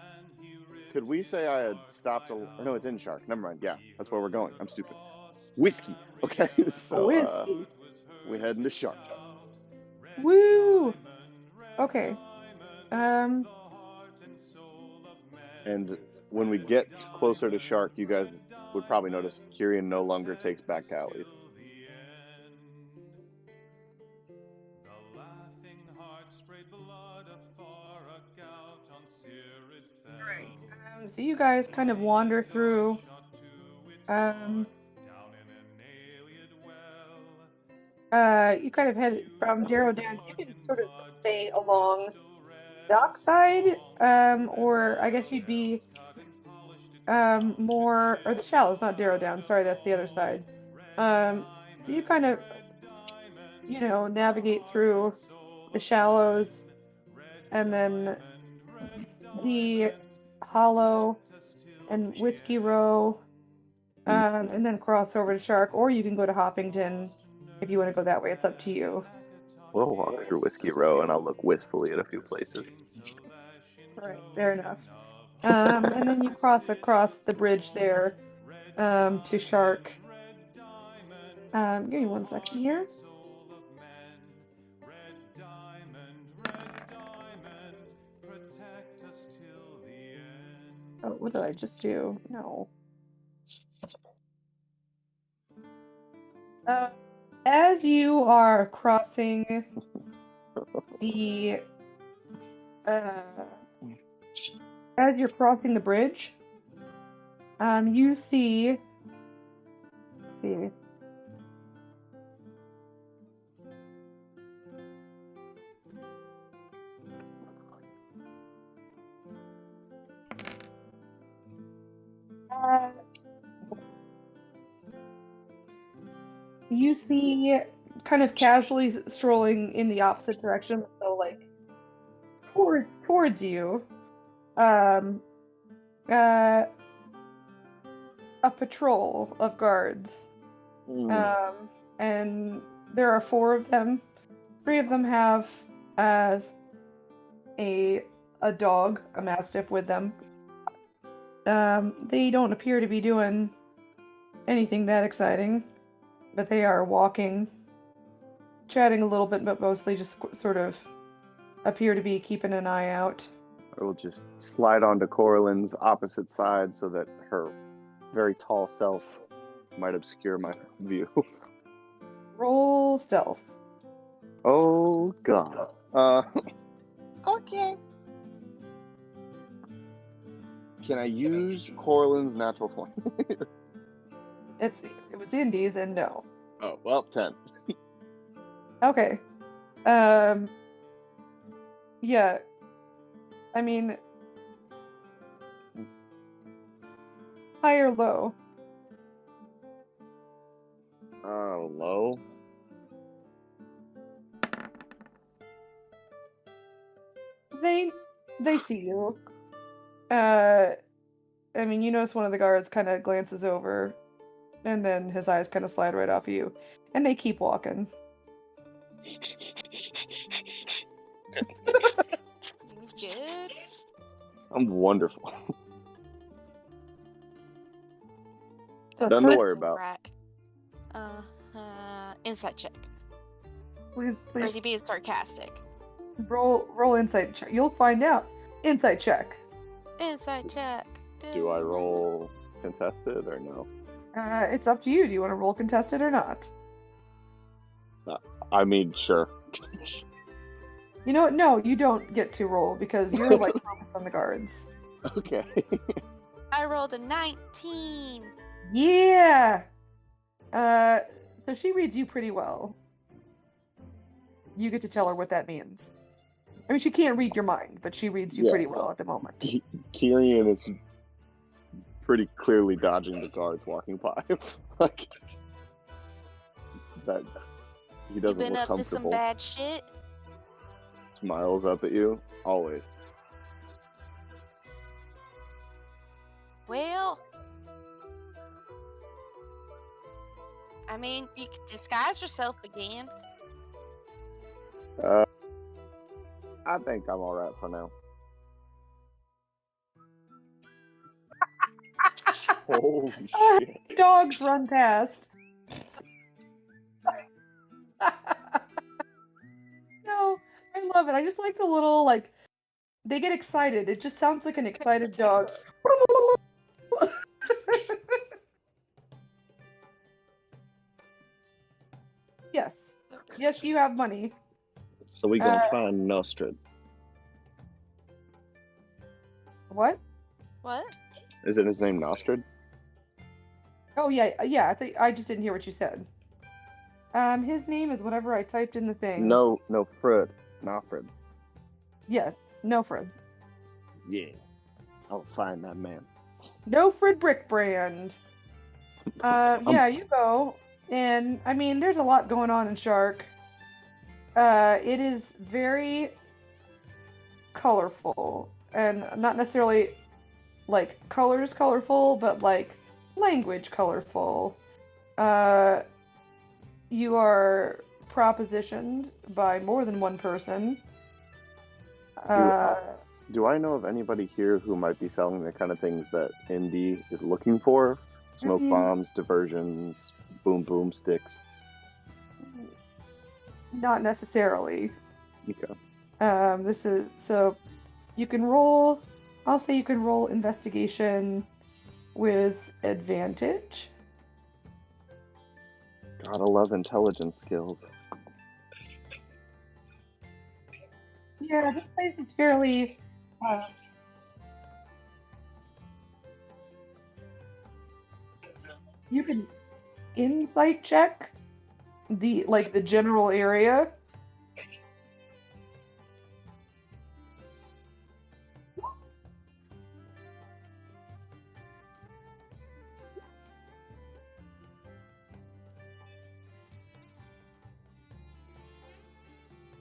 Could we say I had stopped no, it's in Shark. Never mind. Yeah, that's where we're going. I'm stupid. Whiskey. Okay. So Whiskey. we head into Shark. Woo. Okay. And when we get closer to Shark, you guys would probably notice Kyrian no longer takes back alleys. Alright. So you guys kind of wander through. You kind of head from Darrow down. You can sort of stay along dockside, or I guess you'd be more, or the Shallows, not Darrow down. Sorry, that's the other side. So you kind of, navigate through the Shallows, and then the Hollow and Whiskey Row, and then cross over to Shark, or you can go to Hoppington if you want to go that way. It's up to you. We'll walk through Whiskey Row, and I'll look wistfully at a few places. All right, fair enough. And then you cross across the bridge there to Shark. Give me 1 second here. Oh, what did I just do? No. As you are crossing the as you're crossing the bridge, you see. Let's see. You see kind of casually strolling in the opposite direction, so like towards you, a patrol of guards. And there are 4 of them. 3 of them have a dog, a mastiff, with them. They don't appear to be doing anything that exciting, but they are walking, chatting a little bit, but mostly just sort of appear to be keeping an eye out. I will just slide onto Coraline's opposite side so that her very tall self might obscure my view. Roll stealth. Oh God. Okay. Can I use Coraline's natural 20? It was Indies, and no. Oh well, 10. Okay. Yeah. I mean, high or low? Low. They see you. I mean, you notice one of the guards kind of glances over, and then his eyes kind of slide right off of you, and they keep walking. You good? I'm wonderful. So Nothing to first- worry about. Right. Insight check. Please, Or is please he being sarcastic? roll insight check. You'll find out. Insight check. Insight check. Do I roll contested or no? It's up to you. Do you want to roll contested or not? I mean, sure. You know what? No, you don't get to roll because you're like focused on the guards. Okay. I rolled a 19. Yeah. So she reads you pretty well. You get to tell her what that means. I mean, she can't read your mind, but she reads you Yeah. pretty well at the moment. Kyrian is pretty clearly dodging the guards walking by. Like that, he You doesn't been look up to some comfortable. bad shit? Smiles up at you, always. Well, I mean, you could disguise yourself again. I think I'm all right for now. Holy shit! Dogs run past. No, I love it. I just like the little, like, they get excited. It just sounds like an excited dog. Yes. Yes, you have money. So we gonna find Nostrid. What? What? Isn't his name Nostrid? Oh, yeah, yeah. I just didn't hear what you said. His name is whatever I typed in the thing. No, Fred. Nofred. Yeah, no Fred. Yeah. I'll find that man. No Fred Brickbrand. Yeah, you go. And I mean, there's a lot going on in Shark. It is very colorful, and not necessarily like colors colorful, but like language colorful. You are propositioned by more than one person. Do I know of anybody here who might be selling the kind of things that Indy is looking for? Smoke Mhm. bombs, diversions, boom sticks. Not necessarily. Okay. This is so you can roll. I'll say you can roll investigation with advantage. Gotta love intelligence skills. Yeah, this place is fairly. You can insight check the general area.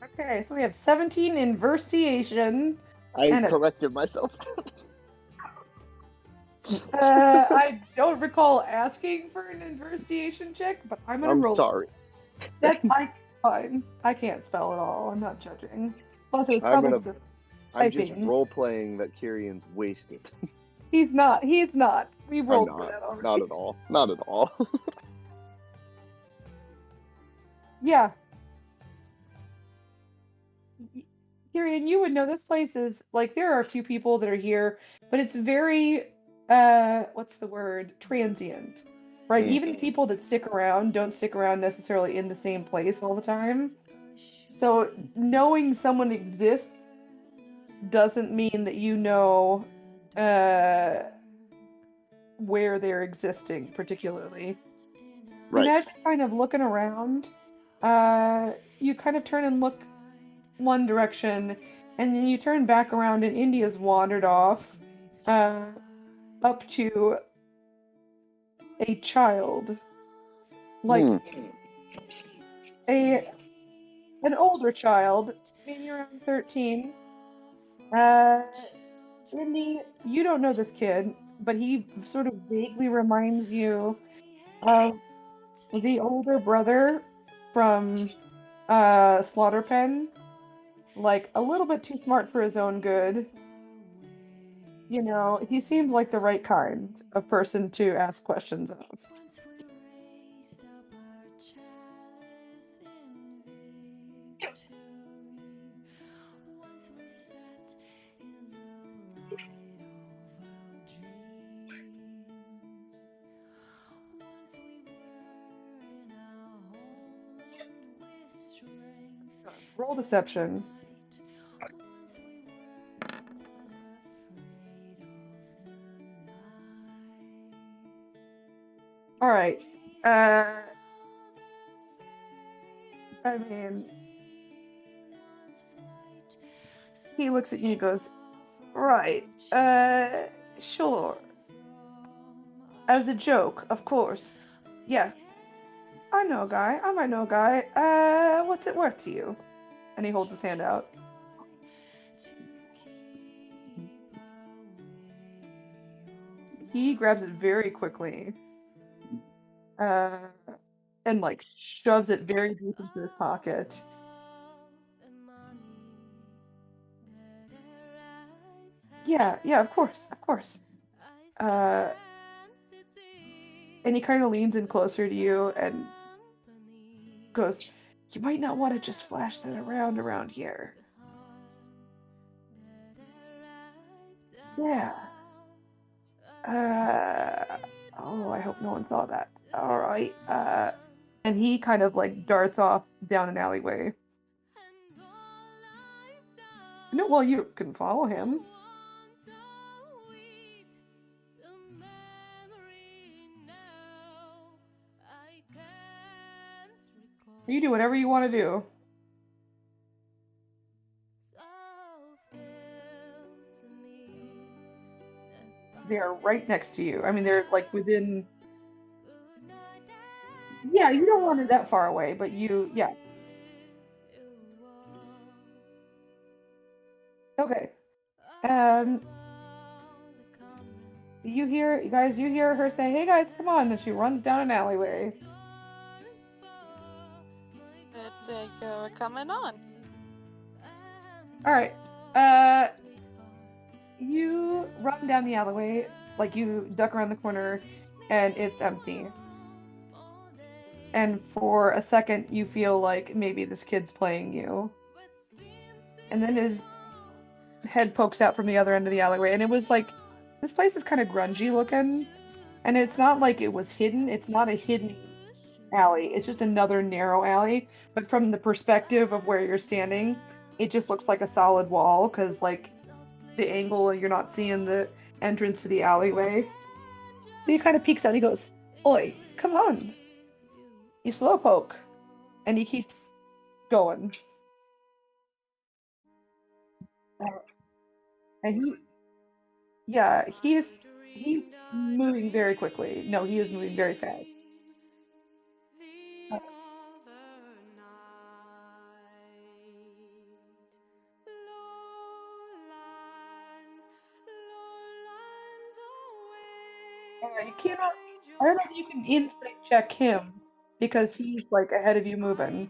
Okay, so we have 17 in versiation. I And corrected myself. I don't recall asking for an investigation check, but I'm gonna I'm roll. sorry. That's fine. I can't spell at all. I'm not judging. Plus, it was I'm probably gonna- just I'm just Typing. role playing that Kyrian's wasted. He's not. He's not. We I'm rolled for not. that already. Not at all. Not at all. Yeah. Tyrion, you would know this place is like there are a few people that are here, but it's very what's the word? Transient. Right? Even people that stick around don't stick around necessarily in the same place all the time. So knowing someone exists doesn't mean that you know where they're existing particularly. Right. And as you're kind of looking around, you kind of turn and look one direction, and then you turn back around, and India's wandered off up to a child, like a an older child, maybe around 13. Indy, you don't know this kid, but he sort of vaguely reminds you of the older brother from Slaughter Pen, like a little bit too smart for his own good. You know, he seemed like the right kind of person to ask questions of. Roll deception. All right. I mean, he looks at you and goes, right. Sure. As a joke, of course. Yeah. I know a guy. I might know a guy. What's it worth to you? And he holds his hand out. He grabs it very quickly. And like shoves it very deep into his pocket. Yeah, of course, of course. And he kind of leans in closer to you and goes, you might not want to just flash that around here. Yeah. Oh, I hope no one saw that. All right. And he kind of like darts off down an alleyway. No, well, you can follow him. You do whatever you want to do. They're right next to you. I mean, they're like within. Yeah, you don't wander that far away, but yeah. Okay. You hear her say, "Hey guys, come on!" And she runs down an alleyway. We're coming on. All right. You run down the alleyway, like you duck around the corner, and it's empty. And for a second, you feel like maybe this kid's playing you. And then his head pokes out from the other end of the alleyway, and it was like, this place is kind of grungy looking, and it's not like it was hidden. It's not a hidden alley. It's just another narrow alley. But from the perspective of where you're standing, it just looks like a solid wall, because like the angle, you're not seeing the entrance to the alleyway. So he kind of peeks out and he goes, "Oi, come on. You slowpoke." And he keeps going. And he's moving very quickly. No, he is moving very fast. Uh, you cannot. I don't know if you can insight check him because he's like ahead of you moving.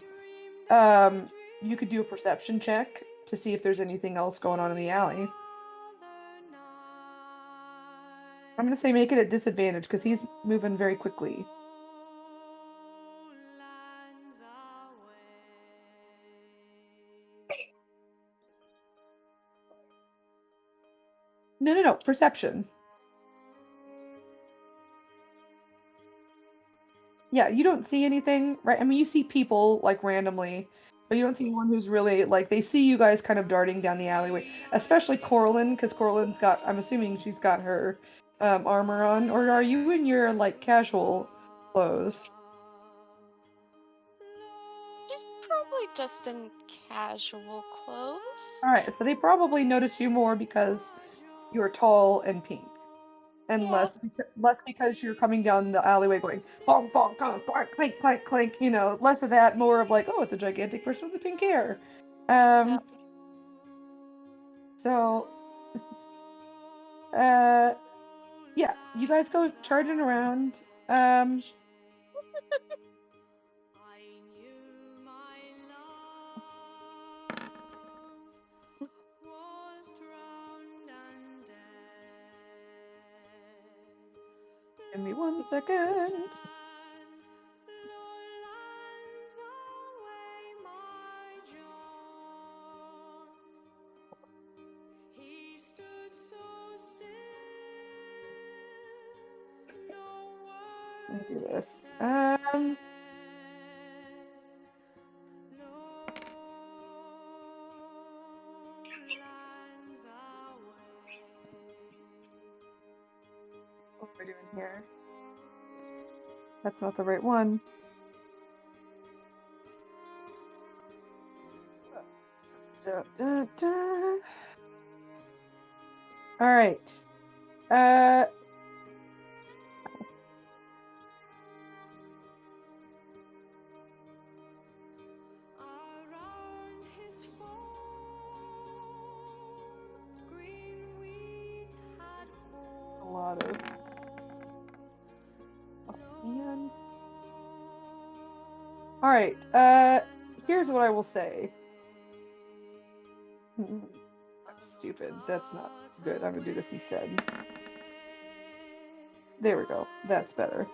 You could do a perception check to see if there's anything else going on in the alley. I'm gonna say make it at disadvantage because he's moving very quickly. No. Perception. Yeah, you don't see anything, right? I mean, you see people like randomly, but you don't see anyone who's really like they see you guys kind of darting down the alleyway, especially Coraline, because Coraline's got. I'm assuming she's got her armor on, or are you in your like casual clothes? She's probably just in casual clothes. All right, so they probably notice you more because you're tall and pink, and Yeah. less because you're coming down the alleyway going bonk bonk bonk bonk clink clink clink. You know, less of that, more of like, oh, it's a gigantic person with pink hair. Yep. So, yeah, you guys go charging around. Give me 1 second. Let me do this. What am I doing here? That's not the right one. So, all right. Around his form, green weeds had A lot of. Oh, man. All right. Here's what I will say. That's stupid. That's not good. I'm gonna do this instead. There we go. That's better.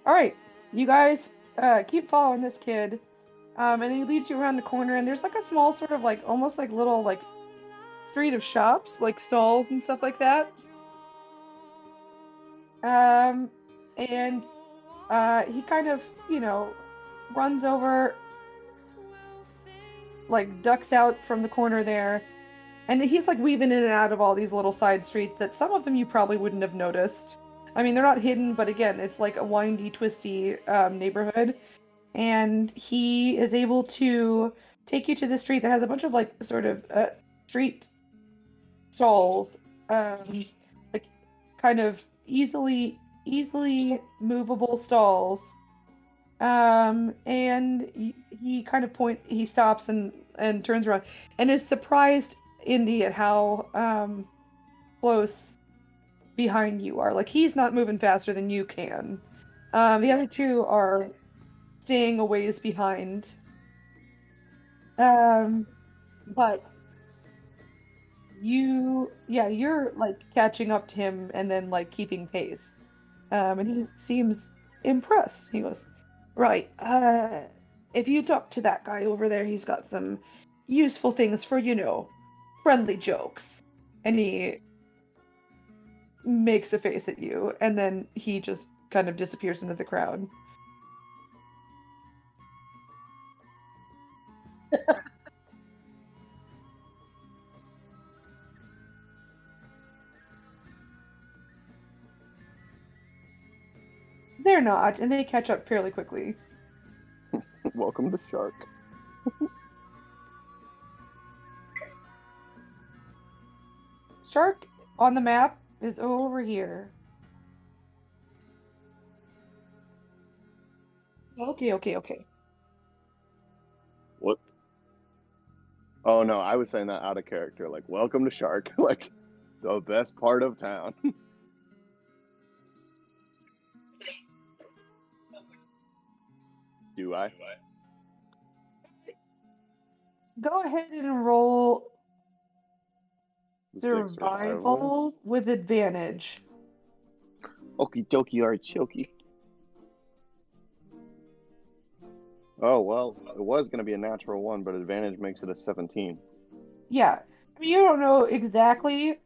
All right, you guys keep following this kid, and then he leads you around the corner, and there's like a small sort of like almost like little like street of shops, like stalls and stuff like that. And he kind of, runs over, like ducks out from the corner there, and he's like weaving in and out of all these little side streets that some of them you probably wouldn't have noticed. I mean, they're not hidden, but again, it's like a windy, twisty neighborhood. And he is able to take you to the street that has a bunch of like sort of street stalls, like kind of easily movable stalls. And he kind of he stops and turns around and is surprised, Indy, at how close behind you are. Like, he's not moving faster than you can. The other two are staying a ways behind. But you're like catching up to him and then like keeping pace. And he seems impressed. He goes, right, if you talk to that guy over there, he's got some useful things for, friendly jokes. And he makes a face at you, and then he just kind of disappears into the crowd. They're not, and they catch up fairly quickly. Welcome to Shark. Shark on the map is over here. Okay. What? Oh no, I was saying that out of character. Like, welcome to Shark. Like, the best part of town. Do I? Go ahead and roll Let's take survival with advantage. Okie dokie artichoke. Oh, well, it was going to be a natural one, but advantage makes it a 17. Yeah. I mean, you don't know exactly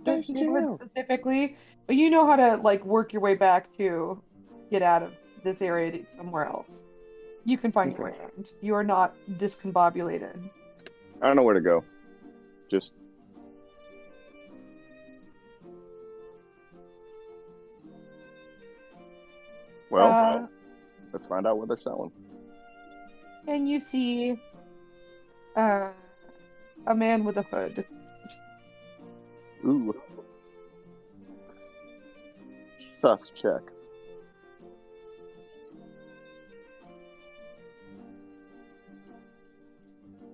this There's neighborhood jail. specifically, but you know how to like work your way back to get out of this area to somewhere else. You can find your Okay. way around. You are not discombobulated. I don't know where to go. Just well, Uh, let's find out what they're selling. and you see uh, a man with a hood. Ooh. Sus check.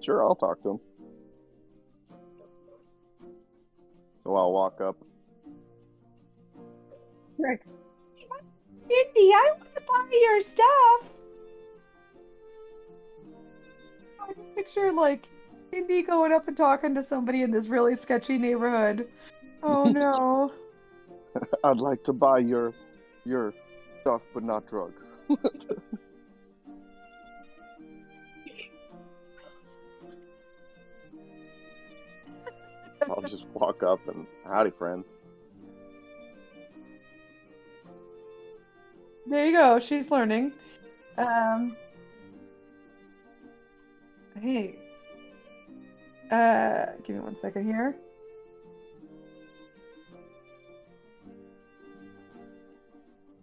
Sure, I'll talk to him. So I'll walk up. Right. Cindy, I want to buy your stuff. I just picture like Cindy going up and talking to somebody in this really sketchy neighborhood. Oh no. I'd like to buy your stuff, but not drugs. I'll just walk up and howdy, friend. There you go. She's learning. Hey. Give me 1 second here.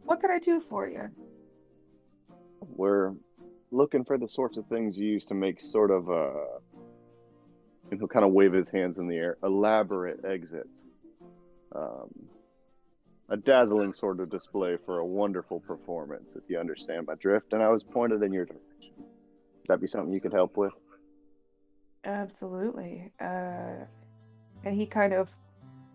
What can I do for you? We're looking for the sorts of things you use to make sort of and he'll kind of wave his hands in the air, elaborate exits. A dazzling sort of display for a wonderful performance, if you understand my drift. And I was pointed in your direction. Would that be something you could help with? Absolutely. And he kind of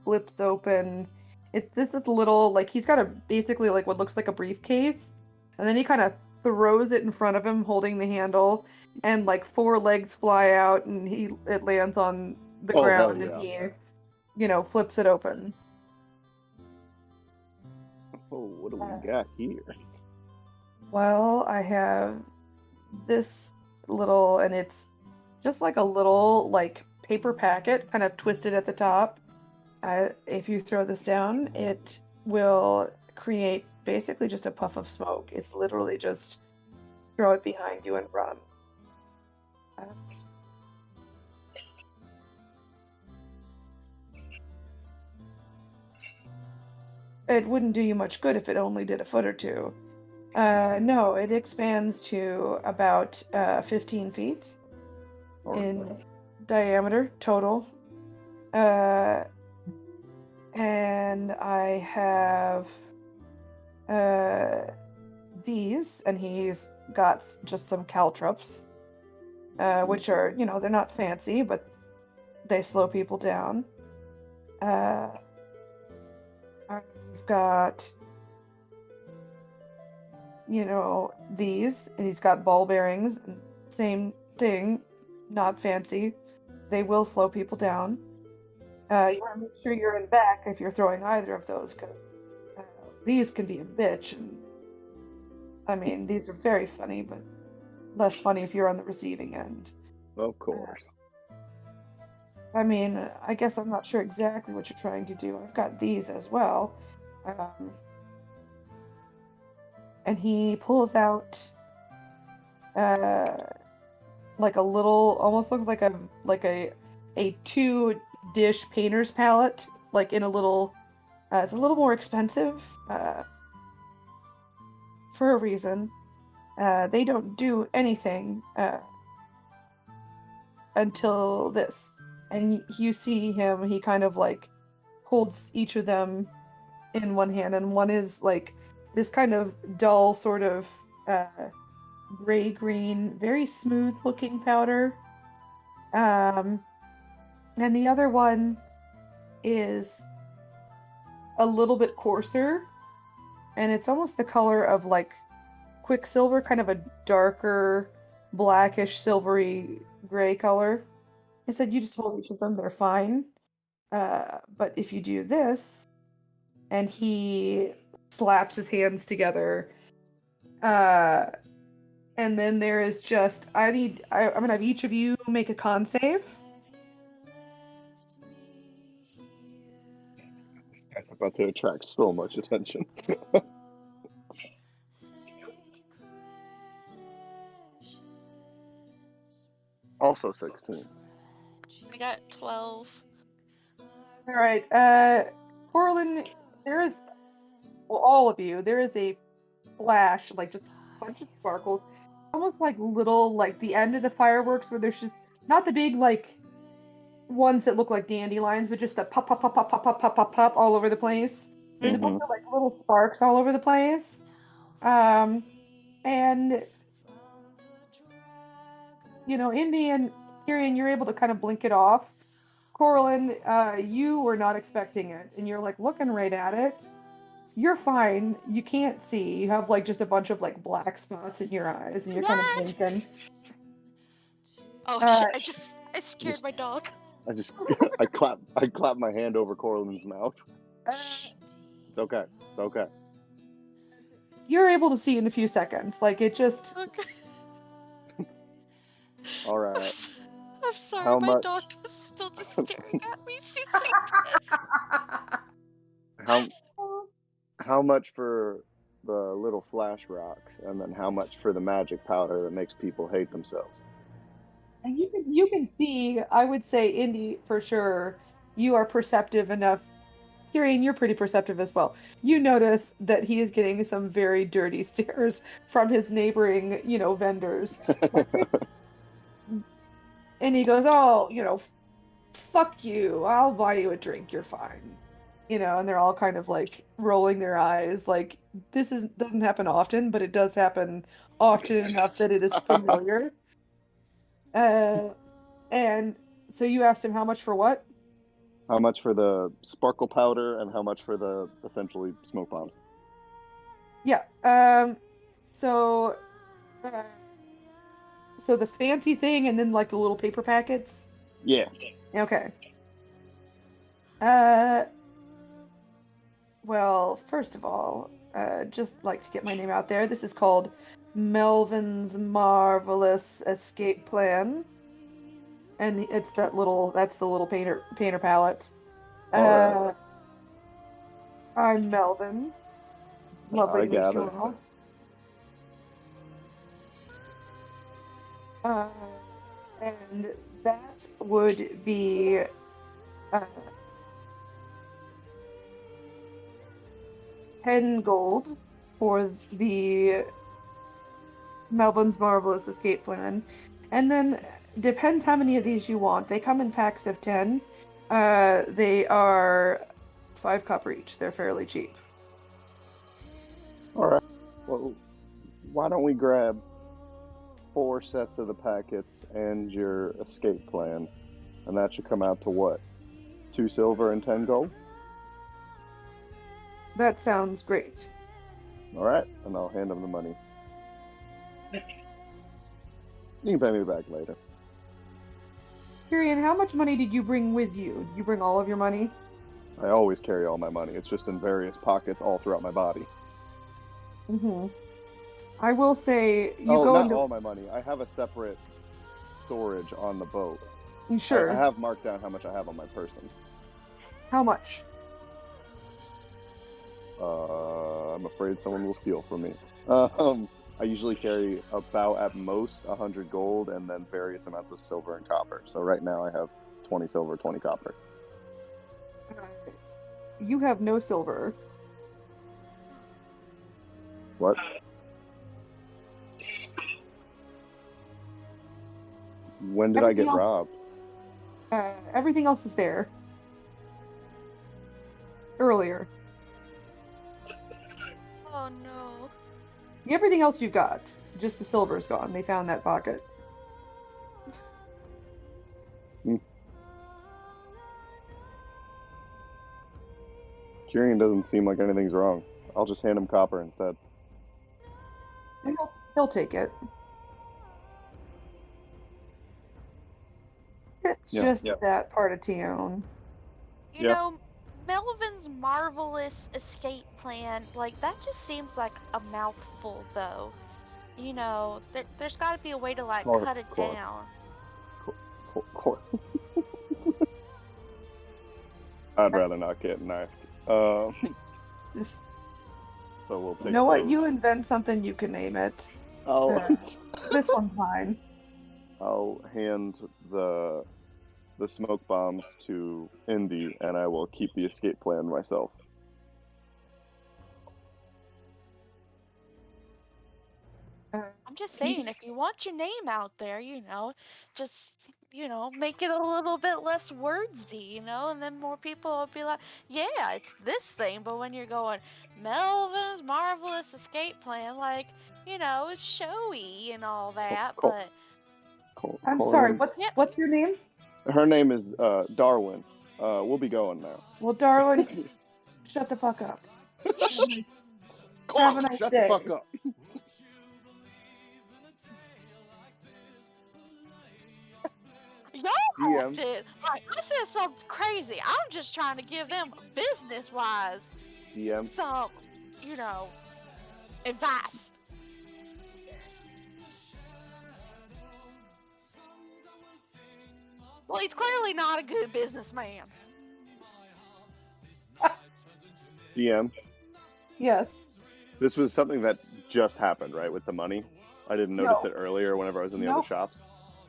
flips open. This is little like he's got a basically like what looks like a briefcase, and then he kind of throws it in front of him, holding the handle, and like 4 legs fly out, and it lands on the Oh, hell ground, and yeah. he flips it open. Oh, what do we got here? Well, I have this little, and it's just like a little like paper packet, kind of twisted at the top. If you throw this down, it will create basically just a puff of smoke. It's literally just throw it behind you and run. It wouldn't do you much good if it only did a foot or two. No, it expands to about 15 feet in diameter total. And I have these, and he's got just some caltrops, which are, they're not fancy, but they slow people down. I've got, these, and he's got ball bearings, same thing, not fancy. They will slow people down. You want to make sure you're in back if you're throwing either of those, because these can be a bitch. And, I mean, these are very funny, but less funny if you're on the receiving end. Of course. I mean, I guess I'm not sure exactly what you're trying to do. I've got these as well. And he pulls out like a little, almost looks like a 2-dish painter's palette, like in a little, it's a little more expensive for a reason. They don't do anything until this. And you see him, he kind of like holds each of them in one hand, and one is like this kind of dull sort of gray-green, very smooth-looking powder. And the other one is a little bit coarser, and it's almost the color of like Quicksilver, kind of a darker, blackish, silvery gray color. I said, you just hold each of them, they're fine. But if you do this, and he slaps his hands together, and then there is just, I'm gonna have each of you make a con save. That's about to attract so much attention. Also 16. I got 12. All right, Corlin, there is, well, all of you, there is a flash, like just a bunch of sparkles, almost like little, like the end of the fireworks where there's just not the big like ones that look like dandelions, but just the pop, pop, pop, pop, pop, pop, pop, pop, pop all over the place. There's a bunch of like little sparks all over the place. And you know, Indy and Tyrion, you're able to kind of blink it off. Corlin, you were not expecting it, and you're like looking right at it. You're fine. You can't see. You have like just a bunch of like black spots in your eyes, and you're kind of What? blinking. Oh shit! I scared Just- my dog. I clap my hand over Corlin's mouth. It's okay. It's okay. You're able to see in a few seconds. Like it just. Okay. All right. I'm sorry, How my much- dog is still just staring at me. She's like, How much for the little flash rocks, and then how much for the magic powder that makes people hate themselves? And you can see, I would say, Indy, for sure, you are perceptive enough. Tyrion, you're pretty perceptive as well. You notice that he is getting some very dirty stares from his neighboring, you know, vendors. And he goes, "Oh, you know, fuck you. I'll buy you a drink. You're fine." You know, and they're all kind of like rolling their eyes. Like doesn't happen often, but it does happen often enough that it is familiar. And so you asked him how much for what? How much for the sparkle powder, and how much for the essentially smoke bombs? Yeah. So, so the fancy thing, and then like the little paper packets. Yeah. Okay. Well, first of all, just like to get my name out there, this is called Melvin's Marvelous Escape Plan. And it's that's the little painter palette. Alright. I'm Melvin. Lovely I to meet got you it. all. And that would be 10 gold for the Melvin's Marvelous Escape Plan. And then depends how many of these you want. They come in packs of 10. They are 5 copper each. They're fairly cheap. All right. Well, why don't we grab 4 sets of the packets and your escape plan, and that should come out to what? 2 silver and 10 gold. That sounds great. All right, and I'll hand them the money. You can pay me back later. Tyrion, how much money did you bring with you? Did you bring all of your money? I always carry all my money. It's just in various pockets all throughout my body. Mm-hmm. I will say you Oh, go not into all my money. I have a separate storage on the boat. sure. I have marked down how much I have on my person. How much? I'm afraid someone will steal from me. I usually carry about at most 100 gold and then various amounts of silver and copper. So right now I have 20 silver, 20 copper. You have no silver. What? When did I get Everything else- robbed? Everything else is there. Earlier. oh no. Everything else you've got. Just the silver's gone. They found that pocket. Tyrion doesn't seem like anything's wrong. I'll just hand him copper instead. And he'll take it. It's Yeah, just yeah. that part of town. You Yeah. know, Melvin's Marvelous Escape Plan, like, that just seems like a mouthful, though. You know, there's got to be a way to, like, Clark, cut it Clark. down. I'd rather not get knifed. Just, So we'll take you know what? those. You invent something, you can name it. I'll This one's mine. I'll hand the smoke bombs to Indy, and I will keep the escape plan myself. I'm just saying, if you want your name out there, just make it a little bit less wordsy, and then more people will be like, yeah, it's this thing. But when you're going Melvin's Marvelous Escape Plan, like, it's showy and all that, Cool. but I'm sorry. Conan. What's Yep. what's your name? Her name is Darwin. We'll be going now. Well, Darwin, shut the fuck up. Have a nice Shut day. the fuck up. y'all DM. talked it. Like, I said something crazy. I'm just trying to give them business-wise DM. some, advice. Well, he's clearly not a good businessman. DM. Yes. This was something that just happened, right, with the money? I didn't notice No. it earlier whenever I was in the Nope. other shops.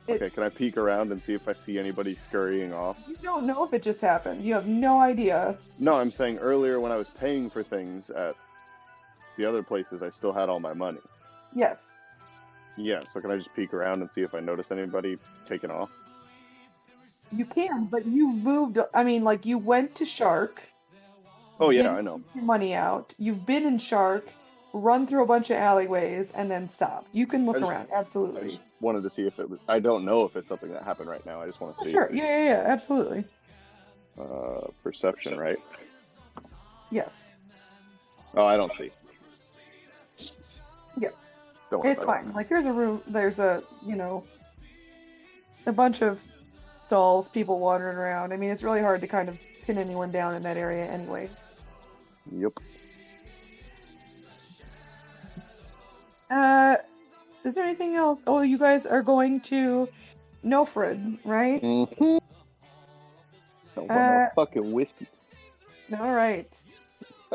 It- Okay, can I peek around and see if I see anybody scurrying off? You don't know if it just happened. You have no idea. No, I'm saying earlier when I was paying for things at the other places, I still had all my money. Yes. Yeah, so can I just peek around and see if I notice anybody taking off? You can, but you moved. I mean, like, you went to Shark. Oh, yeah, didn't I know. take your money out. You've been in Shark, run through a bunch of alleyways, and then stopped. You can look I just- around. I Absolutely. just wanted to see if it was... I don't know if it's something that happened right now. I just want to Oh, see. sure. Yeah. Absolutely. Perception, right? Yes. Oh, I don't see. Yeah. Don't worry It's about fine. Like, there's a room. There's a bunch of stalls, people wandering around. I mean, it's really hard to kind of pin anyone down in that area, anyways. it. Yep. Is there anything else? Oh, you guys are going to Nofrid, right? Mm-hmm. Don't want no fucking whiskey. All right.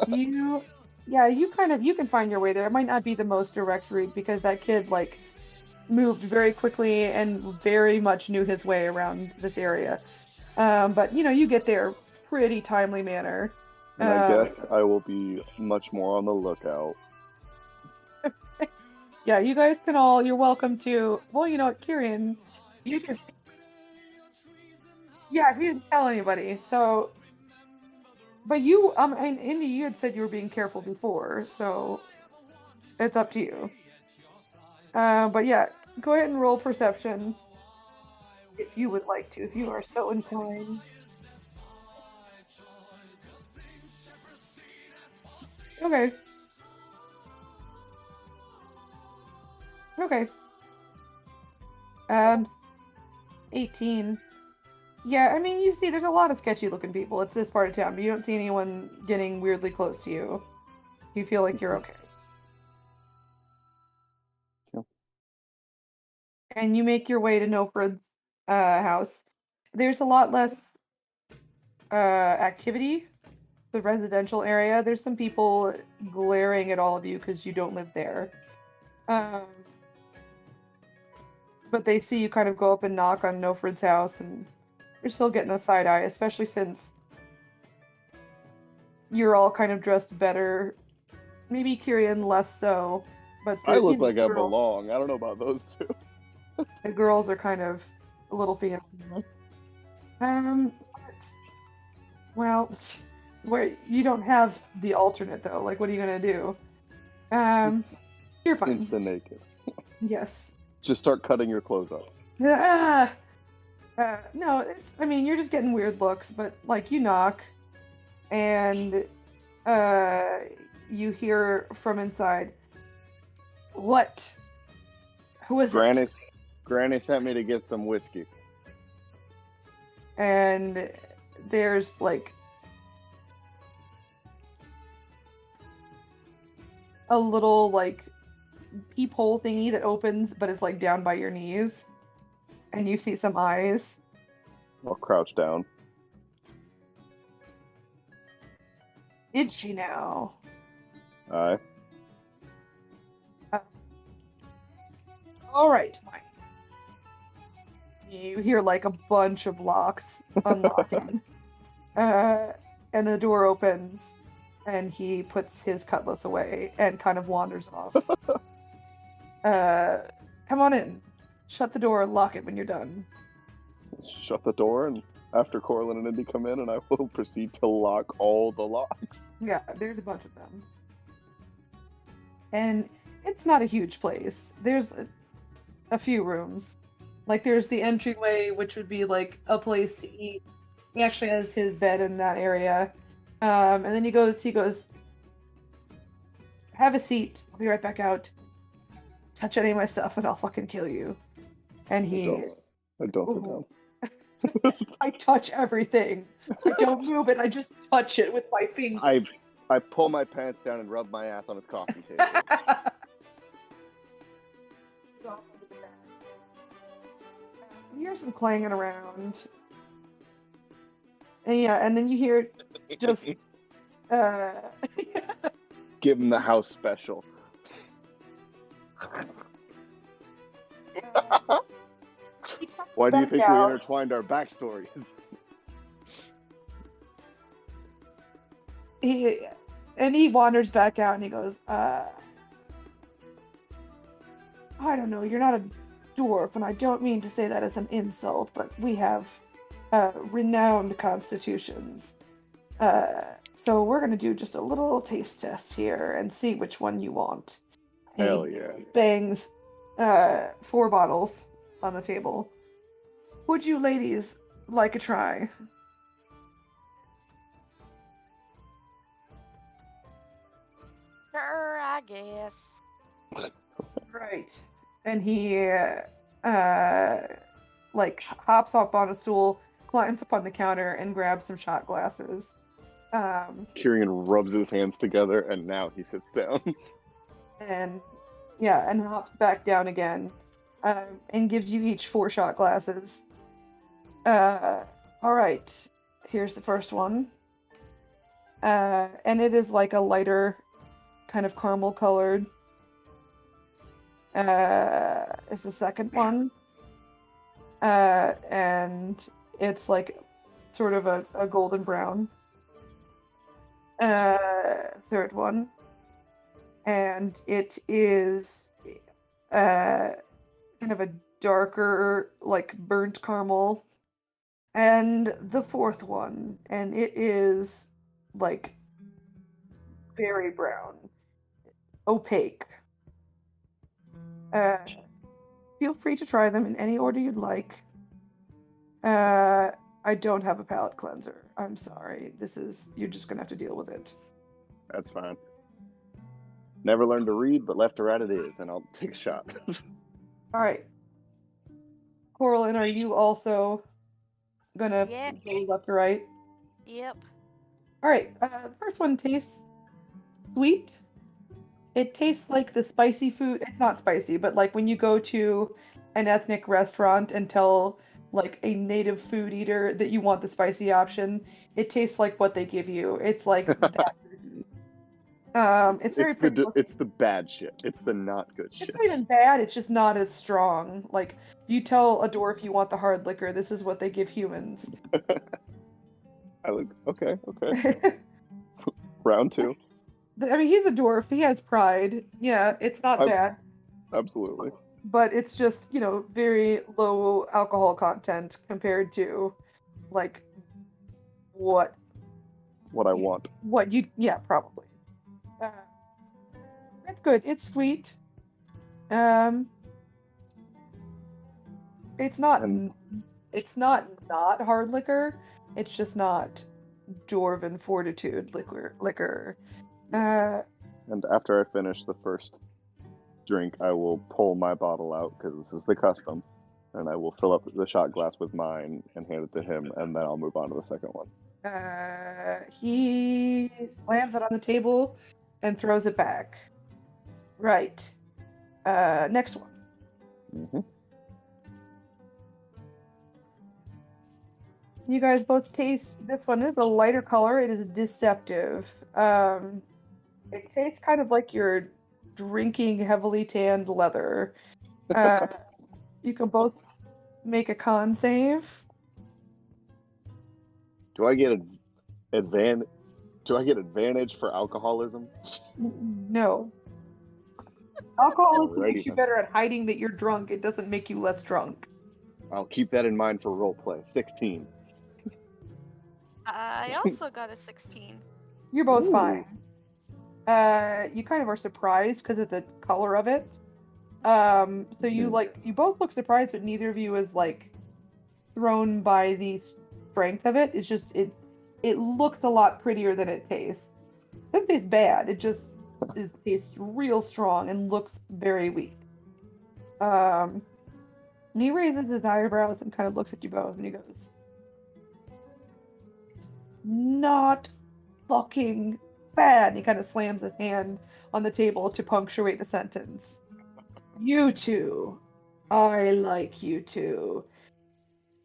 You can find your way there. It might not be the most direct route because that kid moved very quickly and very much knew his way around this area. But you get there pretty timely manner. And I guess I will be much more on the lookout. Yeah, you guys can all. You're welcome to. Well, you know what, Kieran, you can. Yeah, he didn't tell anybody. So, but you, and Indy, you had said you were being careful before, so it's up to you. But yeah, go ahead and roll perception if you would like to, if you are so inclined. Okay. Okay. 18. Yeah, I mean, you see, there's a lot of sketchy looking people. It's this part of town, but you don't see anyone getting weirdly close to you. You feel like you're okay. Cool. And you make your way to Nofred's house. There's a lot less activity. The residential area. There's some people glaring at all of you because you don't live there. But they see you kind of go up and knock on Nofred's house, and you're still getting a side eye, especially since you're all kind of dressed better. Maybe Kyrian less so, but I look the like I girls, belong. I don't know about those two. the girls are kind of a little fancy. Well, where you don't have the alternate though. Like, what are you gonna do? You're fine. Instant naked. Yes. Just start cutting your clothes up. No, I mean, you're just getting weird looks, but you knock, and you hear from inside, "What? Who is Granny, it?" Granny sent me to get some whiskey. And there's a little peephole thingy that opens, but it's down by your knees, and you see some eyes. I'll crouch down. Did she now? Aye. All right, fine. You hear like a bunch of locks unlocking. And the door opens, and he puts his cutlass away and kind of wanders off. Come on in. Shut the door, lock it when you're done. Shut the door, and after Corlin and Indy come in, and I will proceed to lock all the locks. Yeah, there's a bunch of them. And it's not a huge place. There's a few rooms. Like, there's the entryway, which would be like a place to eat. He actually has his bed in that area. And then he goes, have a seat. I'll be right back out. Touch any of my stuff and I'll fucking kill you. And he... I don't sit down. I touch everything. I don't move it. I just touch it with my finger. I pull my pants down and rub my ass on his coffee table. You hear some clanging around. And yeah, and then you hear just Give him the house special. Why do you think we intertwined our backstories? He wanders back out and he goes, I don't know, you're not a dwarf, and I don't mean to say that as an insult, but we have renowned constitutions. So we're gonna do just a little taste test here and see which one you want. And Hell he yeah. bangs 4 bottles on the table. Would you ladies like a try? Sure, I guess. Right. And he like hops up on a stool, climbs up on the counter, and grabs some shot glasses. Kieran rubs his hands together, and now he sits down. And hops back down again, and gives you each 4 shot glasses. All right, here's the first one. And it is like a lighter, kind of caramel colored. Is the second one. And it's like sort of a golden brown. Third one. And it is kind of a darker, like burnt caramel. And the fourth one, and it is like very brown, opaque. Feel free to try them in any order you'd like. I don't have a palate cleanser. I'm sorry. You're just gonna have to deal with it. That's fine. Never learned to read, but left to right it is, and I'll take a shot. All right. Coralyn, are you also gonna Yeah. go left to right? Yep. All right. The first one tastes sweet. It tastes like the spicy food. It's not spicy, but like when you go to an ethnic restaurant and tell like a native food eater that you want the spicy option, it tastes like what they give you. It's like that version. It's very pretty. It's the bad shit. It's the not good shit. It's not even bad. It's just not as strong. Like you tell a dwarf you want the hard liquor, this is what they give humans. Okay. Round 2. I mean, he's a dwarf. He has pride. Yeah, it's not bad. Absolutely. But it's just, very low alcohol content compared to, like, what I want. Yeah, probably. It's good. It's sweet. It's not hard liquor. It's just not dwarven fortitude liquor. And after I finish the first drink, I will pull my bottle out, because this is the custom, and I will fill up the shot glass with mine and hand it to him, and then I'll move on to the second one. He slams it on the table and throws it back. Right. Next one. Mm-hmm. You guys both taste this one. It is a lighter color. It is deceptive. It tastes kind of like you're drinking heavily tanned leather. You can both make a con save. Do I get advantage? Do I get advantage for alcoholism? No. Alcoholism Alrighty makes you then. better at hiding that you're drunk. It doesn't make you less drunk. I'll keep that in mind for roleplay. 16. I also got a 16. You're both Ooh. fine. You kind of are surprised because of the color of it. So you you both look surprised, but neither of you is like thrown by the strength of it. It's just it looks a lot prettier than it tastes. It doesn't taste bad. It just tastes real strong and looks very weak. And he raises his eyebrows and kind of looks at you both and he goes, "Not fucking bad." And he kind of slams his hand on the table to punctuate the sentence. "You two. I like you two.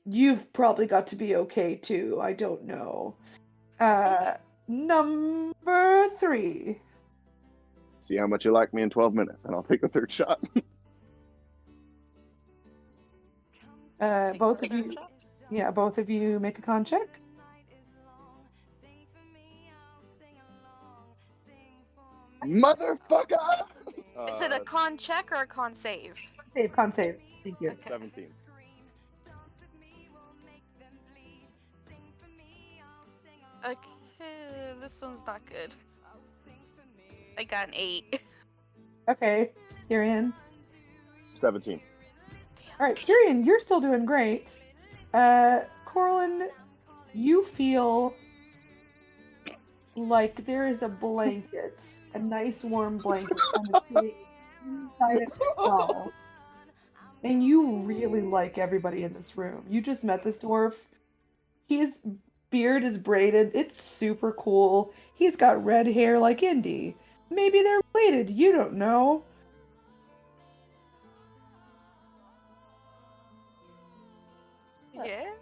You've probably got to be okay too. I don't know. Number 3. See how much you like me in 12 minutes, and I'll take the third shot. Both of you, yeah, both of you make a con check. Motherfucker! Is it a con check or a con save? Con save. Thank you. Okay. 17. Okay, this one's not good. I got an 8. Okay, Tyrion. 17. All right, Tyrion, you're still doing great. Corlin, you feel like there is a blanket, a nice warm blanket kind of sitting inside of your skull. And you really like everybody in this room. You just met this dwarf. His beard is braided. It's super cool. He's got red hair like Indy. Maybe they're related. You don't know. Yeah.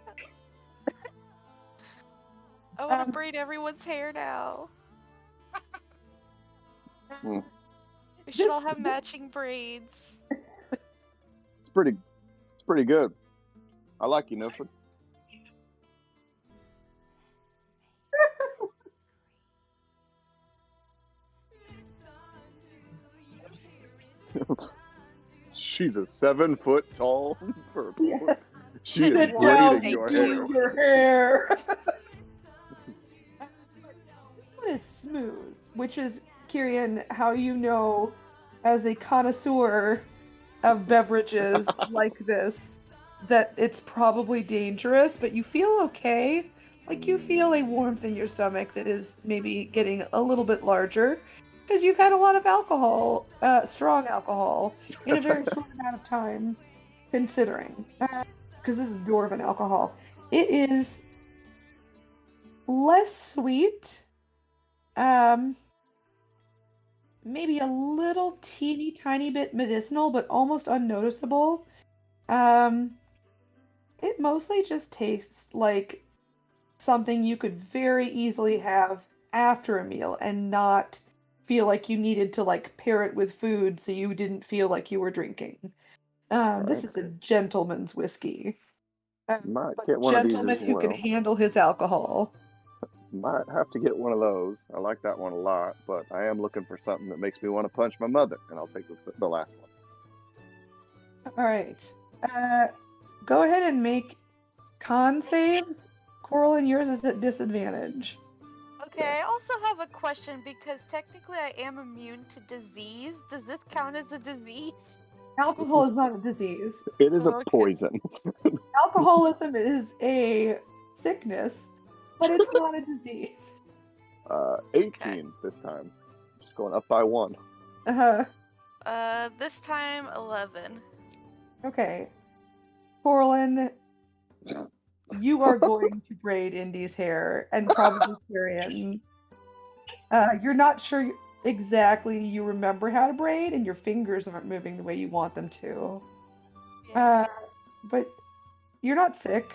I want to Um, braid everyone's hair now. Hmm. We should all This- have matching braids. It's pretty good. I like you, Nilford. She's a 7 foot tall purple. Yeah. She is Sit down, braiding your thank hair. you. Your hair. This one is smooth, which is, Kyrian, how you know, as a connoisseur of beverages like this, that it's probably dangerous, but you feel okay. Like you feel a warmth in your stomach that is maybe getting a little bit larger because you've had a lot of alcohol, strong alcohol, in a very short amount of time, considering. Because this is dwarven alcohol. It is less sweet. Maybe a little teeny tiny bit medicinal, but almost unnoticeable. It mostly just tastes like something you could very easily have after a meal and not feel like you needed to like pair it with food so you didn't feel like you were drinking. This is a gentleman's whiskey. Might But get one of these gentleman as who can well. handle his alcohol. Might have to get one of those. I like that one a lot, but I am looking for something that makes me want to punch my mother, and I'll take the last one. All right. Go ahead and make con saves. Coral, and yours is at disadvantage. Okay, I also have a question because technically I am immune to disease. Does this count as a disease? Alcohol is not a disease. It is a Okay. poison. Alcoholism is a sickness, but it's not a disease. 18 this time. Just going up by 1. This time 11. Okay. Corlin, you are going to braid Indy's hair and probably Tyrian's. You're not sure exactly you remember how to braid, and your fingers aren't moving the way you want them to. Yeah. But you're not sick.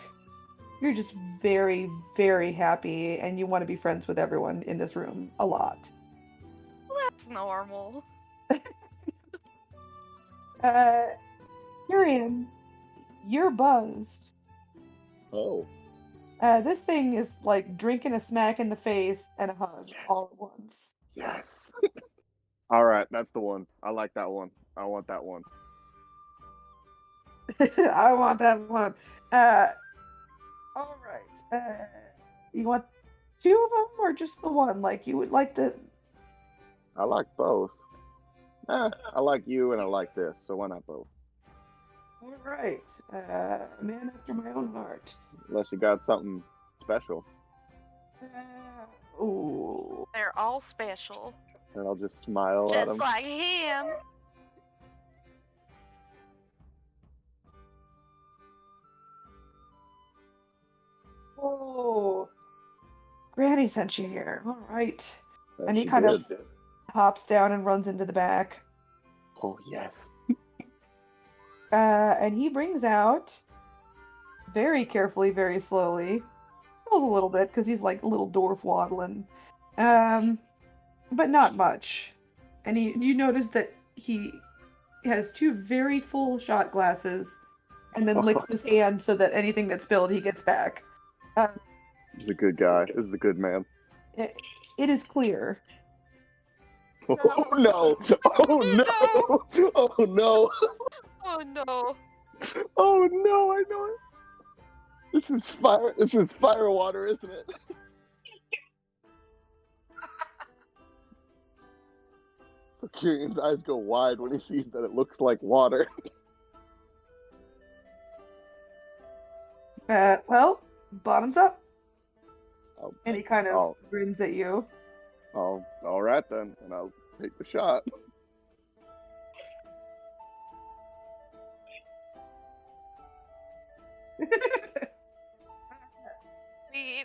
You're just very, very happy, and you want to be friends with everyone in this room a lot. That's normal. Tyrion, you're buzzed. Oh, This thing is like drinking a smack in the face and a hug Yes. all at once. yes. All right, that's the one. I like that one. I want that one. I want that one. All right. You want two of them or just the one? Like you would like the. I like both. I like you and I like this, so why not both? All right. Man after my own heart. Unless you got something special, Ooh. They're all special. and I'll just smile at Just him. like him. Oh. Granny sent you here. All right. That And he she kind did. of hops down and runs into the back. Oh yes. And he brings out, very carefully, very slowly, falls a little bit because he's like a little dwarf waddling, but not much. And you notice that he has two very full shot glasses, and then licks his hand so that anything that's spilled he gets back. He's a good guy. This is a good man. It is clear. Oh no! Oh no! Oh no! Oh no. Oh no! I know it. This is fire. This is fire water, isn't it? So Kyrion's eyes go wide when he sees that it looks like water. Well, bottoms up. Oh, And he kind of Oh. grins at you. oh, all right then, and I'll take the shot. See,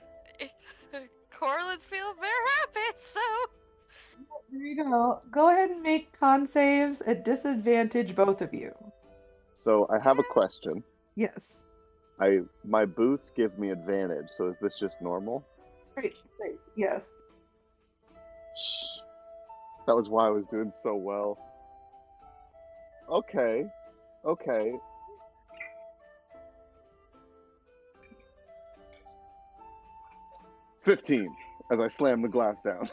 Corlins feels very happy, so. There you go. Go ahead and make con saves at disadvantage, both of you. So I have a question. Yes. My boots give me advantage, so is this just normal? Great. Yes. Shh. That was why I was doing so well. Okay. 15 as I slam the glass down.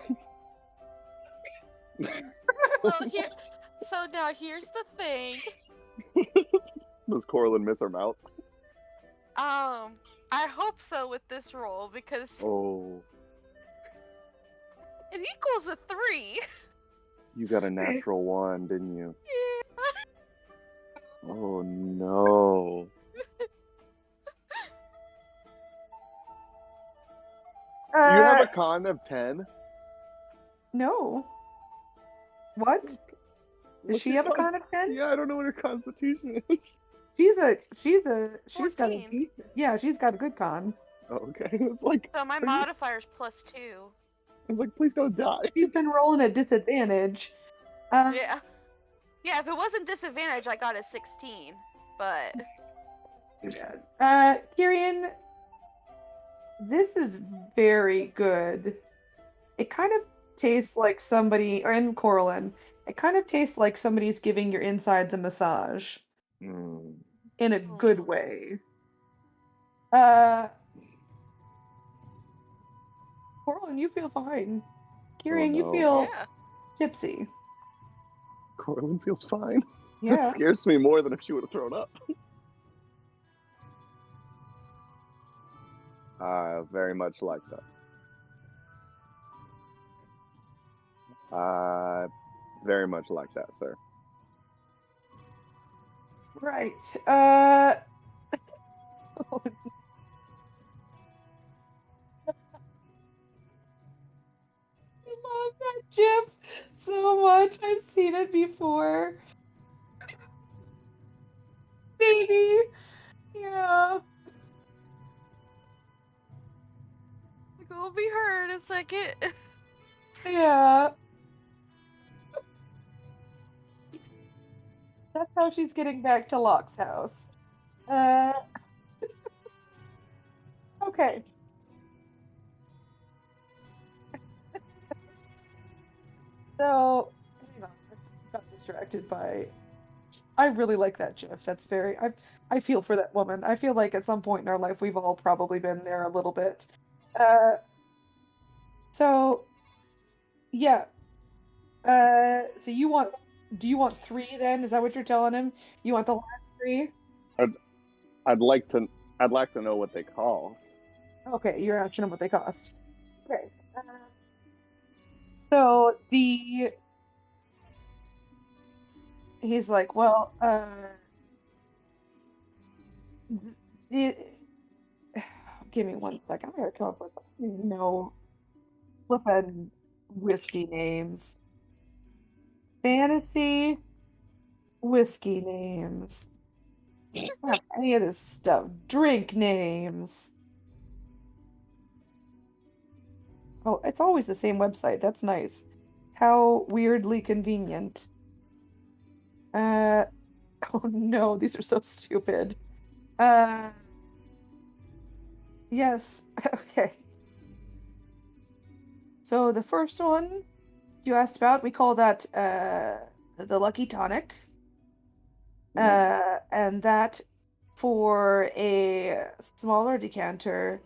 So now here's the thing. Does Corlin miss her mouth? I hope so with this roll because Oh, it equals a 3. you got a natural one, didn't you? Yeah. Oh no. Do you have a con of 10? No. What? Does What's she your have a con of 10? Yeah, I don't know what her constitution is. She's got a 14. decent, yeah, she's got a good con. Oh, okay. It's like, So my Are you- modifier's +2. I was like, please don't die. She's been rolling at disadvantage. Yeah. Yeah, if it wasn't disadvantage, I got a 16. But Kyrian, this is very good. It kind of tastes like somebody, or in Corlin, it kind of tastes like somebody's giving your insides a massage Mm. in a good way. Corlin, you feel fine. Kyrian, you no. feel yeah. tipsy. Corlin feels fine. Yeah. That scares me more than if she would have thrown up. I very much like that. I very much like that, sir. Right. I love that GIF so much. I've seen it before. Baby. Yeah. We'll be heard in a second. Yeah. That's how she's getting back to Locke's house. Okay. So, hang on. I got distracted by. I really like that GIF. That's very. I feel for that woman. I feel like at some point in our life we've all probably been there a little bit. Uh, so yeah. So you want? Do you want 3 then? Is that what you're telling him? You want the last 3? I'd, I'd like to. I'd like to know what they cost. Okay, you're asking him what they cost. Okay. So he's like, well, the, give me 1 second. I gotta come up with flippin' whiskey names. Fantasy whiskey names. Not any of this stuff. Drink names. Oh, it's always the same website. That's nice. How weirdly convenient. Oh no, these are so stupid. Yes. Okay. So the first one you asked about, we call that the Lucky Tonic. And that for a smaller decanter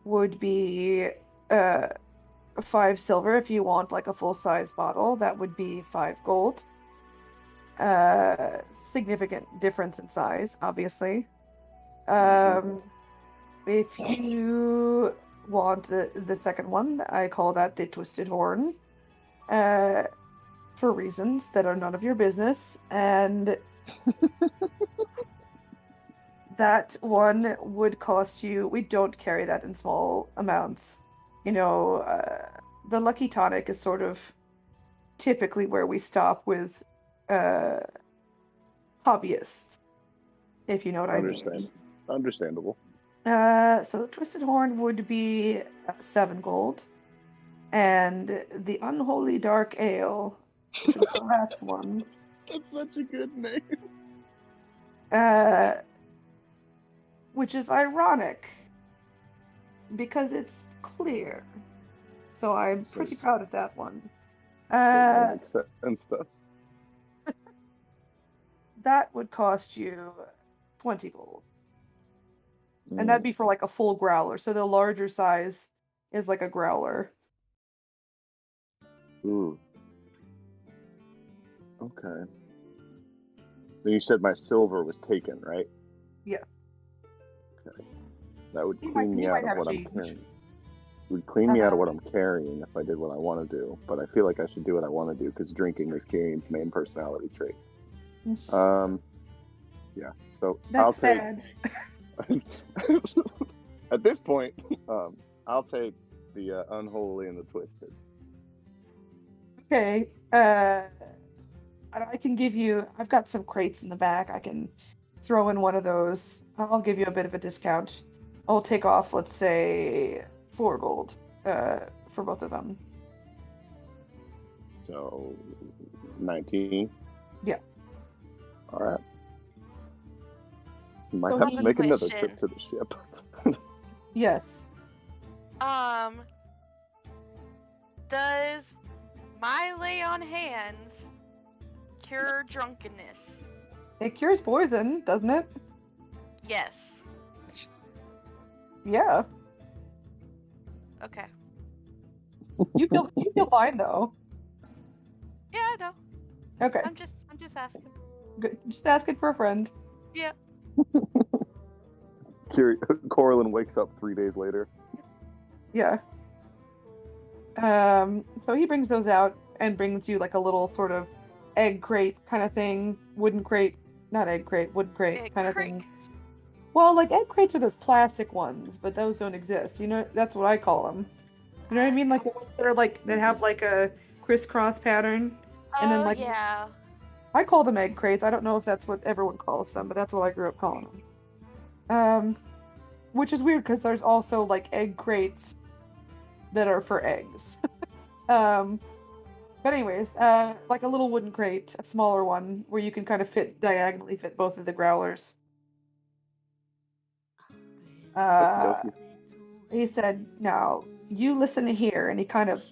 would be 5 silver. If you want like a full-size bottle, that would be 5 gold. Significant difference in size, obviously. If you want the second one, I call that the Twisted Horn. For reasons that are none of your business, and that one would cost you. We don't carry that in small amounts. You know, the Lucky Tonic is sort of typically where we stop with hobbyists, if you know what I mean. Understandable. So the Twisted Horn would be 7 gold, and the Unholy Dark Ale, which was the last one. That's such a good name. Which is ironic because it's clear. So I'm pretty proud of that one. That makes sense, though. That would cost you 20 gold. And that'd be for like a full growler. So the larger size is like a growler. Ooh. Okay. Then you said my silver was taken, right? Yes. Okay. That would You clean me out might of have what I'm change. carrying. It would clean me out of what I'm carrying if I did what I want to do. But I feel like I should do what I want to do because drinking is Kirian's main personality trait. Yeah. So I'll That's take. sad. At this point, I'll take the unholy and the twisted. Okay. I can give you. I've got some crates in the back. I can throw in one of those. I'll give you a bit of a discount. I'll take off, let's say, 4 gold for both of them. So 19. Yeah. All right. You might So have to make another question. trip to the ship. Yes. Does my lay on hands cure drunkenness? It cures poison, doesn't it? Yes. Yeah. Okay. You feel fine though. Yeah, I know. Okay. I'm just asking. Good. Just asking for a friend. Yeah. Corlin wakes up 3 days later. Yeah. So he brings those out and brings you like a little sort of egg crate kind of thing, wooden crate, not egg crate, wooden crate kind of thing. Well, like egg crates are those plastic ones, but those don't exist. You know, that's what I call them. You know what I mean? Like the ones that are like that have like a crisscross pattern, and then like yeah. I call them egg crates. I don't know if that's what everyone calls them, but that's what I grew up calling them. Which is weird because there's also like egg crates that are for eggs. But anyways, like a little wooden crate, a smaller one, where you can kind of diagonally fit both of the growlers. Okey-dokey. He said, "Now, you listen here," and he kind of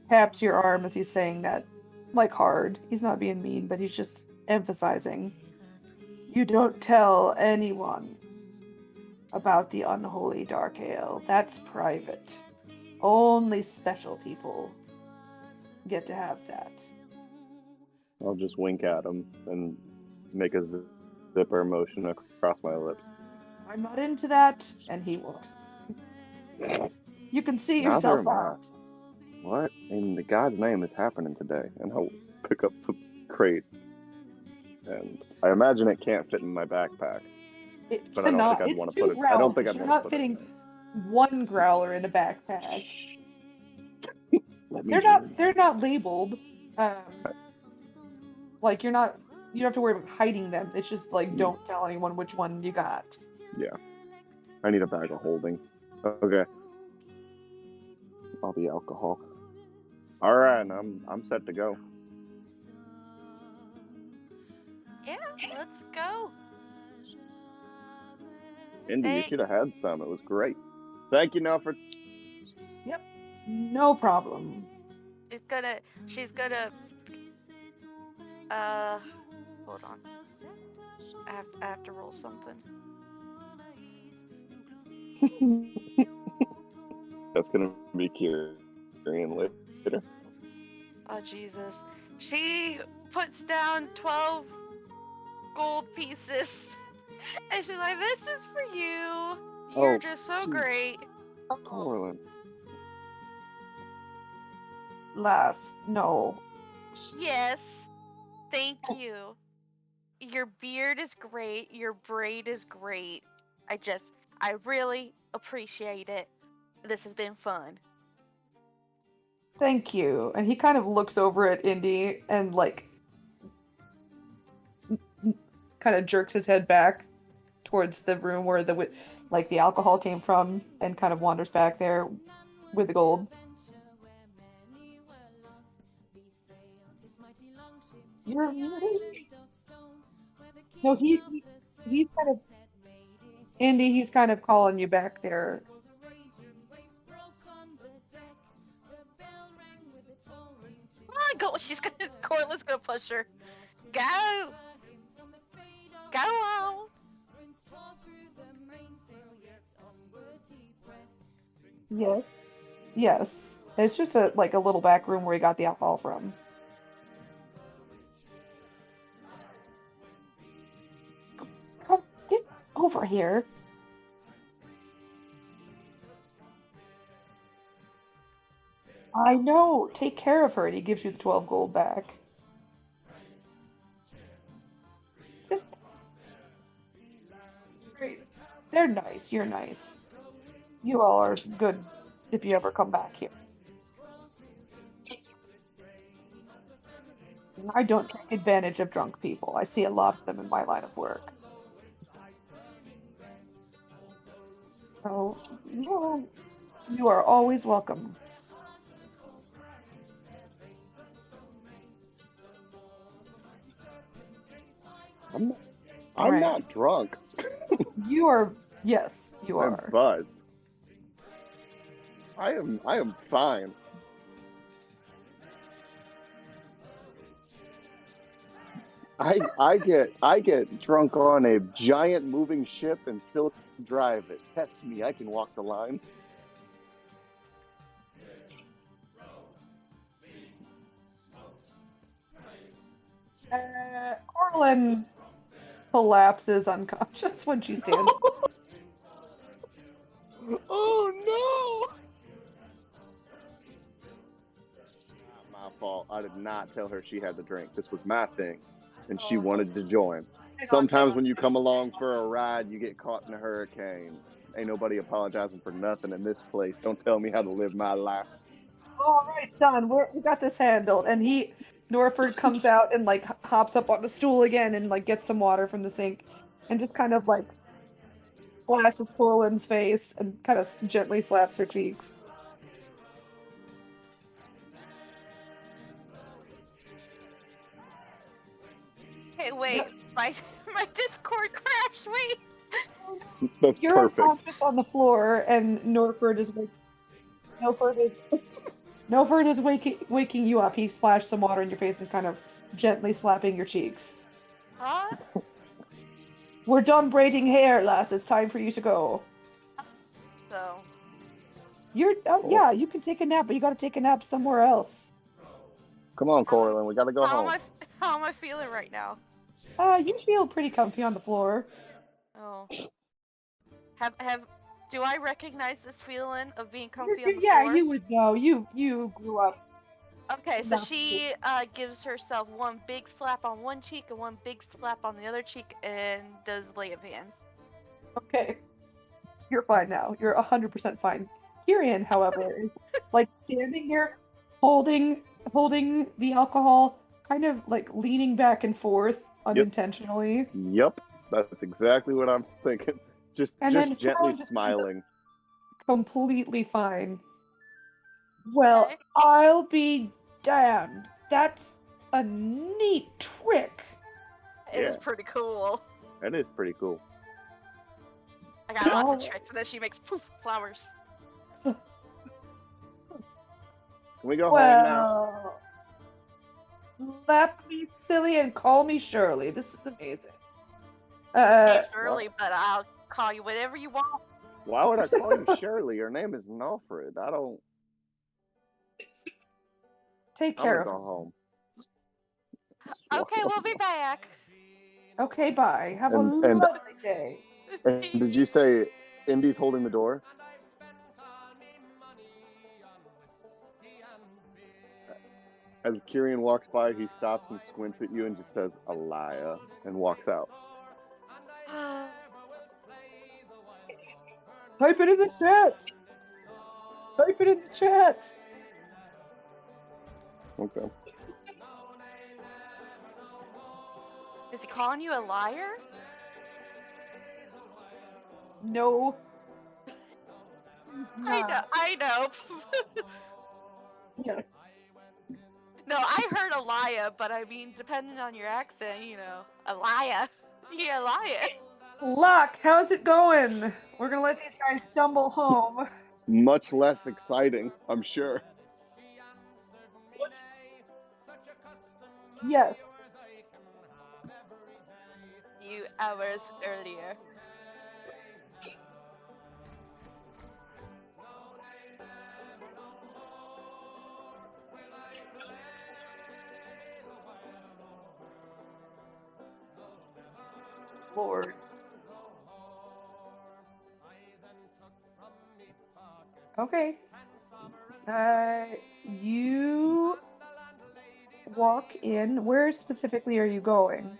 taps your arm as he's saying that, like hard. He's not being mean, but he's just emphasizing. You don't tell anyone about the unholy dark ale. That's private. Only special people get to have that. I'll just wink at him and make a zipper motion across my lips. I'm not into that, and he won't. You can see Neither yourself am I. out. What in the God's name is happening today? And I'll pick up the crate. And I imagine it can't fit in my backpack. It But I don't cannot. think I'd It's wanna two put it- I don't think growlers. I'd You're wanna not put it fitting one growler in a backpack. Let me They're not labeled. Like you don't have to worry about hiding them. It's just like don't tell anyone which one you got. Yeah. I need a bag of holding. Okay. All the alcohol. Alright, I'm set to go. Yeah, let's go. Indy, you Hey. should have had some. It was great. Thank you, Nelford. No problem. She's gonna, hold on. I have to roll something. That's gonna be Kyrian later. Oh, Jesus. She puts down 12 gold pieces. And she's like, this is for you. You're Oh. just so great. Corlin. No. Yes. Thank you. Your beard is great. Your braid is great. I really appreciate it. This has been fun. Thank you. And he kind of looks over at Indy and like kind of jerks his head back towards the room where the alcohol came from and kind of wanders back there with the gold. You're really... No, he's kind of Indy, he's kind of calling you back there. Come on, go. Cortland's gonna push her. Go. Go on. Yes. Yes. It's just a little back room where he got the alcohol from. Come, get over here. I know. Take care of her, and he gives you the 12 gold back. Just... Great. They're nice. You're nice. You all are good if you ever come back here. I don't take advantage of drunk people. I see a lot of them in my line of work. So, you are always welcome. I'm Right. not drunk. You are, yes, you I'm are. buzzed. I am fine. I get drunk on a giant moving ship and still drive it. Test me, I can walk the line. Corlin collapses unconscious when she stands. Oh no! Not my fault. I did not tell her she had to drink. This was my thing, and she wanted to join. Sometimes when you come along for a ride, you get caught in a hurricane. Ain't nobody apologizing for nothing in this place. Don't tell me how to live my life. All right, son, we got this handled. And Norford comes out and hops up on the stool again and gets some water from the sink, and just kind of splashes Corlin's face and kind of gently slaps her cheeks. Hey, wait. My Discord crashed. Wait. That's You're perfect. unconscious on the floor, and Norford is Norford is waking you up. He splashed some water in your face and kind of gently slapping your cheeks. Huh? We're done braiding hair, lass. It's time for you to go. So, You're yeah, you can take a nap, but you gotta take a nap somewhere else. Come on, Corlin, we gotta go how home. am I feeling right now? You feel pretty comfy on the floor. Oh. Do I recognize this feeling of being comfy on the Yeah, floor? you would know. You grew up. Okay, so No. she gives herself one big slap on one cheek and one big slap on the other cheek and does lay of hands. Okay. You're fine now. You're 100% fine. Kirian, however, is like standing there holding the alcohol, kind of like leaning back and forth unintentionally. Yep, that's exactly what I'm thinking. Just And then gently Huron just stands up smiling. completely fine. Well, Okay. I'll be damned. That's a neat trick. It is Yeah. pretty cool. That is pretty cool. I got lots of Oh. tricks, and then she makes poof flowers. Can we go home now? Well, slap me silly and call me Shirley. This is amazing. Hey, Shirley, but I'll call you whatever you want. Why would I call you Shirley? Your name is Nofred. I don't. Take I'm care gonna of go home. Okay, we'll be back. Okay, bye. Have a And- lovely day. And did you say Indy's holding the door? As Kirian walks by, he stops and squints at you and just says, "A liar," and walks out. Type it in the chat. Type it in the chat. Okay. Is he calling you a liar? No. I know. Yeah. No, I heard a liar, but I mean, depending on your accent, you know, a liar. Yeah, a liar. Locke, how's it going? We're gonna let these guys stumble home. Much less exciting, I'm sure. Yes. Few hours earlier. Lord. Okay. You walk in. Where specifically are you going?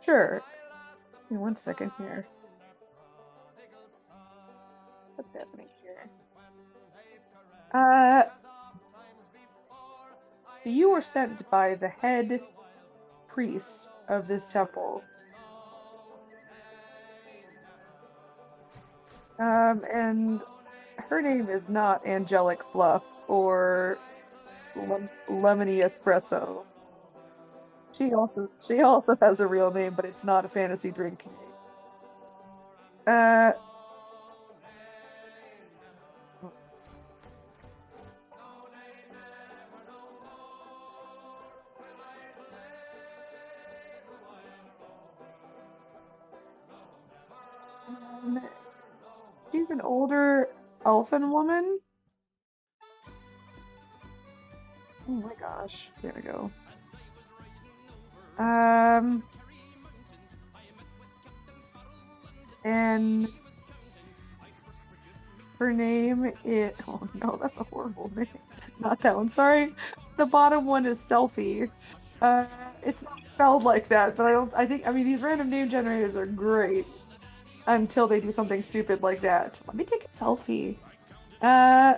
Sure. Give me 1 second here. What's happening here? So you were sent by the head priest of this temple. And her name is not Angelic Fluff or Lemony Espresso. She also has a real name, but it's not a fantasy drink name. She's an older elfin woman. Oh my gosh, there we go. And her name is, oh no, that's a horrible name. Not that one, sorry. The bottom one is Selfie. it's not spelled like that, but I mean, these random name generators are great until they do something stupid like that. Let me take a selfie. Uh,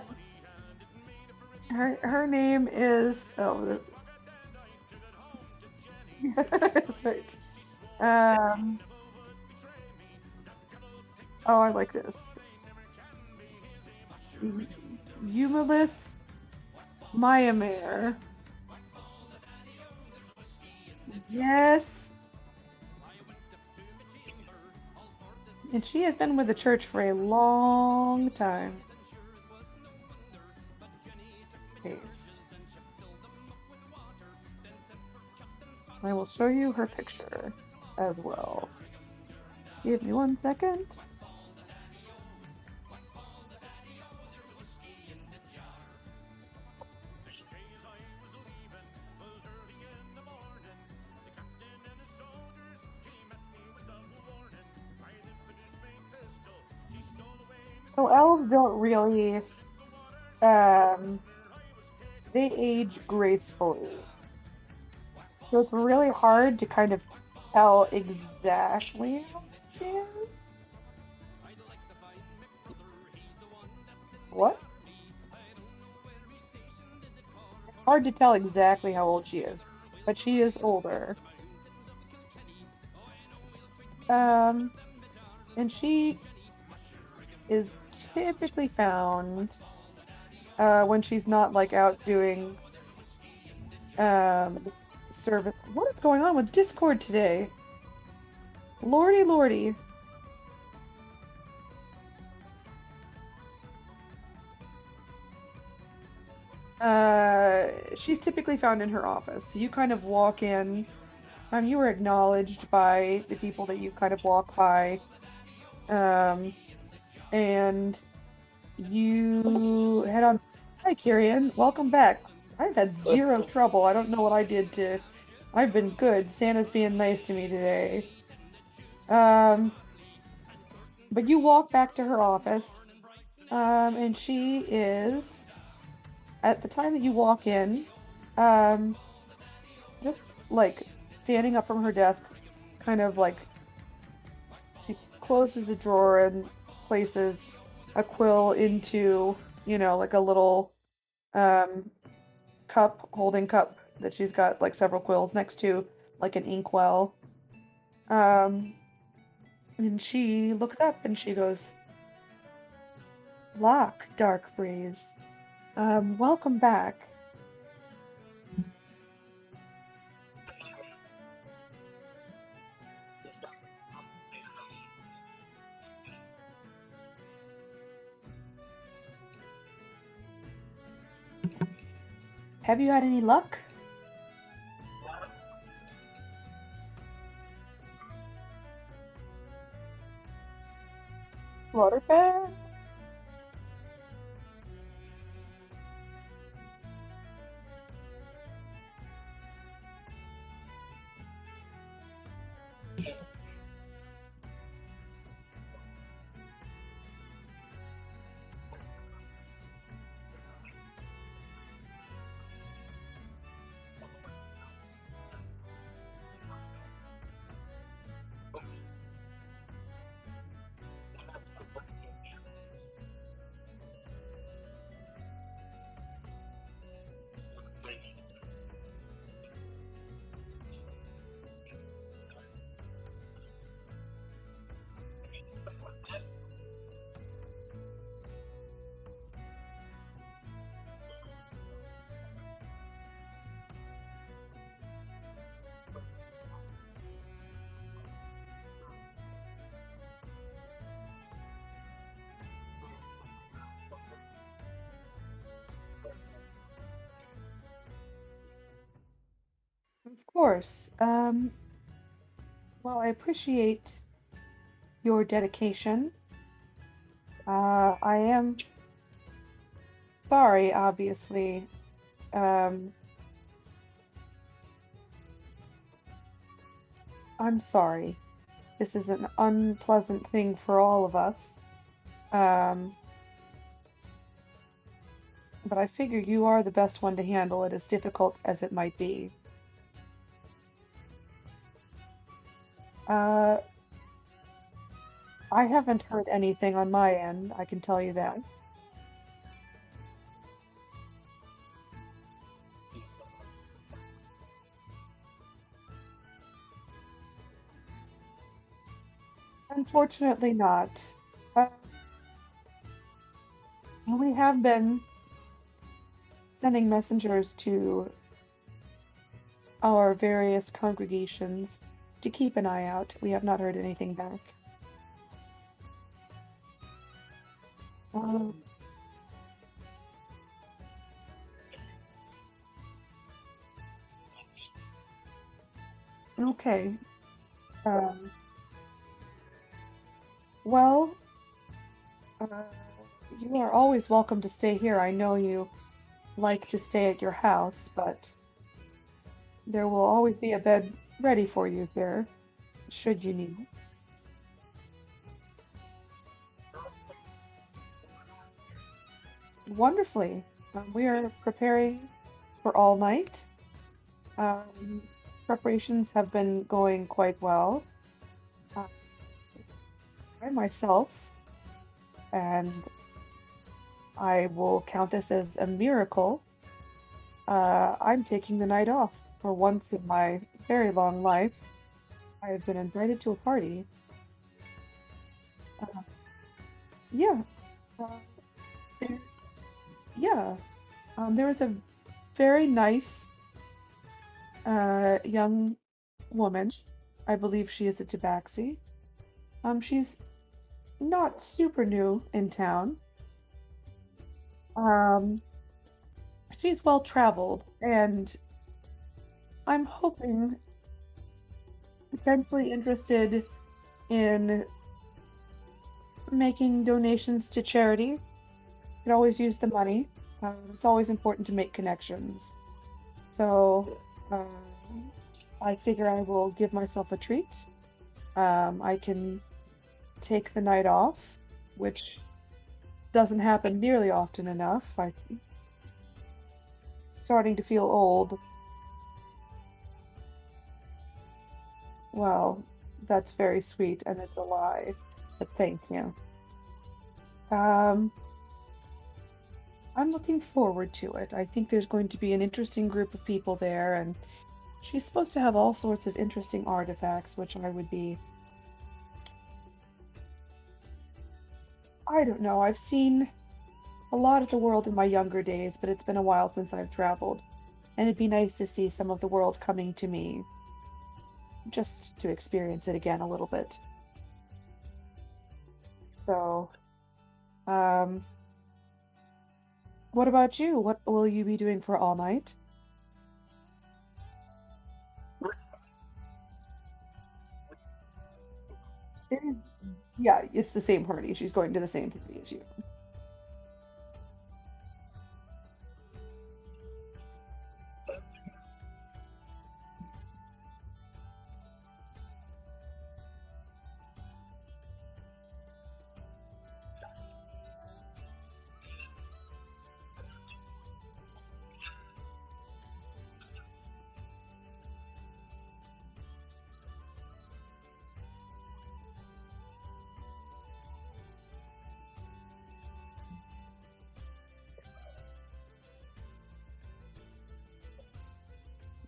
her name is, that's right. Oh, I like this. Umilith Myanmar. Yes. And she has been with the church for a long time. Paste. I will show you her picture as well. Give me 1 second. So elves don't really, they age gracefully. So it's really hard to kind of tell exactly how she is. What? Hard to tell exactly how old she is, but she is older. And she is typically found when she's not like out doing service. What is going on with Discord today? Lordy, lordy. She's typically found in her office. So you kind of walk in. You were acknowledged by the people that you kind of walk by. And you head on. Hi, Kyrian. Welcome back. I've had zero trouble. I don't know what I did to. I've been good. Santa's being nice to me today. But you walk back to her office. And she is. At the time that you walk in, just like standing up from her desk, kind of like she closes a drawer and places a quill into, like a little holding cup that she's got like several quills next to, like an inkwell. And she looks up and she goes, Locke, Dark Breeze. Welcome back. Have you had any luck? Flutterfan? Of course. Well, I appreciate your dedication. I am sorry, obviously. I'm sorry. This is an unpleasant thing for all of us. But I figure you are the best one to handle it, as difficult as it might be. Uh, I haven't heard anything on my end, I can tell you that. Unfortunately not. Uh, we have been sending messengers to our various congregations to keep an eye out. We have not heard anything back. Um, okay. Um, well, uh, you are always welcome to stay here. I know you like to stay at your house, but there will always be a bed ready for you here, should you need it. Wonderfully. We are preparing for all night. Um, Preparations have been going quite well. Uh, I myself, and I will count this as a miracle. I'm taking the night off. For once in my very long life, I have been invited to a party. Uh, yeah, uh, there, yeah. There was a very nice young woman. I believe she is a tabaxi. She's not super new in town. Um, she's well traveled, and I'm hoping potentially interested in making donations to charity. Could always use the money. It's always important to make connections. So, I figure I will give myself a treat. I can take the night off, which doesn't happen nearly often enough. I'm starting to feel old. Well, that's very sweet, and it's a lie, but thank you. Um, I'm looking forward to it. I think there's going to be an interesting group of people there, and she's supposed to have all sorts of interesting artifacts, which I would be. I don't know. I've seen a lot of the world in my younger days, but it's been a while since I've traveled. And it'd be nice to see some of the world coming to me, just to experience it again a little bit. So, um, what about you? What will you be doing for all night? It is, yeah, it's the same party. She's going to the same party as you.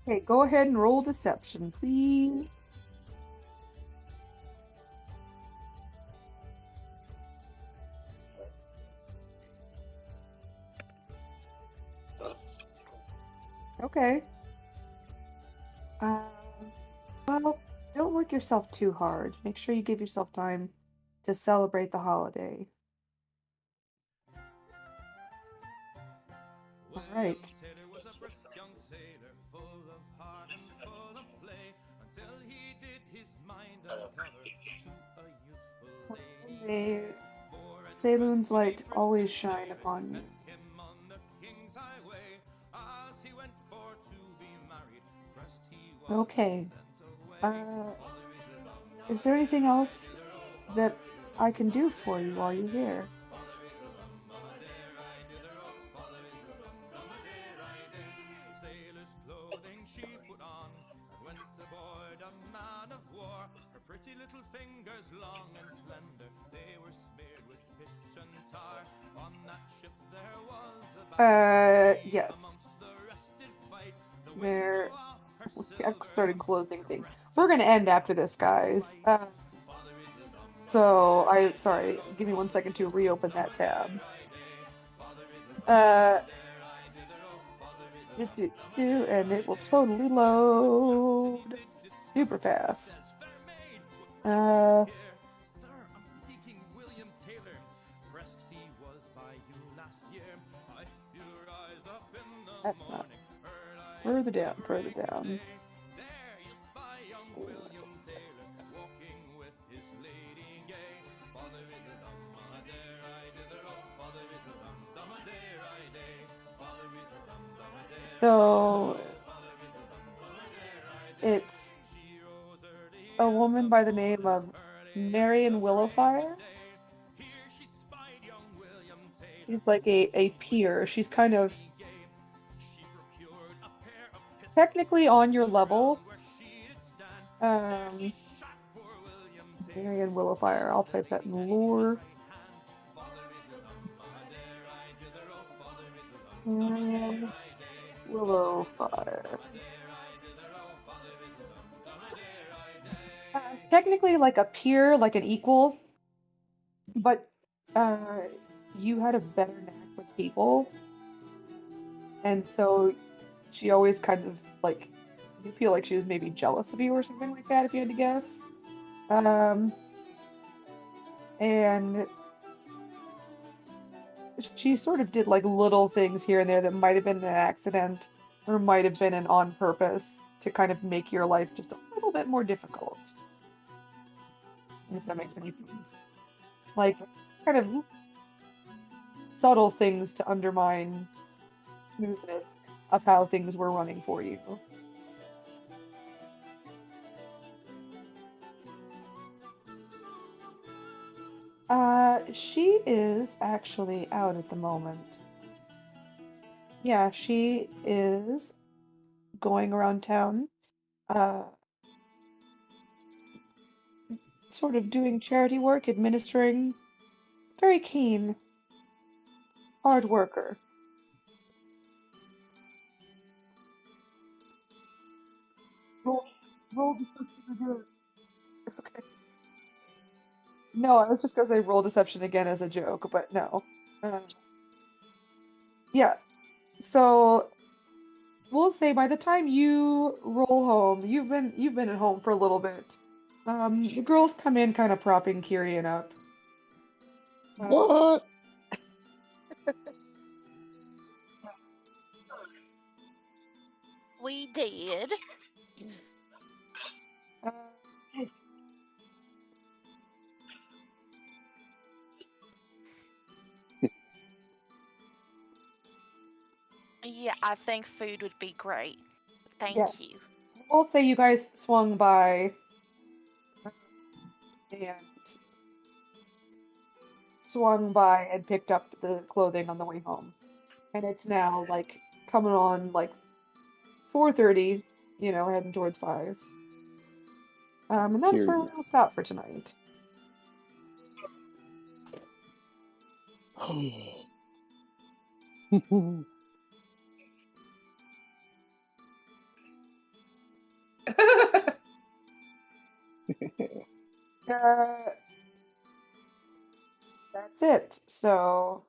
Okay, go ahead and roll deception, please. Okay. Um, well, don't work yourself too hard. Make sure you give yourself time to celebrate the holiday. All right. William Taylor was a brisk young sailor, full of heart and full of play, until he did his mind uncover to a youthful lady. May For a Saloon's light twenty always British shine sailors upon you. met him on the King's Highway. As he went for to be married, first he was Okay. sent away. Uh, is there anything else that I can do for you while you're here? Sailor's clothing she put on and went aboard a man of war. Her fingers long and slender, they were smeared with pitch and tar. On that ship there was a Yes. amongst the rested fight. The wind There. blew off her I've silver started closing things. We're gonna end after this, guys. Sorry. Give me 1 second to reopen that tab. And it will totally load super fast. Sir, I'm seeking William Taylor. Pressed he was by you last year. I feel rise up in the That's not. morning. Heard I Further down. there you spy young William Taylor, walking with his lady gay. Father riddle-dum, there I dither, oh, father riddle-dum, there I day. Father riddle-dum, there So it's a woman by the name of Marion Willowfire. She's like a peer. She's kind of technically on your level. Marion Willowfire. I'll type that in lore. Marion Willowfire. Technically like a peer, like an equal, but you had a better knack with people, and so she always kind of like, you feel like she was maybe jealous of you or something like that, if you had to guess. And she sort of did like little things here and there that might have been an accident or might have been an on purpose to kind of make your life just a little bit more difficult. If that makes any sense. Like, kind of subtle things to undermine smoothness of how things were running for you. She is actually out at the moment. Yeah, she is going around town, sort of doing charity work, administering. Very keen. Hard worker. Roll deception again. Okay. No, I was just gonna say roll deception again as a joke, but no. Yeah. So we'll say by the time you roll home, you've been at home for a little bit. The girls come in kind of propping Kyrian up. What? We did. Uh, Yeah, I think food would be great. Thank Yeah. you. We'll say you guys swung by and picked up the clothing on the way home. And it's now like coming on like 4:30, heading towards 5. And that's where Period. we'll stop for tonight. That's it. So